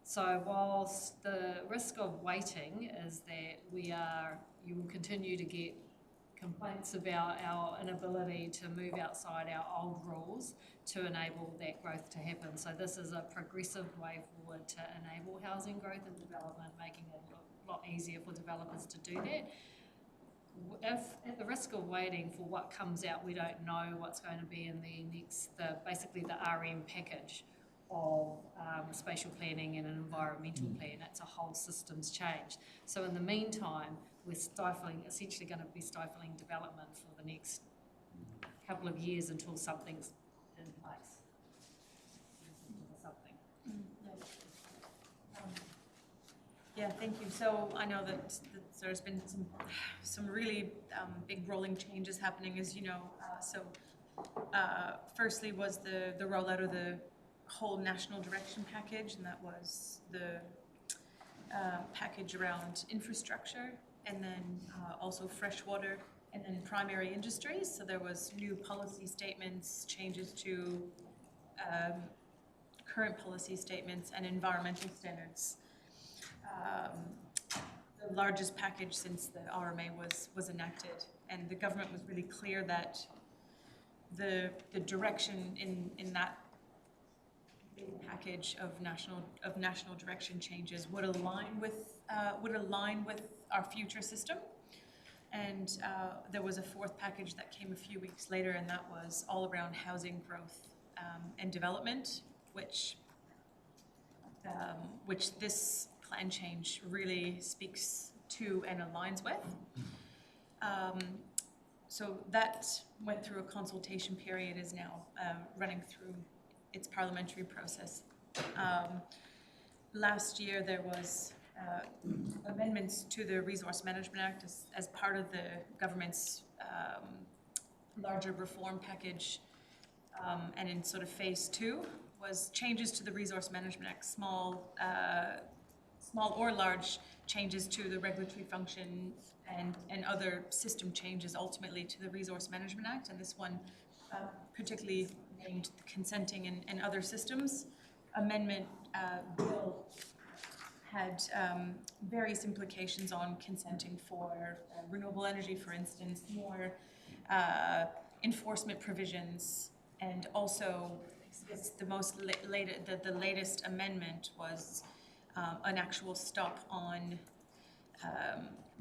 So whilst the risk of waiting is that you will continue to get complaints about our inability to move outside our old rules to enable that growth to happen. So this is a progressive way forward to enable housing growth and development, making it a lot easier for developers to do that. If at the risk of waiting for what comes out, we don't know what's going to be in basically the RM package of spatial planning and an environmental plan. It's a whole systems change. So in the meantime, we're essentially going to be stifling development for the next couple of years until something's in place. Yeah, thank you. So I know that there's been some really big rolling changes happening, as you know. Firstly was the rollout of the whole national direction package, and that was the package around infrastructure, and then also freshwater, and then primary industries. So there was new policy statements, changes to current policy statements, and environmental standards. The largest package since the RMA was enacted, and the government was really clear that the direction in that package of national direction changes would align with our future system. And there was a fourth package that came a few weeks later, and that was all around housing growth and development, which this plan change really speaks to and aligns with. So that went through a consultation period, is now running through its parliamentary process. Last year there was amendments to the Resource Management Act as part of the government's larger reform package, and in sort of phase 2 was changes to the Resource Management Act, small or large changes to the regulatory function and other system changes ultimately to the Resource Management Act, and this one particularly named the consenting and other systems amendment bill had various implications on consenting for renewable energy, for instance, more enforcement provisions, and also the latest amendment was an actual stop on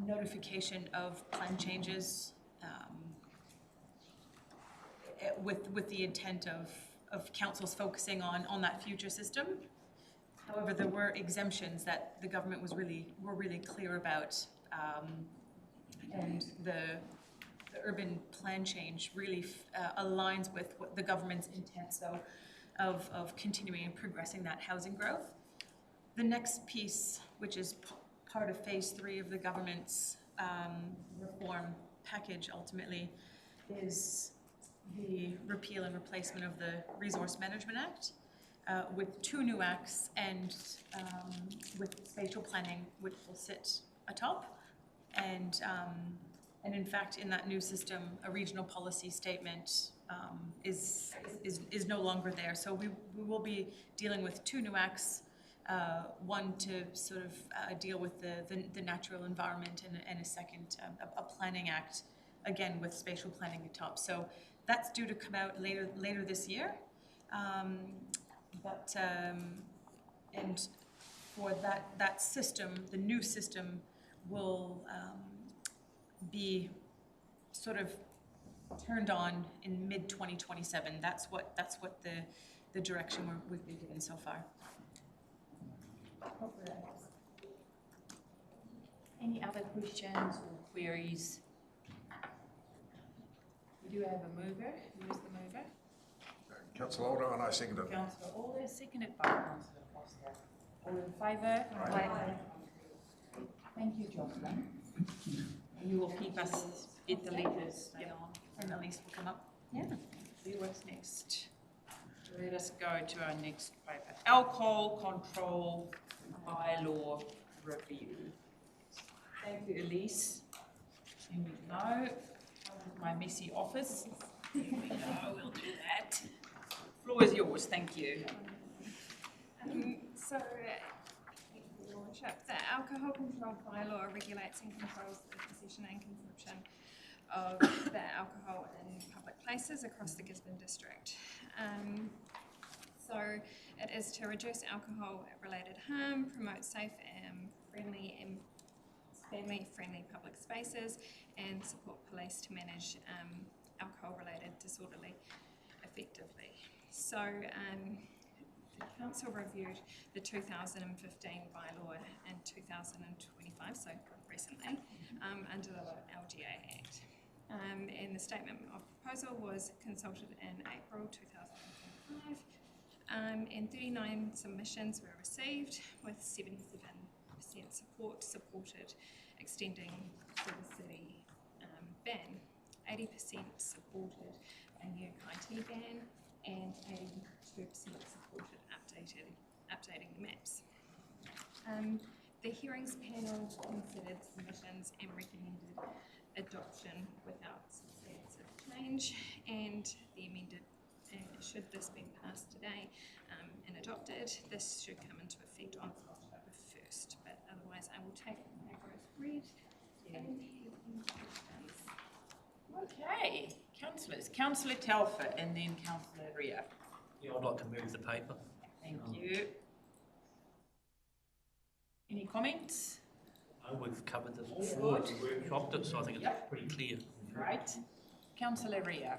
notification of plan changes with the intent of councils focusing on that future system. However, there were exemptions that the government were really clear about, and the urban plan change really aligns with what the government's intent of continuing and progressing that housing growth. The next piece, which is part of phase 3 of the government's reform package ultimately, is the repeal and replacement of the Resource Management Act with 2 new acts, and with spatial planning, which will sit atop. And in fact, in that new system, a regional policy statement is no longer there. So we will be dealing with 2 new acts. One to sort of deal with the natural environment, and a second, a planning act, again with spatial planning atop. So that's due to come out later this year. And for that system, the new system, will be sort of turned on in mid-2027. That's what the direction we've been given so far. Any other questions or queries? We do have a mover. Who is the mover? Councillor Alder, and I second it. Councillor Alder, seconded by Councillor Foster. All in favour? Aye. Thank you, Jocelyn. And you will keep us at the letters. Yep. And Elise will come up. Yeah. See what's next. Let us go to our next paper. Alcohol control bylaw review. Thank you, Elise. Here we go. My messy office. Here we go. We'll do that. Floor is yours. Thank you. So, Your Worship, the alcohol control bylaw regulates and controls the possession and consumption of the alcohol in public places across the Gisborne district. So it is to reduce alcohol-related harm, promote safe and family-friendly public spaces, and support police to manage alcohol-related disorderly effectively. So the council reviewed the 2015 bylaw in 2025, so recently, under the LGA Act. And the statement of proposal was consulted in April 2025, and 39 submissions were received, with 77% supported extending to the city ban, 80% supported a new Kaiti ban, and 82% supported updating the maps. The hearings panel considered submissions and recommended adoption without substantive change, and the amended, should this be passed today and adopted, this should come into effect on October 1st, but otherwise I will take the paper as read and any questions. Okay, councillors. Councillor Telfer and then Councillor Ria. Yeah, I'd like to move the paper. Thank you. Any comments? No, we've covered this All before, good. we've workshopped it, so I think it's pretty clear. Right. Councillor Ria.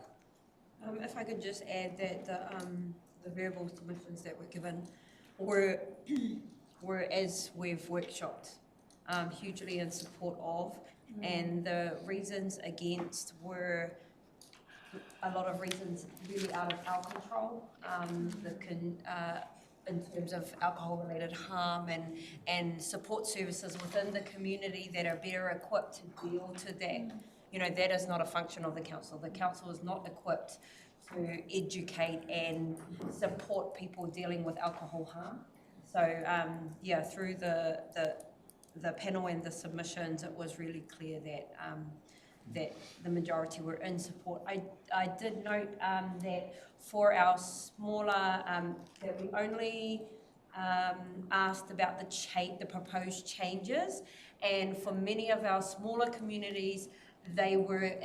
If I could just add that the verbal submissions that were given were as we've workshopped, hugely in support of, and the reasons against were a lot of reasons really out of our control, in terms of alcohol-related harm and support services within the community that are better equipped to deal to that. You know, that is not a function of the council. The council is not equipped to educate and support people dealing with alcohol harm. So, yeah, through the panel and the submissions, it was really clear that that the majority were in support. I did note that for our smaller, that we only asked about the proposed changes, and for many of our smaller communities, they were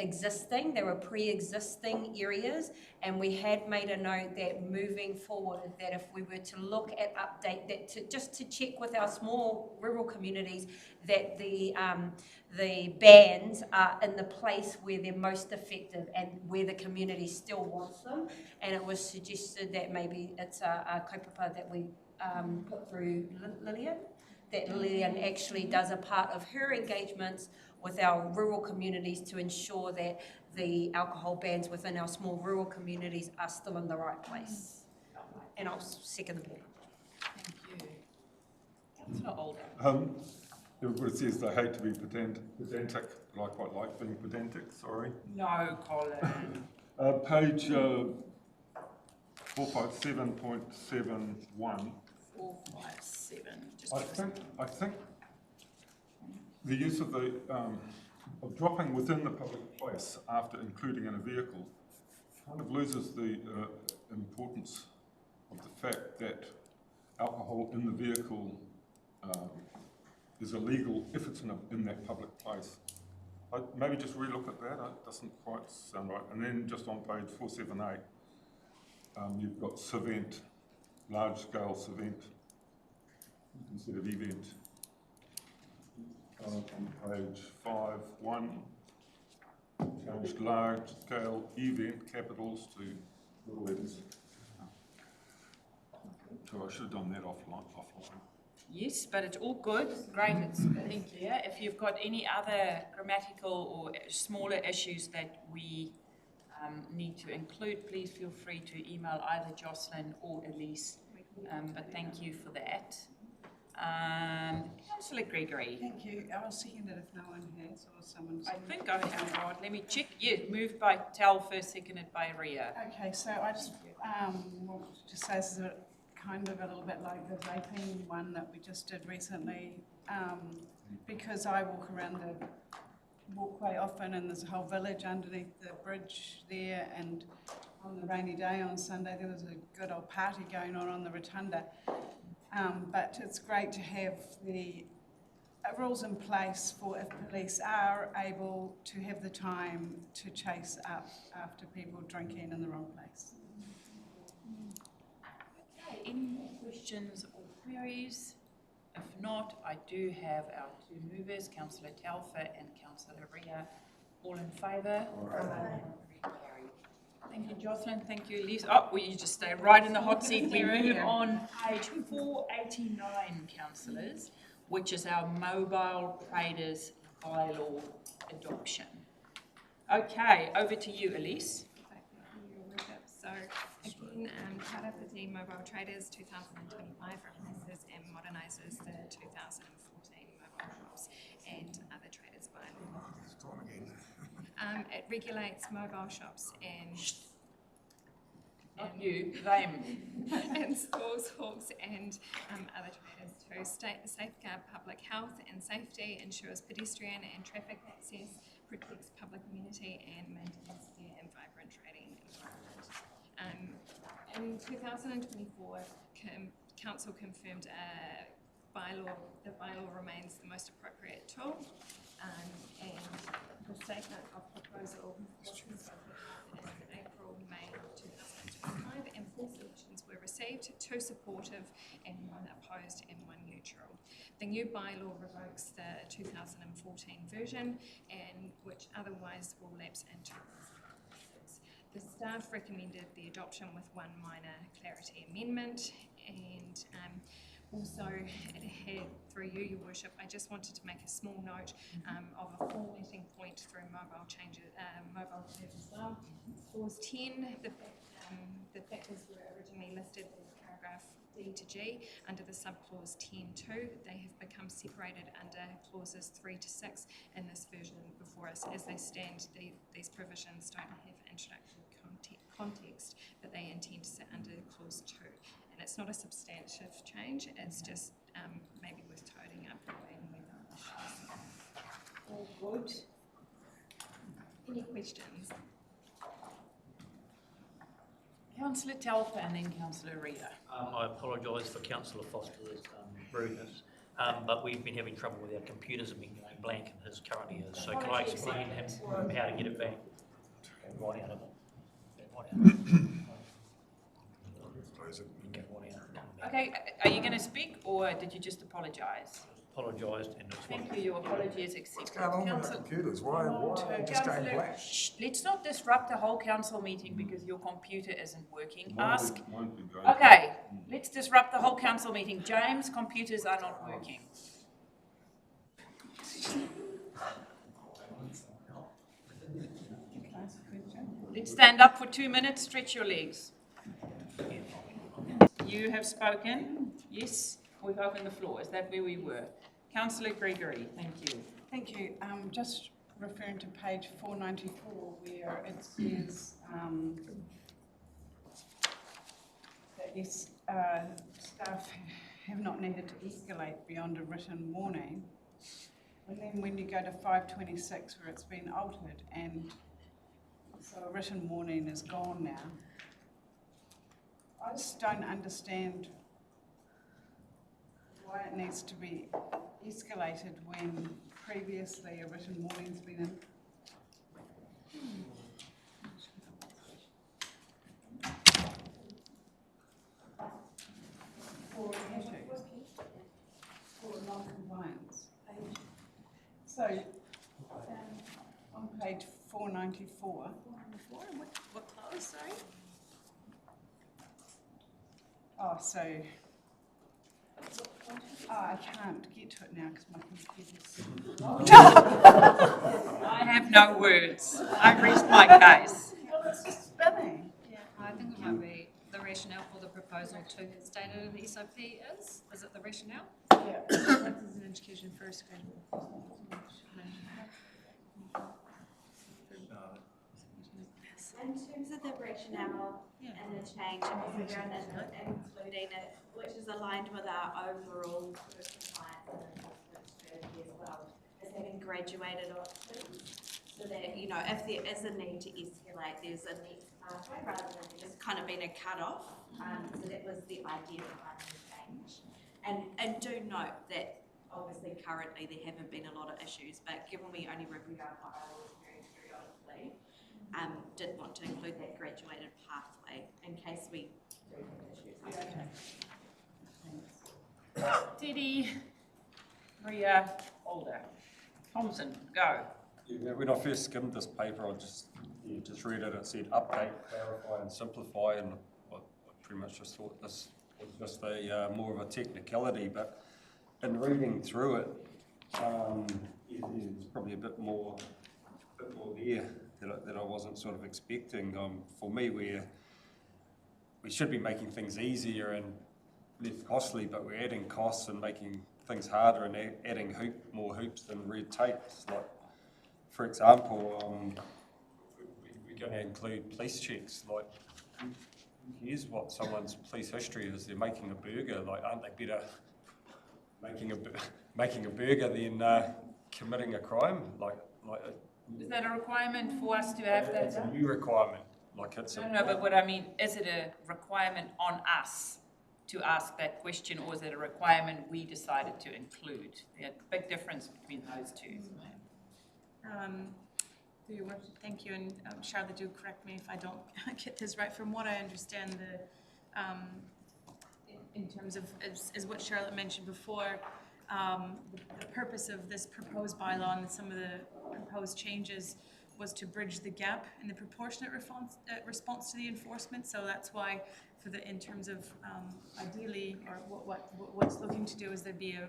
pre-existing areas, and we had made a note that moving forward, that if we were to look at update that, just to check with our small rural communities that the bans are in the place where they're most effective and where the community still wants them. And it was suggested that maybe it's a kaupapa that we put through Lillian, that Lillian actually does a part of her engagements with our rural communities to ensure that the alcohol bans within our small rural communities are still in the right place. And I'll second the board. Thank you. Councillor Alder. Everybody says they hate to be pedantic, but I quite like being pedantic, sorry. No, Colin. Page 457.71. 457. I think the use of the of dropping within the public place after including in a vehicle kind of loses the importance of the fact that alcohol in the vehicle is illegal if it's in that public place. Maybe just relook at that. It doesn't quite sound right. And then just on page 478, you've got Savent, large-scale Savent. instead of event. On page 5.1, changed large scale event capitals to little letters. So I should have done that offline. Yes, but it's all good. Great, it's been clear. If you've got any other grammatical or smaller issues that we need to include, please feel free to email either Jocelyn or Elise. But thank you for that. Councillor Gregory. Thank you. I'll second it if no one has or someone's. I think I have got, let me check. Yeah, moved by Tal, first seconded by Ria. Okay, so I just want to say this is kind of a little bit like the vaping one that we just did recently, because I walk around the walkway often and there's a whole village underneath the bridge there, and on the rainy day on Sunday there was a good old party going on the rotunda. But it's great to have the rules in place for if police are able to have the time to chase up after people drinking in the wrong place. Okay, any more questions or queries? If not, I do have our two movers, Councillor Telfer and Councillor Ria. All in favour? Thank you, Jocelyn. Thank you, Elise. Oh, well, you just stay right in the hot seat. We move on page 489, councillors, which is our mobile traders bylaw adoption. Okay, over to you, Elise. So again, Karakia Mobile Traders 2025 replaces and modernises the 2014 mobile shops and other traders bylaw. It regulates mobile shops and not you, them. and stores, hawks and other traders to safeguard public health and safety, ensures pedestrian and traffic access, protects public immunity and maintains fair and vibrant trading environment. In 2024, Council confirmed the bylaw remains the most appropriate tool, and the statement of proposal was consulted in April, May 2025, and 4 submissions were received, 2 supportive and 1 opposed and 1 neutral. The new bylaw revokes the 2014 version, and which otherwise will lapse in 2026. The staff recommended the adoption with 1 minor clarity amendment, and also, it had, through you, Your Worship, I just wanted to make a small note of a formatting point through mobile changes, mobile changes as well. Clause 10, the factors were originally listed as paragraph D to G under the subclause 10.2. They have become separated under clauses 3 to 6 in this version before us. As they stand, these provisions don't have introductory context, but they intend to sit under clause 2. And it's not a substantive change, it's just maybe worth toting up and all good. Any questions? Councillor Telfer and then Councillor Ria. I apologise for Councillor Foster's rudeness, but we've been having trouble with our computers and been going blank, and his currently is. So can I explain him how to get it back? Right out of it. Okay, are you going to speak or did you just apologise? Apologised and it's thank you, your apology is accepted. What's going on with the computers? Why are they just going blank? Shh, let's not disrupt the whole council meeting because your computer isn't working. Okay, let's disrupt the whole council meeting. James, computers are not working. Let's stand up for 2 minutes, stretch your legs. You have spoken. Yes, we've opened the floor. Is that where we were? Councillor Gregory, thank you. Thank you. Just referring to page 494 where it says that staff have not needed to escalate beyond a written warning. And then when you go to 526 where it's been altered and so a written warning is gone now, I just don't understand why it needs to be escalated when previously a written warning's been in. page 494. 494, and what clause, sorry? Oh, so, I can't get to it now because my computer's... I have no words. I rest my case. Well, it's just spinning. Yeah, I think it might be the rationale for the proposal to stated in the SOP is it the rationale? Yeah. This is an education first grade. In terms of the rationale and the change, including it, which is aligned with our overall sort of compliance and enforcement strategy as well, is having graduated options, so that, you know, if there is a need to escalate, there's a next pathway rather than just kind of being a cut-off. So that was the idea behind the change. And do note that obviously currently there haven't been a lot of issues, but given we only review our bylaws very periodically, did want to include that graduated pathway in case we do have issues. Teddy, Maria, Alder. Thompson, go. Yeah, when I first skimmed this paper, I just read it. It said update, clarify, and simplify, and I pretty much just thought this was just a more of a technicality. But in reading through it, there's probably a bit more there that I wasn't sort of expecting. For me, we should be making things easier and less costly, but we're adding costs and making things harder and adding more hoops and red tape. Like, for example, we're going to include police checks. Like, who cares what someone's police history is? They're making a burger. Like, aren't they better making a burger than committing a crime? Is that a requirement for us to have that? It's a new requirement. No, but what I mean, is it a requirement on us to ask that question, or is it a requirement we decided to include? There's a big difference between those two. Through your worship, thank you, and Charlotte, do correct me if I don't get this right. From what I understand, in terms of as what Charlotte mentioned before, the purpose of this proposed bylaw and some of the proposed changes was to bridge the gap in the proportionate response to the enforcement. So that's why, in terms of ideally, or what's looking to do is there be a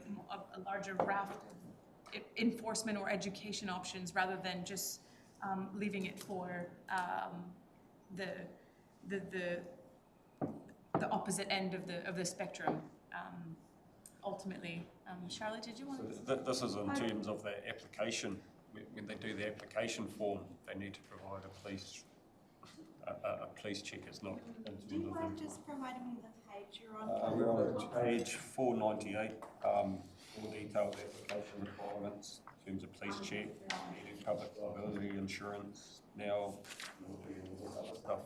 larger raft of enforcement or education options rather than just leaving it for the opposite end of the spectrum. Ultimately, Charlotte, did you want to? This is in terms of the application. When they do the application form, they need to provide a police check. It's not. Do you mind just providing me the page you're on? We're on page 498. More detailed application requirements in terms of police check, needing public liability insurance. Now, all this other stuff.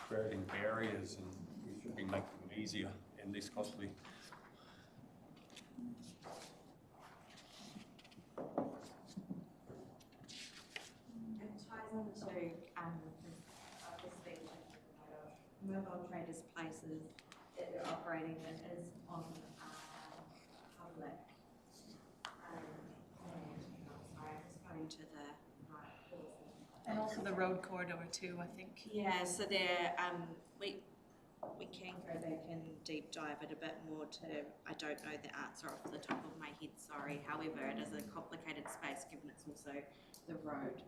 Creating barriers, and we should be making them easier and less costly. Into obviously mobile traders places that they're operating in is on public sorry, I'm just going to the right course. And also the road corridor too, I think. Yeah, so there we can go back and deep dive it a bit more to, I don't know the answer off the top of my head, sorry. However, it is a complicated space given it's also the road.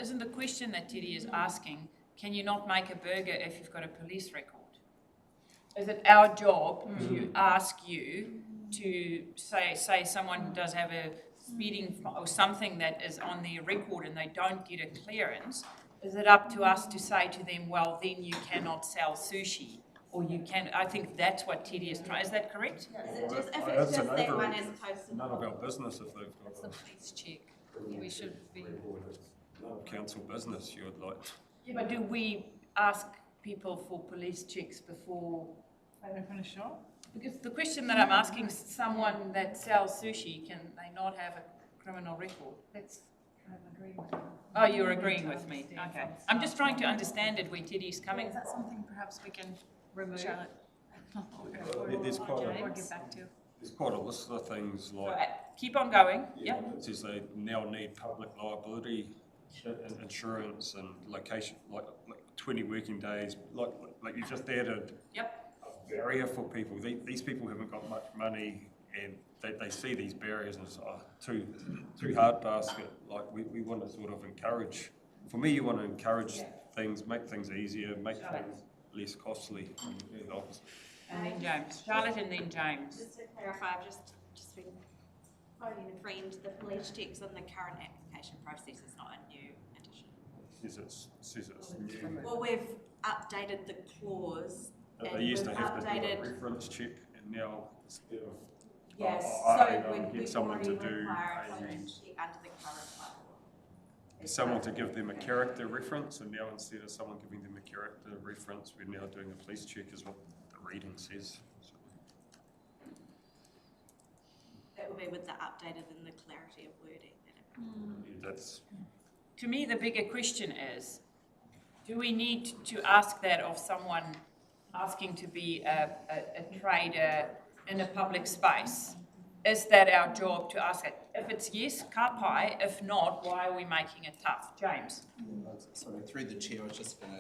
Isn't the question that Teddy is asking, can you not make a burger if you've got a police record? Is it our job to ask you to say someone does have a speeding or something that is on their record and they don't get a clearance? Is it up to us to say to them, well, then you cannot sell sushi, or you can? I think that's what Teddy is trying. Is that correct? Is it just, if it's just that one as opposed to none of our business if they've got It's the police check. We should be. Council business, you would like. Yeah, but do we ask people for police checks before they open a shop? Because the question that I'm asking someone that sells sushi, can they not have a criminal record? I'm agreeing with you. Oh, you're agreeing with me. Okay. I'm just trying to understand it where Teddy's coming. Is that something perhaps we can remove? Charlotte? There's quite or get back to? There's quite a list of things like. Keep on going, yeah. It says they now need public liability insurance and location, like 20 working days, like you just added. Yep. A barrier for people. These people haven't got much money, and they see these barriers and it's too hard basket. Like we want to sort of encourage. For me, you want to encourage things, make things easier, make things less costly. And the opposite. And then James, Charlotte, and then James. Just to clarify, I've just been quoting a friend, the police checks in the current application process is not a new addition. Says it's new. Well, we've updated the clause. They used to we've have to do a updated- reference check, and now instead of Yes, get someone to do under the current bylaw. someone to give them a character reference, and now instead of someone giving them a character reference, we're now doing a police check, is what the reading says. So. That will be with the updated and the clarity of wording. That's. To me, the bigger question is, do we need to ask that of someone asking to be a trader in a public space? Is that our job to ask it? If it's yes, ka pai. If not, why are we making it tough? James? Sorry, through the chair, I was just going to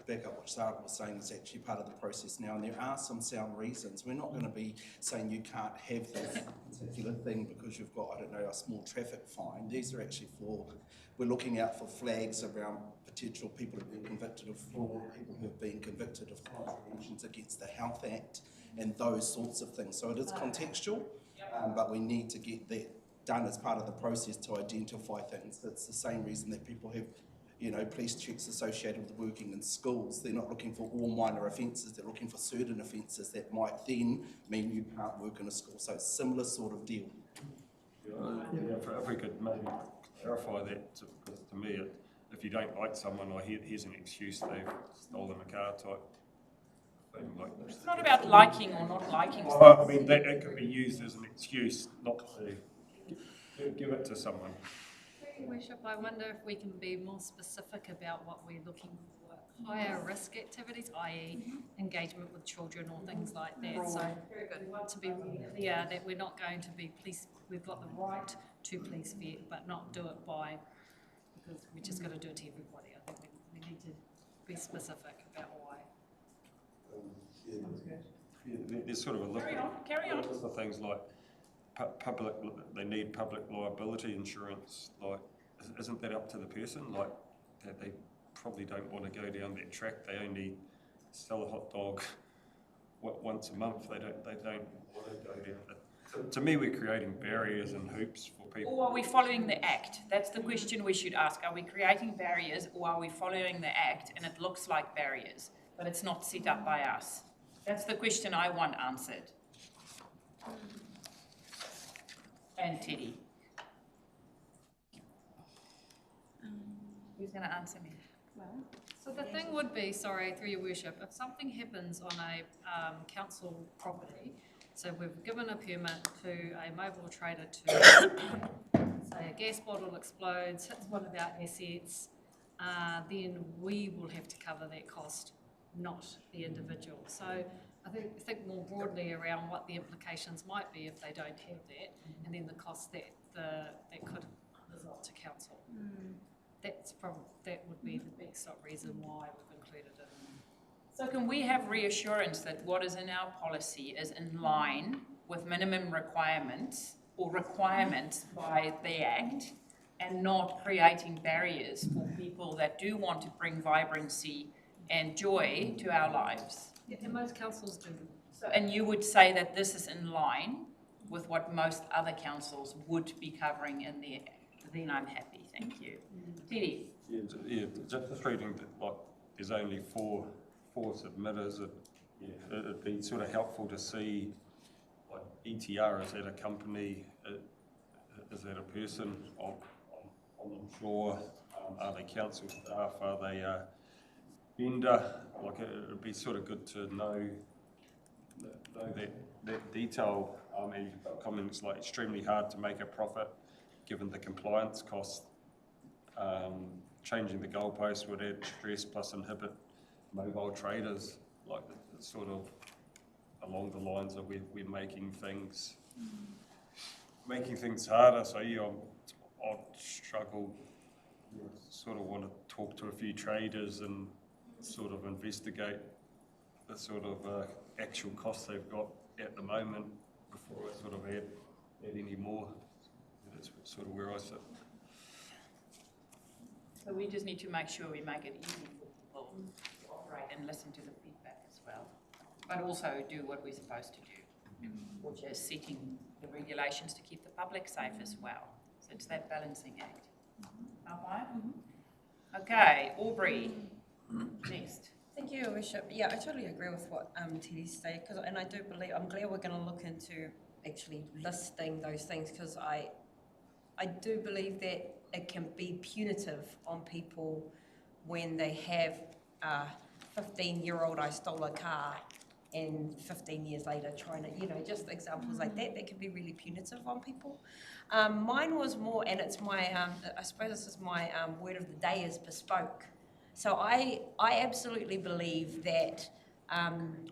back up what Sarah was saying. It's actually part of the process now, and there are some sound reasons. We're not going to be saying you can't have this particular thing because you've got, I don't know, a small traffic fine. These are actually we're looking out for flags around potential people who've been convicted of fraud, people who've been convicted of contraventions against the Health Act, and those sorts of things. So it is contextual, but we need to get that done as part of the process to identify things. It's the same reason that people have, police checks associated with working in schools. They're not looking for all minor offences, they're looking for certain offences that might then mean you can't work in a school. So it's a similar sort of deal. If we could maybe clarify that, to me, if you don't like someone, or here's an excuse, they've stolen a car type thing. It's not about liking or not liking. Well, I mean, it could be used as an excuse not to give it to someone. Your Worship, I wonder if we can be more specific about what we're looking for. Higher risk activities, i.e. engagement with children or things like that. So we want to be clear that we're not going to be police, we've got the right to police vet, but not do it because we're just going to do it to everybody. I think we need to be specific about why. There's sort of a list of things like public. They need public liability insurance. Like, isn't that up to the person? Like, that they probably don't want to go down that track. They only sell a hot dog once a month. They don't want to go down that. To me, we're creating barriers and hoops for people. Or are we following the Act? That's the question we should ask. Are we creating barriers, or are we following the Act and it looks like barriers, but it's not set up by us? That's the question I want answered. And Teddy. Who's going to answer me? So the thing would be, sorry, through your worship, if something happens on a council property, so we've given a permit to a mobile trader to, say a gas bottle explodes, hits one of our assets, then we will have to cover that cost, not the individual. So I think more broadly around what the implications might be if they don't have that, and then the cost that could result to council. That would be the backstop reason why we've included it. So can we have reassurance that what is in our policy is in line with minimum requirements or requirements by the Act, and not creating barriers for people that do want to bring vibrancy and joy to our lives? Yeah, and most councils do. So, and you would say that this is in line with what most other councils would be covering in the Act? Then I'm happy, thank you. Teddy? Yeah, just reading that, like, there's only four submitters. It'd be sort of helpful to see, like, ETR, is that a company, is that a person on the floor, are they council staff, are they vendor? Like, it'd be sort of good to know that detail. And you've got comments like extremely hard to make a profit given the compliance costs. Changing the goalposts would add stress plus inhibit mobile traders. Like, it's sort of along the lines of we're making things harder. So yeah, I'd struggle, sort of want to talk to a few traders and sort of investigate the sort of actual costs they've got at the moment before I sort of add any more. That's sort of where I sit. So we just need to make sure we make it easy for people to operate and listen to the feedback as well, but also do what we're supposed to do, which is setting the regulations to keep the public safe as well. So it's that balancing act. Okay, Aubrey, next. Thank you, Bishop. Yeah, I totally agree with what Teddy said, and I do believe, I'm glad we're going to look into actually listing those things, because I do believe that it can be punitive on people when they have a 15-year-old, I stole a car, and 15 years later trying to, just examples like that can be really punitive on people. Mine was more, and it's my, I suppose this is my word of the day, is bespoke. So I absolutely believe that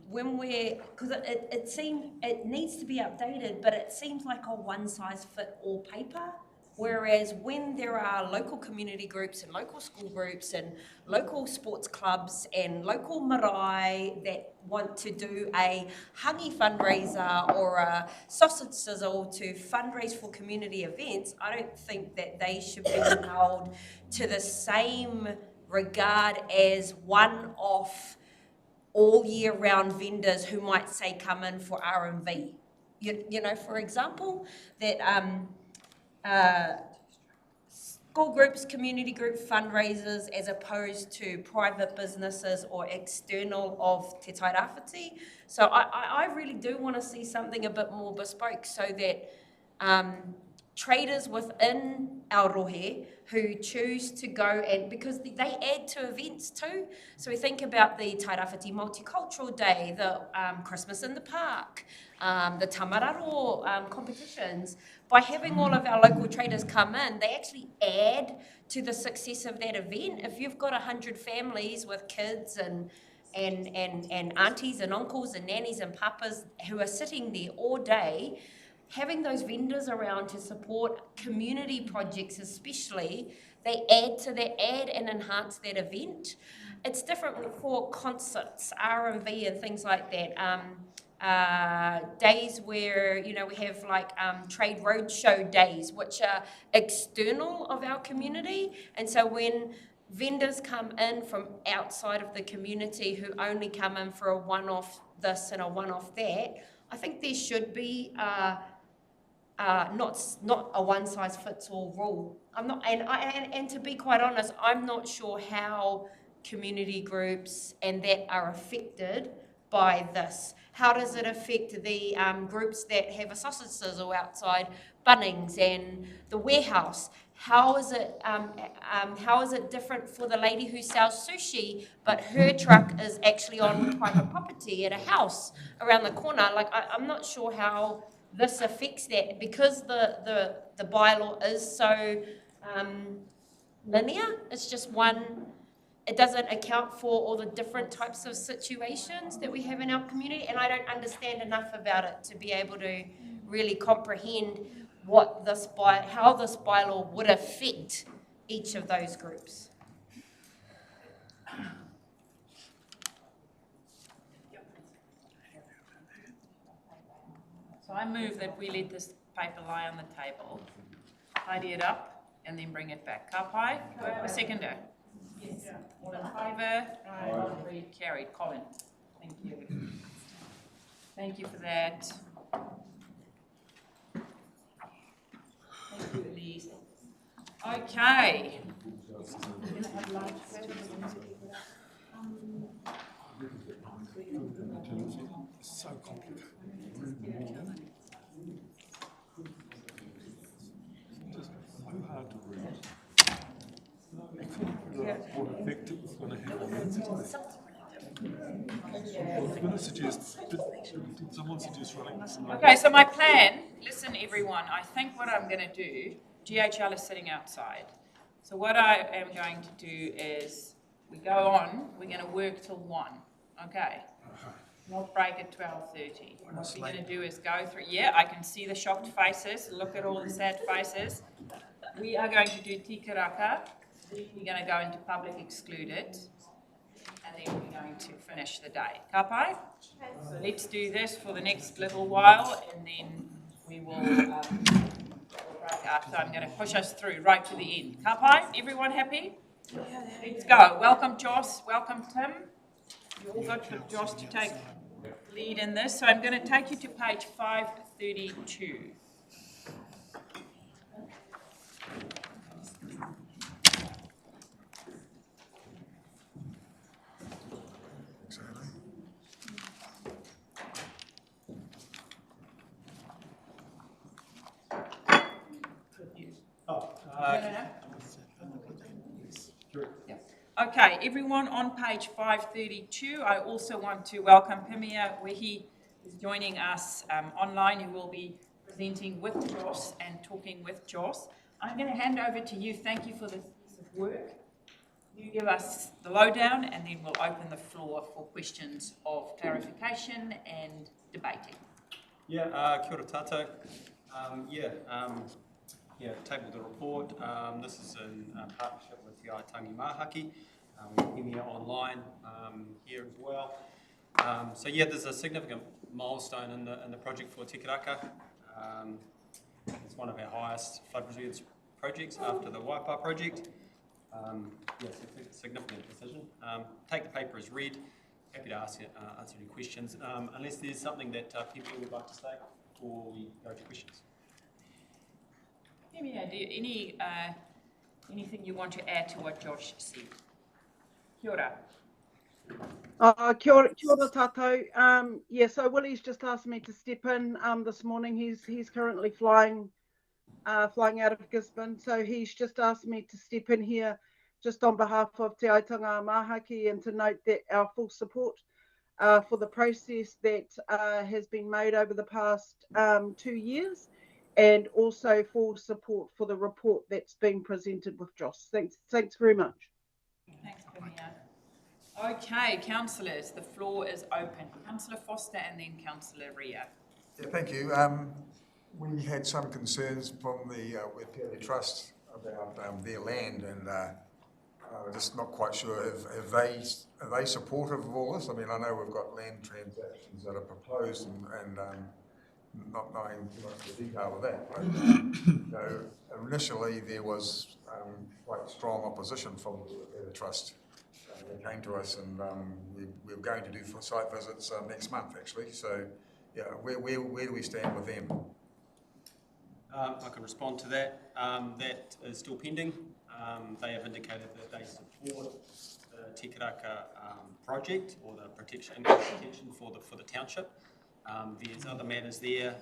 when because it needs to be updated, but it seems like a one-size-fits-all paper. Whereas when there are local community groups and local school groups and local sports clubs and local marae that want to do a hangi fundraiser or a sausage sizzle to fundraise for community events, I don't think that they should be held to the same regard as one-off all year round vendors who might say come in for R&V. For example, that school groups, community group fundraisers, as opposed to private businesses or external of Te Tairawhiti. So I really do want to see something a bit more bespoke, so that traders within Aotearoa who choose to go and, because they add to events too. So we think about the Tairawhiti Multicultural Day, the Christmas in the Park, the Tamararo competitions. By having all of our local traders come in, they actually add to the success of that event. If you've got 100 families with kids and aunties and uncles and nannies and papas who are sitting there all day, having those vendors around to support community projects especially, they add to that ad and enhance that event. It's different for concerts, R&B and things like that. Days where, we have like trade roadshow days, which are external of our community. And so when vendors come in from outside of the community who only come in for a one-off this and a one-off that, I think there should be not a one-size-fits-all rule. And to be quite honest, I'm not sure how community groups and that are affected by this. How does it affect the groups that have a sausage sizzle outside Bunnings and the warehouse? How is it different for the lady who sells sushi, but her truck is actually on private property at a house around the corner? Like, I'm not sure how this affects that, because the bylaw is so linear. It's just one. It doesn't account for all the different types of situations that we have in our community, and I don't understand enough about it to be able to really comprehend what how this bylaw would affect each of those groups. So I move that we let this paper lie on the table, tidy it up, and then bring it back. Ka pai? Do I have a seconder? Yes. All in favour? Aye. Carried. Colin. Thank you. Thank you for that. Thank you, Elise. Okay. So complicated. Just so hard to read. What effect it was going to have on I was going to suggest, did someone suggest running this? Okay, so my plan, listen everyone, I think what I'm going to do, GHL is sitting outside. So what I am going to do is, we go on, we're going to work till 1, okay? Not break at 12:30. What we're going to do is go through, yeah, I can see the shocked faces, look at all the sad faces. We are going to do Te Karaka, then we're going to go into public excluded, and then we're going to finish the day. Ka pai? So let's do this for the next little while, and then we will break up. So I'm going to push us through right to the end. Ka pai? Everyone happy? Let's go. Welcome, Joss. Welcome, Tim. You're all good for Joss to take lead in this. So I'm going to take you to page 532. Okay, everyone on page 532, I also want to welcome Pimia Wehi, who's joining us online, who will be presenting with Joss and talking with Joss. I'm going to hand over to you. Thank you for this piece of work. You give us the lowdown, and then we'll open the floor for questions of clarification and debating. Yeah, kia ora tātou. Tabled the report. This is in partnership with the Waitangi Mahaki. We're here online here as well. There's a significant milestone in the project for Te Karaka. It's one of our highest flood resilience projects after the Waipa project. It's a significant decision. Take the paper as read. Happy to answer any questions, unless there's something that people would like to say before we go to questions. Anything you want to add to what Josh said? Kia ora. Kia ora tātou. So Willie's just asked me to step in this morning. He's currently flying out of Gisborne, so he's just asked me to step in here just on behalf of Te Aitanga Mahaki and to note that our full support for the process that has been made over the past 2 years, and also full support for the report that's been presented with Joss. Thanks very much. Thanks, Pimia. Okay, councillors, the floor is open. Councillor Foster and then Councillor Ria. Yeah, thank you. We had some concerns from the Waitangi Trust about their land, and we're just not quite sure. Are they supportive of all this? I mean, I know we've got land transactions that are proposed, and not knowing too much the detail of that. But, initially, there was quite strong opposition from the trust. They came to us, and we're going to do site visits next month, actually. So, yeah, where do we stand with them? I can respond to that. That is still pending. They have indicated that they support the Te Karaka project, or the protection for the township. There's other matters there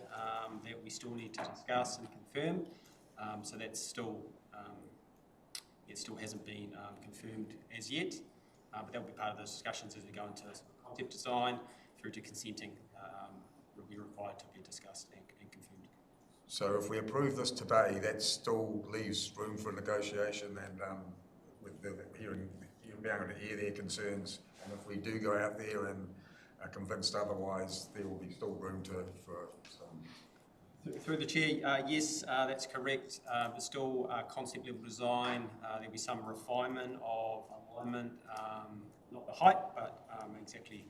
that we still need to discuss and confirm. So that's still, it still hasn't been confirmed as yet. But that will be part of those discussions as we go into concept design through to consenting. Will be required to be discussed and confirmed. So if we approve this today, that still leaves room for negotiation and with the being able to hear their concerns. And if we do go out there and are convinced otherwise, there will be still room for some. Through the chair, yes, that's correct. There's still concept level design. There'll be some refinement of alignment, not the height, but exactly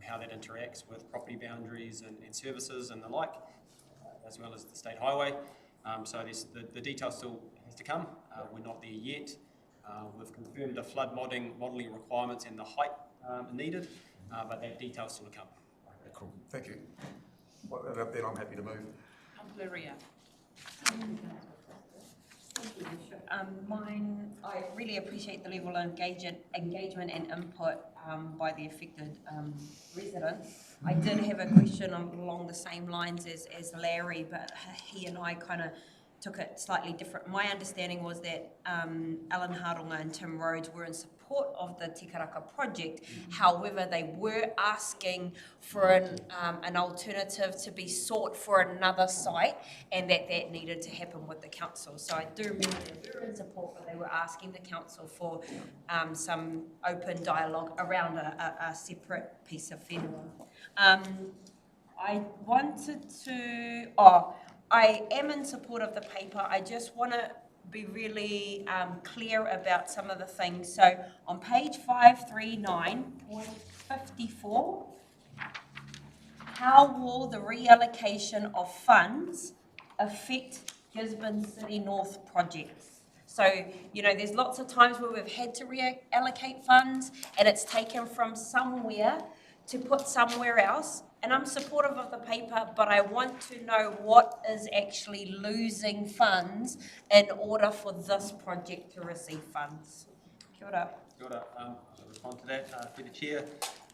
how that interacts with property boundaries and services and the like, as well as the state highway. So the detail still has to come. We're not there yet. We've confirmed the flood modelling requirements and the height needed, but that detail still to come. Okay, cool. Thank you. Well, then I'm happy to move. Ria. I really appreciate the level of engagement and input by the affected residents. I did have a question along the same lines as Larry, but he and I kind of took it slightly different. My understanding was that Alan Hardonga and Tim Rhodes were in support support of the Te Karaka project. However, they were asking for an alternative to be sought for another site, and that needed to happen with the council. So I do remember they were in support, but they were asking the council for some open dialogue around a separate piece of whenua. I wanted to, I am in support of the paper. I just want to be really clear about some of the things. So on page 539.54, how will the reallocation of funds affect Gisborne City North projects? So, you know, there's lots of times where we've had to reallocate funds and it's taken from somewhere to put somewhere else. And I'm supportive of the paper, but I want to know what is actually losing funds in order for this project to receive funds. Kia ora. Kia ora. I'll respond to that through the chair.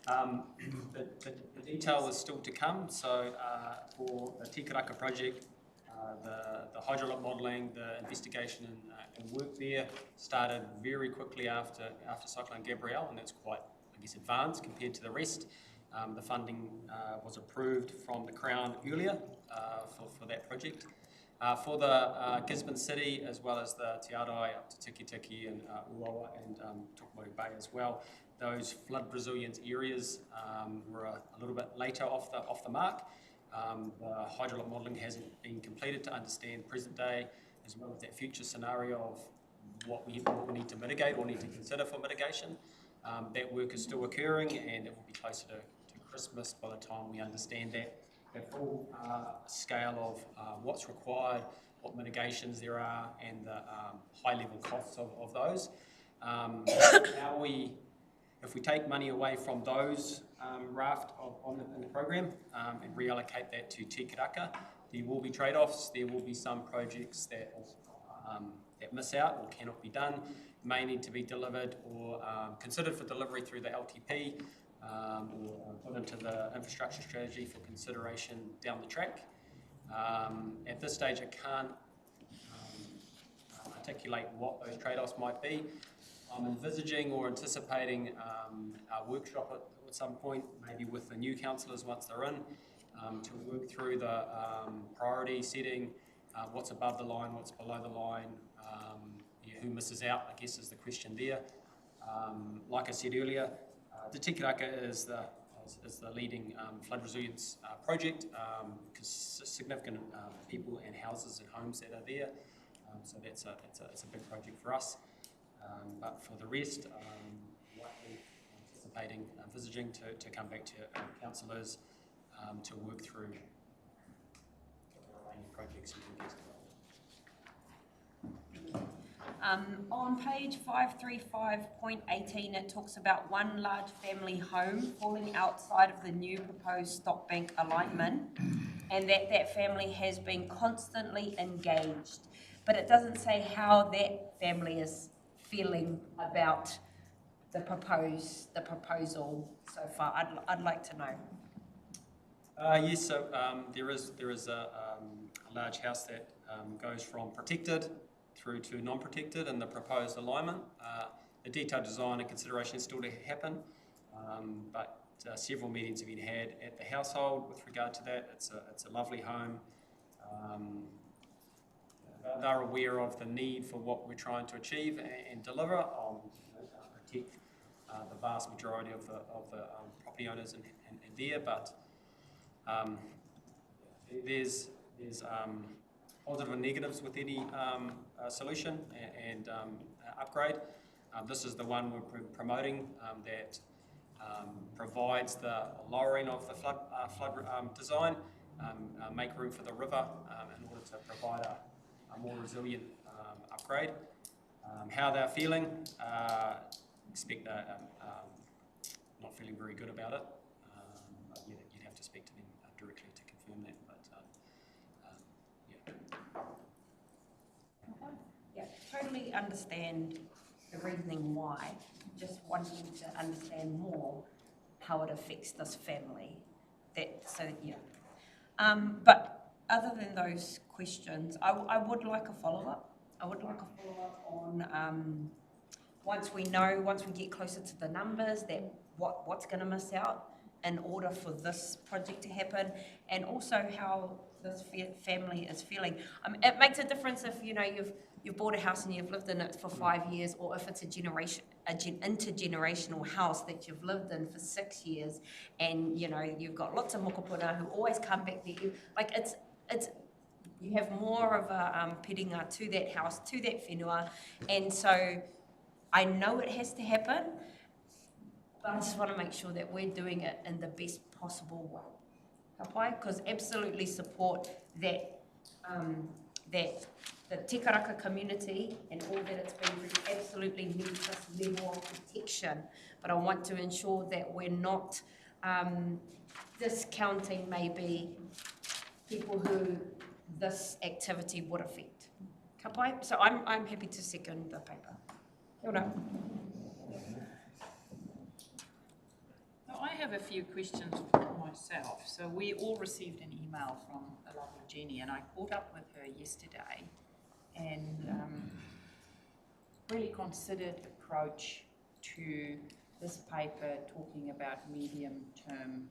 The detail is still to come. So for the Te Karaka project, the hydrologic modelling, the investigation and work there started very quickly after Cyclone Gabrielle, and that's quite, I guess, advanced compared to the rest. The funding was approved from the Crown earlier for that project. For the Gisborne City, as well as the Te Arai up to Tiki Tiki and Uawa and Tokomaru Bay as well, those flood resilience areas were a little bit later off the mark. The hydrologic modelling hasn't been completed to understand present day, as well as that future scenario of what we need to mitigate or need to consider for mitigation. That work is still occurring, and it will be closer to Christmas by the time we understand that full scale of what's required, what mitigations there are, and the high level costs of those. If we take money away from those raft in the program and reallocate that to Te Karaka, there will be trade-offs. There will be some projects that miss out or cannot be done, may need to be delivered or considered for delivery through the LTP or put into the infrastructure strategy for consideration down the track. At this stage, I can't articulate what those trade-offs might be. I'm envisaging or anticipating a workshop at some point, maybe with the new councillors once they're in, to work through the priority setting, what's above the line, what's below the line, who misses out, I guess, is the question there. Like I said earlier, the Te Karaka is the leading flood resilience project, because significant people and houses and homes that are there. So it's a big project for us. But for the rest, likely anticipating, envisaging to come back to councillors to work through the remaining projects and things. On page 535.18, it talks about one large family home falling outside of the new proposed stock bank alignment, and that family has been constantly engaged. But it doesn't say how that family is feeling about the proposal so far. I'd like to know. Yes, so there is a large house that goes from protected through to non-protected in the proposed alignment. The detailed design and consideration is still to happen, but several meetings have been had at the household with regard to that. It's a lovely home. They're aware of the need for what we're trying to achieve and deliver on protect the vast majority of the property owners in there, but there's positive and negatives with any solution and upgrade. This is the one we're promoting that provides the lowering of the flood design, make room for the river in order to provide a more resilient upgrade. How they're feeling, expect not feeling very good about it. But you'd have to speak to them directly to confirm that. But yeah, totally understand the reasoning why. Just wanting to understand more how it affects this family. But other than those questions, I would like a follow-up. I would like a follow-up on once we know, once we get closer to the numbers, that what's going to miss out in order for this project to happen, and also how this family is feeling. It makes a difference if you've bought a house and you've lived in it for 5 years, or if it's intergenerational house that you've lived in for 6 years, and you've got lots of mokopuna who always come back there. You have more of a piringa to that house, to that whenua, and so I know it has to happen, but I just want to make sure that we're doing it in the best possible way. Because absolutely support that that the Te Karaka community and all that it's been through absolutely needs this level of protection. But I want to ensure that we're not discounting maybe people who this activity would affect. Ka pai? So I'm happy to second the paper. Kia ora. I have a few questions for myself. So we all received an email from a lovely Jenny, and I caught up with her yesterday and really considered approach to this paper talking about medium-term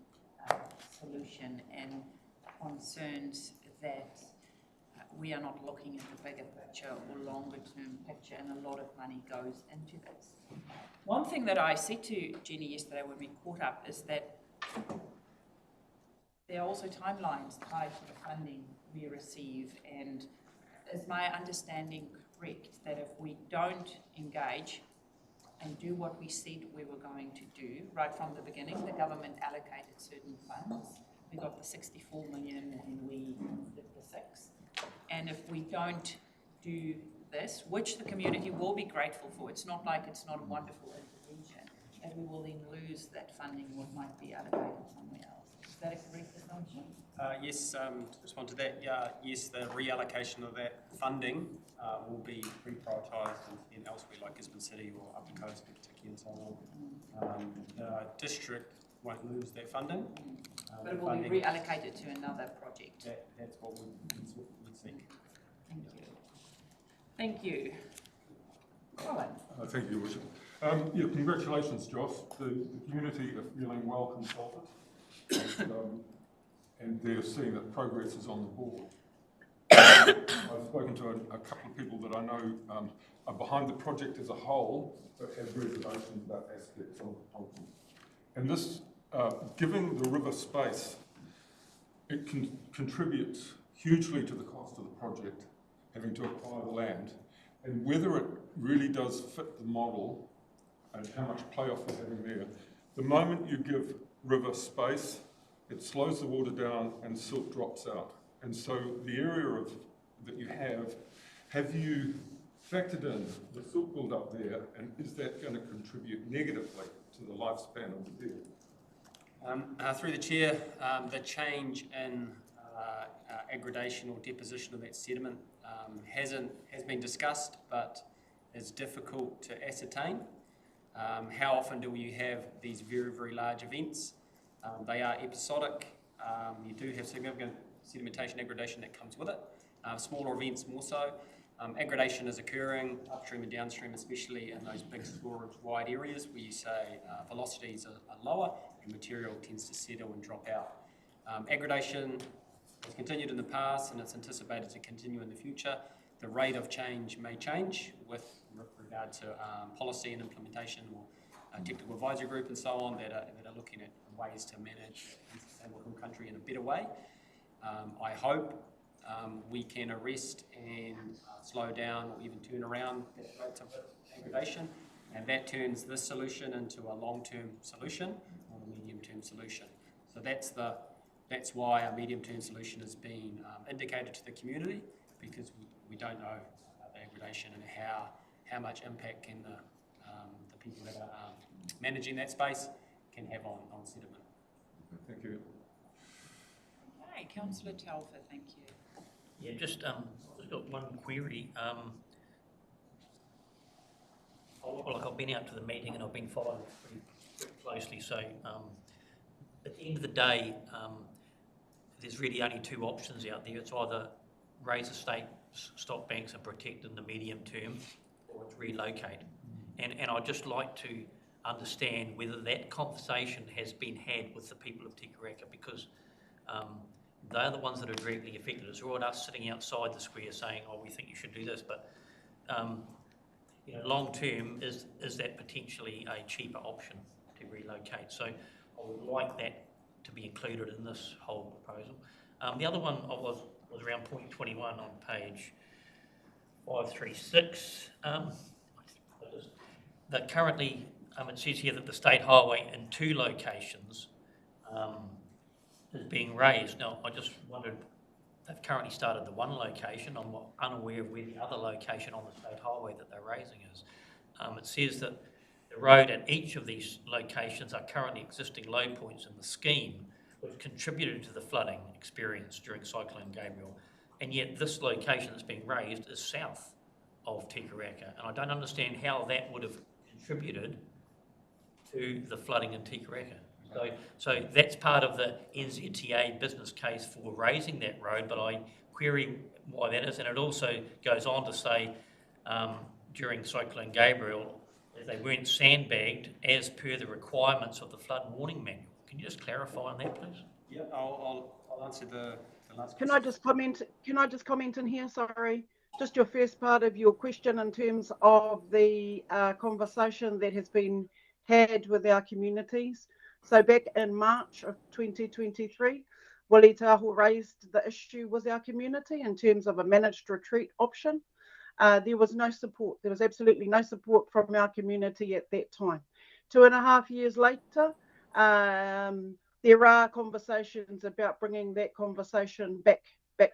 solution and concerns that we are not looking at the bigger picture or longer-term picture, and a lot of money goes into this. One thing that I said to Jenny yesterday when we caught up is that there are also timelines tied to the funding we receive, and is my understanding correct that if we don't engage and do what we said we were going to do right from the beginning, the government allocated certain funds. We got the 64 million and we did the 6. And if we don't do this, which the community will be grateful for, it's not like it's not a wonderful intervention, and we will then lose that funding what might be allocated somewhere else. Is that a correct assumption? Yes, to respond to that, yes, the reallocation of that funding will be reprioritised in elsewhere like Gisborne City or Upper Coast in particular and so on. The district won't lose that funding. But it will be reallocated to another project. That's what we seek. Thank you. Thank you. Thank you, Your Worship. Yeah, congratulations, Joss. The community are feeling well consulted, and they're seeing that progress is on the board. I've spoken to a couple of people that I know are behind the project as a whole, but have reservations about aspects of them. And this, giving the river space, it contributes hugely to the cost of the project, having to acquire the land, and whether it really does fit the model and how much playoff we're having there. The moment you give river space, it slows the water down and silt drops out. And so the area that you have you factored in the silt build up there, and is that going to contribute negatively to the lifespan of the bed? Through the chair, the change in aggradation or deposition of that sediment has been discussed, but is difficult to ascertain. How often do you have these very, very large events? They are episodic. You do have significant sedimentation aggradation that comes with it. Smaller events more so. Aggradation is occurring upstream and downstream, especially in those big storage wide areas where you say velocities are lower and material tends to settle and drop out. Aggradation has continued in the past and it's anticipated to continue in the future. The rate of change may change with regard to policy and implementation or technical advisory group and so on that are looking at ways to manage sustainable hill country in a better way. I hope we can arrest and slow down or even turn around that rate of aggradation, and that turns this solution into a long-term solution or a medium-term solution. So that's why a medium-term solution is being indicated to the community, because we don't know about the aggradation and how much impact can the people that are managing that space can have on sediment. Thank you. Okay, Councillor Telfer, thank you. Yeah, just I've got one query. I've been out to the meeting and I've been following pretty closely. So at the end of the day, there's really only two options out there. It's either raise estate stock banks and protect in the medium term, or it's relocate. And I'd just like to understand whether that conversation has been had with the people of Te Karaka, because they're the ones that are directly affected. It's not us sitting outside the square saying, oh, we think you should do this, but you know, long term, is that potentially a cheaper option to relocate? So I would like that to be included in this whole proposal. The other one was around point 21 on page 536. That currently, it says here that the state highway in 2 locations is being raised. Now, I just wondered, they've currently started the 1 location. I'm unaware of where the other location on the state highway that they're raising is. It says that the road at each of these locations are currently existing low points in the scheme, which contributed to the flooding experienced during Cyclone Gabriel. And yet this location that's being raised is south of Te Karaka. And I don't understand how that would have contributed to the flooding in Te Karaka. So that's part of the NZTA business case for raising that road, but I query why that is. And it also goes on to say during Cyclone Gabriel, they weren't sandbagged as per the requirements of the flood warning manual. Can you just clarify on that, please? Yeah, I'll answer the last question. Can I just comment in here? Sorry. Just your first part of your question in terms of the conversation that has been had with our communities. So back in March of 2023, Wili Tahu raised the issue with our community in terms of a managed retreat option. There was no support. There was absolutely no support from our community at that time. 2.5 years later, there are conversations about bringing that conversation back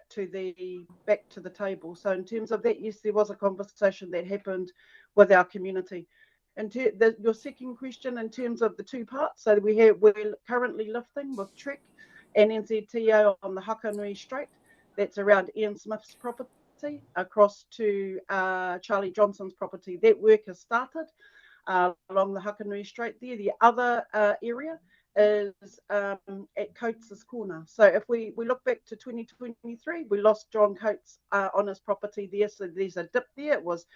to the table. So in terms of that, yes, there was a conversation that happened with our community. And your second question in terms of the 2 parts, so we're currently lifting with Trek and NZTO on the Hakanui Strait. That's around Ian Smith's property across to Charlie Johnson's property. That work has started along the Hakanui Strait there. The other area is at Coates' Corner. So if we look back to 2023, we lost John Coates on his property there. So there's a dip there. It was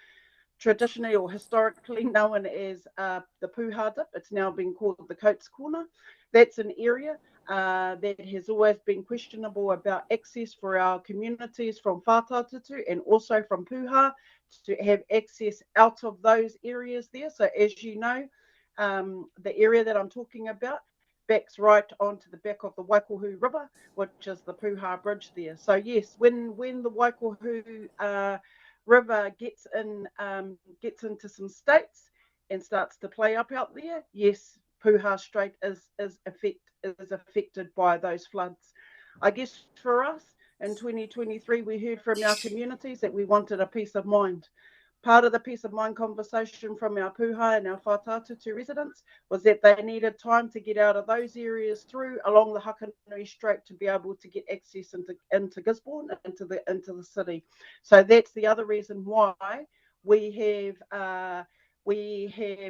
traditionally or historically known as the Puha dip. It's now been called the Coates Corner. That's an area that has always been questionable about access for our communities from Whātātutu and also from Puha to have access out of those areas there. So as you know, the area that I'm talking about backs right onto the back of the Waikohu River, which is the Puha Bridge there. So yes, when the Waikohu River gets into some states and starts to play up out there, yes, Puha Strait is affected by those floods. I guess for us in 2023, we heard from our communities that we wanted a peace of mind. Part of the peace of mind conversation from our Puha and our Whātātutu residents was that they needed time to get out of those areas through along the Hakanui Strait to be able to get access into Gisborne, into the city. So that's the other reason why we have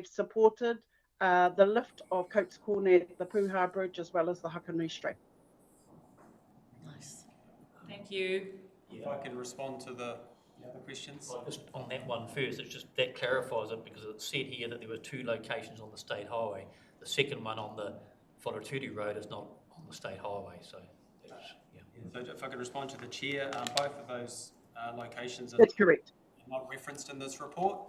supported the lift of Coates Corner at the Puha Bridge as well as the Hakanui Strait. Nice. Thank you. If I can respond to the other questions. Well, just on that one first, it's just that clarifies it, because it said here that there were 2 locations on the state highway. The second one on the Wharaturi Road is not on the state highway, so that's, yeah. So if I could respond to the chair, both of those locations are That's correct. not referenced in this report.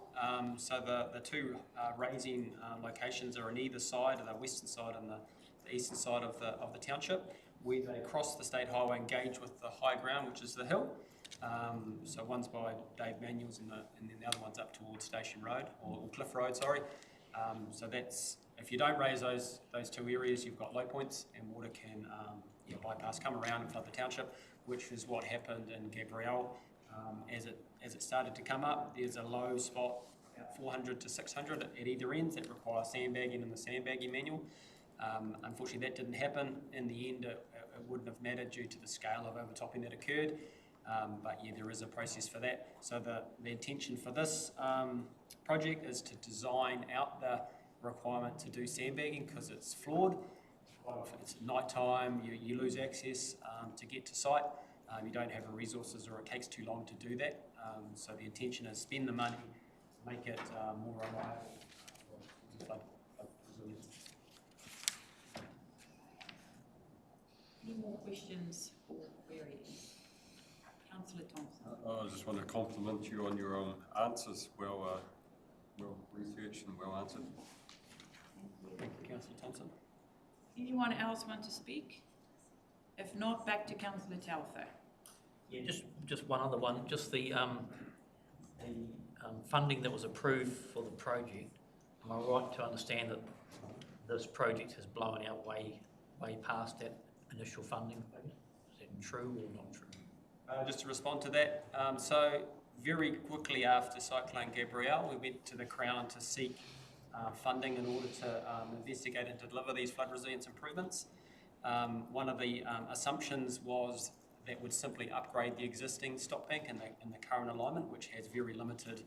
So the 2 raising locations are on either side, the western side and the eastern side of the township, where they cross the state highway, engage with the high ground, which is the hill. So one's by Dave Manuel's and then the other one's up towards Station Road, or Cliff Road, sorry. So that's, if you don't raise those 2 areas, you've got low points and water can bypass, come around and flood the township, which is what happened in Gabrielle. As it started to come up, there's a low spot, about 400 to 600 at either ends that require sandbagging in the sandbagging manual. Unfortunately, that didn't happen. In the end, it wouldn't have mattered due to the scale of overtopping that occurred. But yeah, there is a process for that. So the intention for this project is to design out the requirement to do sandbagging, because it's flawed. If it's night time, you lose access to get to site. You don't have the resources, or it takes too long to do that. So the intention is spend the money make it more reliable. Flood resilience. Any more questions or queries? Councillor Thompson. I just want to compliment you on your answers. Well researched and well answered. Thank you, Councillor Thompson. Anyone else want to speak? If not, back to Councillor Telfer. Yeah, just one other one. Just the funding that was approved for the project. Am I right to understand that this project has blown out way past that initial funding? Is that true or not true? Just to respond to that, so very quickly after Cyclone Gabrielle, we went to the Crown to seek funding in order to investigate and deliver these flood resilience improvements. One of the assumptions was that would simply upgrade the existing stop bank in the current alignment, which has very limited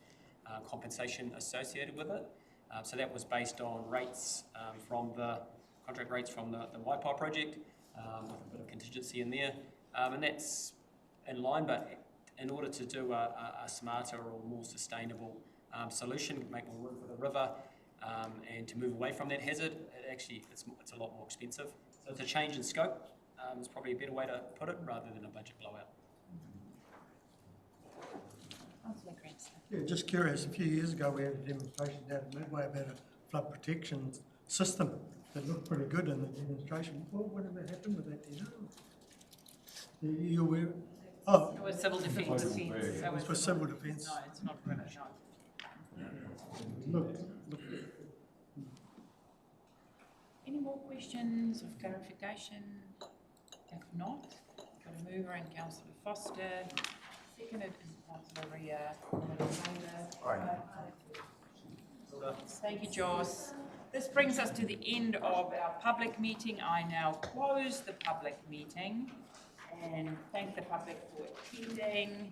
compensation associated with it. So that was based on rates from the contract rates from the Waipa project, with a bit of contingency in there, and that's in line. But in order to do a smarter or more sustainable solution, make more room for the river, and to move away from that hazard, it's a lot more expensive. So it's a change in scope. It's probably a better way to put it, rather than a budget blowout. Councillor Cranston. Yeah, just curious, a few years ago we had a demonstration down at Midway about a flood protection system that looked pretty good in the demonstration. Whatever happened with that, do you know? Are you aware? Oh. It was civil defence. It was for civil defence. No, it's not river, no. Look. Any more questions of clarification? If not, got a mover and Councillor Foster, seconded is Councillor Ria. Thank you, Joss. This brings us to the end of our public meeting. I now close the public meeting and thank the public for attending.